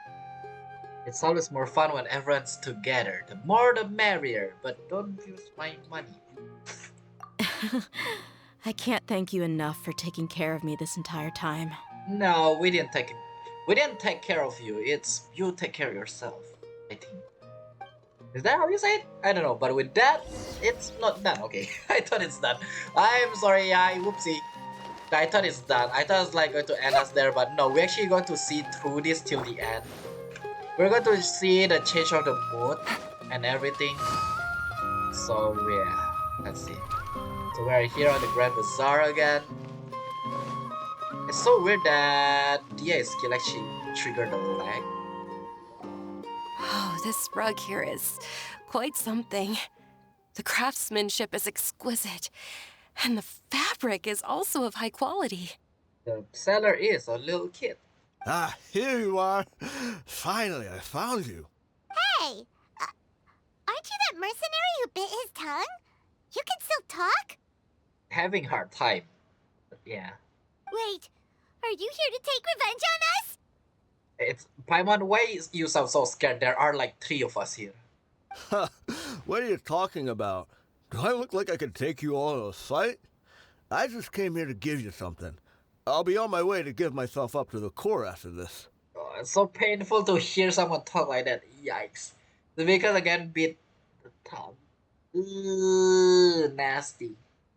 It's always more fun when everyone's together. The more the merrier, but don't use my money. I can't thank you enough for taking care of me this entire time. No, we didn't take care of you. It's you take care of yourself, I think. Is that how you say it? I don't know, but with that, it's not done. Okay, I thought it's done. I'm sorry, whoopsie. I thought it's done. I thought it was like going to end us there, but no, we're actually going to see through this till the end. We're going to see the change of the mood and everything. So yeah, let's see. So we're here on the Grand Bazaar again. It's so weird that Dehya's skill actually triggered the lag. Oh, this rug here is quite something. The craftsmanship is exquisite, and the fabric is also of high quality. The seller is a little kid. Ah, here you are. Finally, I found you. Hey, aren't you that mercenary who bit his tongue? You can still talk? Having a hard time. But yeah. Wait, are you here to take revenge on us? It's Paimon, why you sound so scared? There are like 3 of us here. What are you talking about? Do I look like I could take you all in a fight? I just came here to give you something. I'll be on my way to give myself up to the Corps after this. Oh, it's so painful to hear someone talk like that. Yikes. The vehicle again bit the tongue. Ooh, nasty.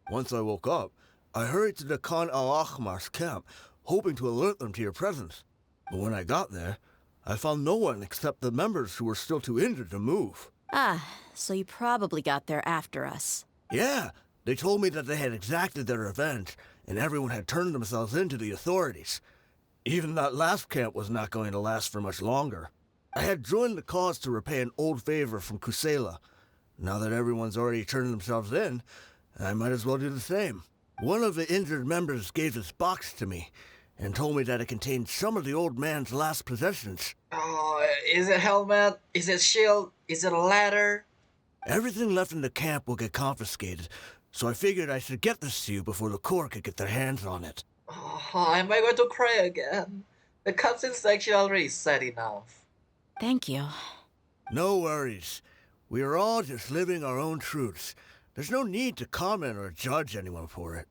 Once I woke up, I hurried to the Khan al-Ahmar's camp, hoping to alert them to your presence. But when I got there, I found no one except the members who were still too injured to move. Ah, so you probably got there after us. Yeah, they told me that they had exacted their revenge, and everyone had turned themselves in to the authorities. Even that last camp was not going to last for much longer. I had joined the cause to repay an old favor from Kusela. Now that everyone's already turned themselves in, I might as well do the same. One of the injured members gave this box to me, and told me that it contained some of the old man's last possessions. Oh, is it helmet? Is it shield? Is it a ladder? Everything left in the camp will get confiscated, so I figured I should get this to you before the Corps could get their hands on it. Oh, am I going to cry again? The cutscene section already said enough. Thank you. No worries. We are all just living our own truths. There's no need to comment or judge anyone for it.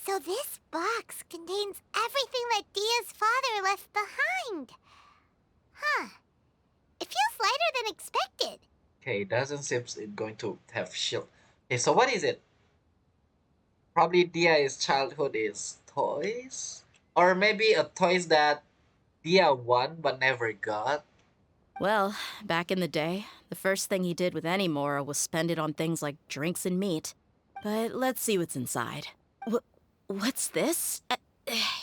So this box contains everything that Dia's father left behind. Huh. It feels lighter than expected. Okay, doesn't seem it's going to have shield. Okay, so what is it? Probably Dia's childhood is toys? Or maybe a toys that Dia won but never got? Well, back in the day, the first thing he did with any Mora was spend it on things like drinks and meat. But let's see what's inside. What's this?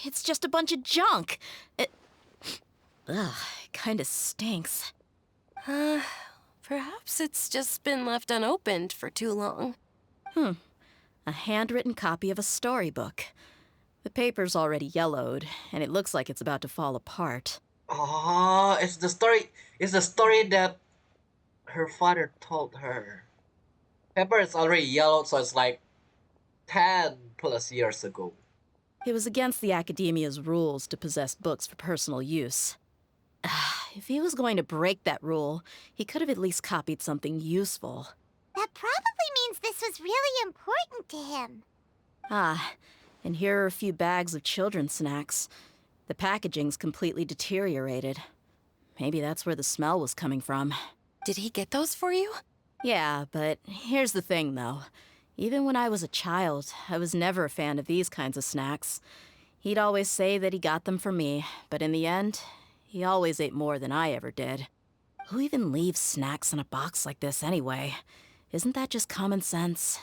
It's just a bunch of junk. Ugh, it kinda stinks. Perhaps it's just been left unopened for too long. A handwritten copy of a storybook. The paper's already yellowed, and it looks like it's about to fall apart. Oh, it's the story. It's the story that her father told her. Paper is already yellowed, so it's like 10+ years ago. It was against the Academia's rules to possess books for personal use. If he was going to break that rule, he could have at least copied something useful. That probably means this was really important to him. And here are a few bags of children's snacks. The packaging's completely deteriorated. Maybe that's where the smell was coming from. Did he get those for you? Yeah, but here's the thing, though. Even when I was a child, I was never a fan of these kinds of snacks. He'd always say that he got them for me, but in the end, he always ate more than I ever did. Who even leaves snacks in a box like this anyway? Isn't that just common sense?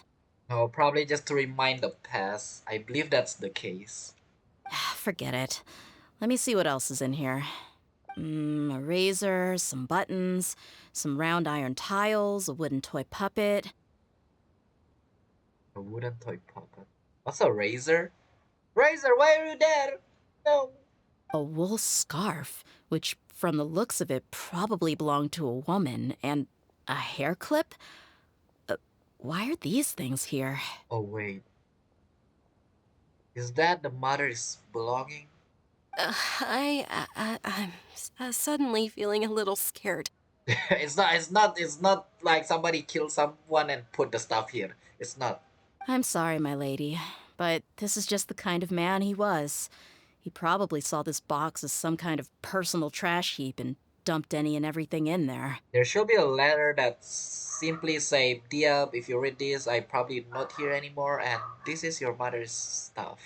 No, probably just to remind the past. I believe that's the case. Forget it. Let me see what else is in here. A razor, some buttons, some round iron tiles, a wooden toy puppet. A wooden toy puppet. What's a razor? Razor, why are you there? No. A wool scarf, which from the looks of it probably belonged to a woman, and a hair clip? Why are these things here? Oh, wait. Is that the mother's belonging? I'm suddenly feeling a little scared. It's not like somebody killed someone and put the stuff here. It's not. I'm sorry, my lady, but this is just the kind of man he was. He probably saw this box as some kind of personal trash heap and dumped any and everything in there. There should be a letter that simply say, Dia, if you read this, I'm probably not here anymore, and this is your mother's stuff.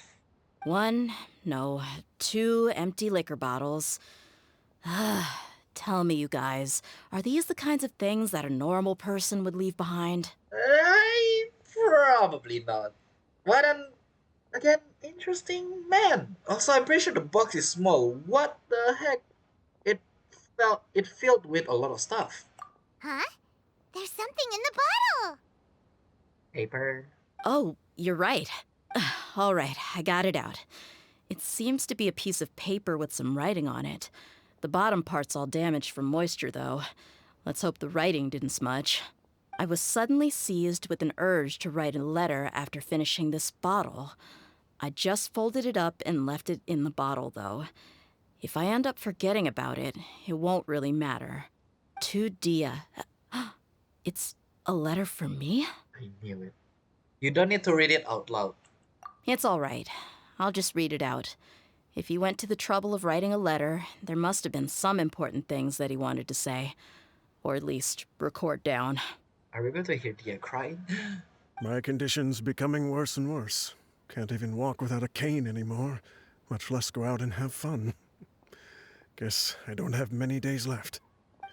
2 empty liquor bottles. Tell me, you guys, are these the kinds of things that a normal person would leave behind? Probably not. What again, interesting man. Also, I'm pretty sure the box is small. What the heck? It filled with a lot of stuff. Huh? There's something in the bottle! Paper. Oh, you're right. All right, I got it out. It seems to be a piece of paper with some writing on it. The bottom part's all damaged from moisture, though. Let's hope the writing didn't smudge. I was suddenly seized with an urge to write a letter after finishing this bottle. I just folded it up and left it in the bottle, though. If I end up forgetting about it, it won't really matter. To Dia. It's a letter for me? I knew it. You don't need to read it out loud. It's all right. I'll just read it out. If he went to the trouble of writing a letter, there must have been some important things that he wanted to say. Or at least record down. Are we going to hear Dia crying? My condition's becoming worse and worse. Can't even walk without a cane anymore, much less go out and have fun. Guess I don't have many days left.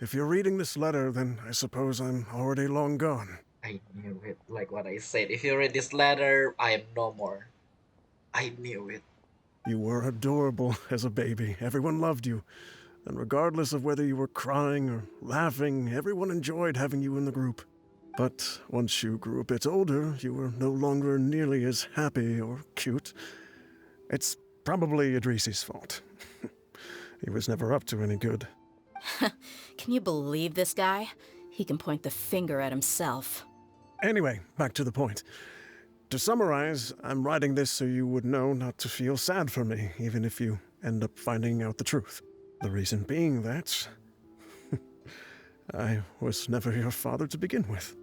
If you're reading this letter, then I suppose I'm already long gone. I knew it. Like what I said. If you read this letter, I am no more. I knew it. You were adorable as a baby. Everyone loved you. And regardless of whether you were crying or laughing, everyone enjoyed having you in the group. But once you grew a bit older, you were no longer nearly as happy or cute. It's probably Idrisi's fault. He was never up to any good. Can you believe this guy? He can point the finger at himself. Anyway, back to the point. To summarize, I'm writing this so you would know not to feel sad for me, even if you end up finding out the truth. The reason being that I was never your father to begin with.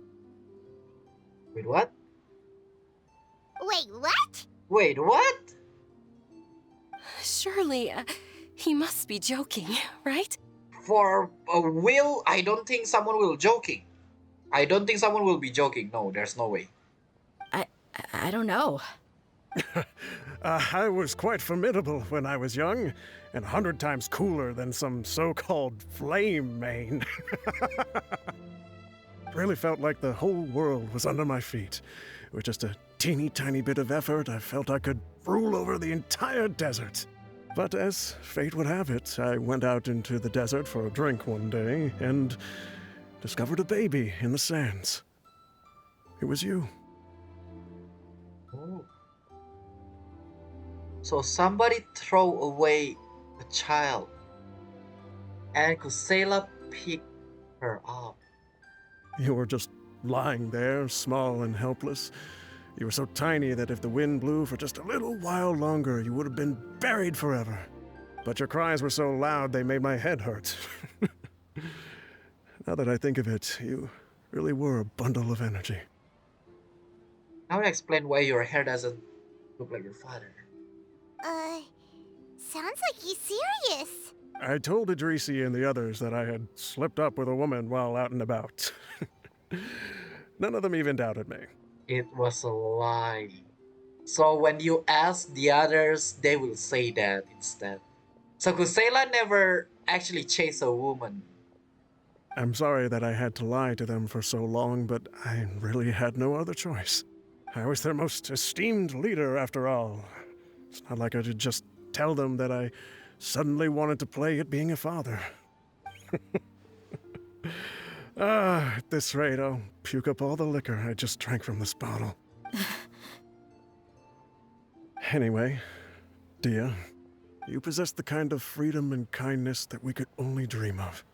Wait, what? Wait, what? Wait, what? Surely, he must be joking, right? For a will, I don't think someone will joking. I don't think someone will be joking. No, there's no way. I don't know. I was quite formidable when I was young, and 100 times cooler than some so-called flame main. Really felt like the whole world was under my feet. With just a teeny tiny bit of effort, I felt I could rule over the entire desert. But as fate would have it, I went out into the desert for a drink one day and discovered a baby in the sands. It was you. Oh. So somebody throw away a child, and Kusela picked her up. You were just lying there, small and helpless. You were so tiny that if the wind blew for just a little while longer, you would have been buried forever. But your cries were so loud they made my head hurt. Now that I think of it, you really were a bundle of energy. Now explain why your hair doesn't look like your father. Sounds like he's serious. I told Idrisi and the others that I had slipped up with a woman while out and about. None of them even doubted me. It was a lie. So when you ask the others, they will say that instead. So Kusela never actually chased a woman. I'm sorry that I had to lie to them for so long, but I really had no other choice. I was their most esteemed leader, after all. It's not like I could just tell them that I suddenly wanted to play at being a father. At this rate, I'll puke up all the liquor I just drank from this bottle. Anyway, Dehya, you possess the kind of freedom and kindness that we could only dream of.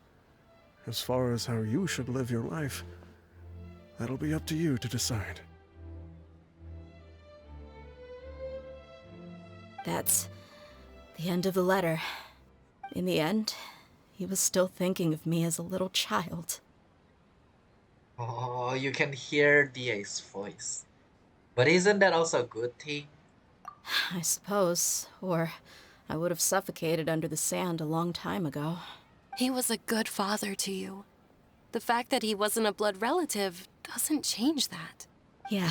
As far as how you should live your life, that'll be up to you to decide. That's the end of the letter. In the end, he was still thinking of me as a little child. Oh, you can hear Dia's voice. But isn't that also a good thing? I suppose, or I would have suffocated under the sand a long time ago. He was a good father to you. The fact that he wasn't a blood relative doesn't change that. Yeah,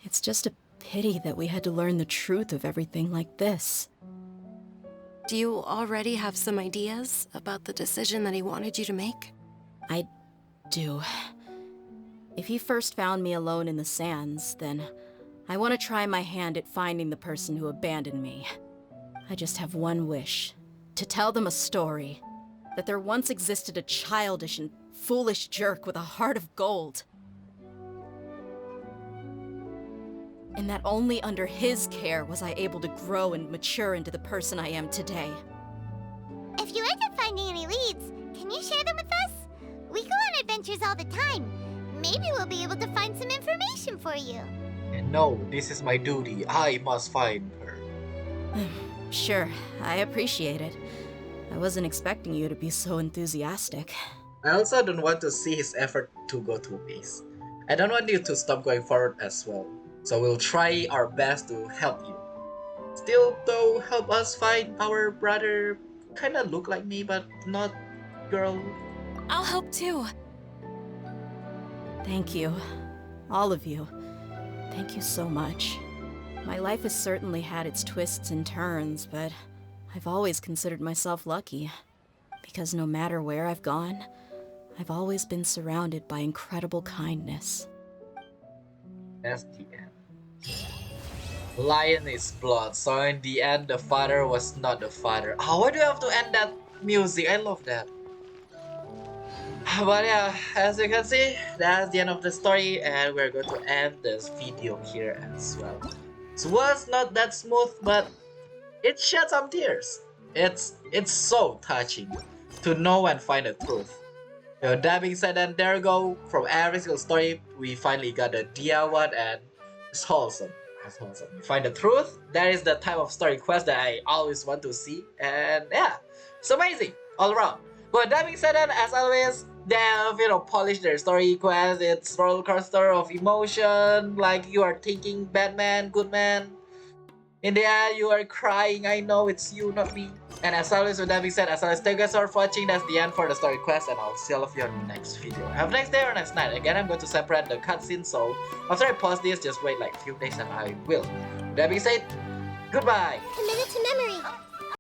it's just a pity that we had to learn the truth of everything like this. Do you already have some ideas about the decision that he wanted you to make? I do. If he first found me alone in the sands, then I want to try my hand at finding the person who abandoned me. I just have one wish. To tell them a story. That there once existed a childish and foolish jerk with a heart of gold. And that only under his care was I able to grow and mature into the person I am today. If you end up finding any leads, can you share them with us? We go on adventures all the time. Maybe we'll be able to find some information for you. And no, this is my duty. I must find her. Sure, I appreciate it. I wasn't expecting you to be so enthusiastic. I also don't want to see his effort to go to waste. I don't want you to stop going forward as well. So we'll try our best to help you. Still, though, help us find our brother. Kinda look like me, but not girl. I'll help too. Thank you. All of you. Thank you so much. My life has certainly had its twists and turns, but I've always considered myself lucky. Because no matter where I've gone, I've always been surrounded by incredible kindness. That's the end. Lionsblood. So in the end, the father was not the father. Oh, why do you have to end that music? I love that. But yeah, as you can see, that's the end of the story, and we're going to end this video here as well. So it was not that smooth, but it shed some tears. It's so touching to know and find the truth. That being said, then there we go. From every single story, we finally got the Dehya one, and it's wholesome. It's wholesome. We find the truth. That is the type of story quest that I always want to see, and yeah, it's amazing all around. But that being said, then as always, they have, polished their story quest. It's roller coaster of emotion, like you are thinking bad man, good man. In the end, you are crying. I know it's you, not me. And as always, with that being said, as always, thank you guys for watching. That's the end for the story quest, and I'll see all of you on the next video. Have a nice day or nice night. Again, I'm going to separate the cutscene, so after I pause this, just wait like a few days and I will. With that being said, goodbye. Commit it to memory.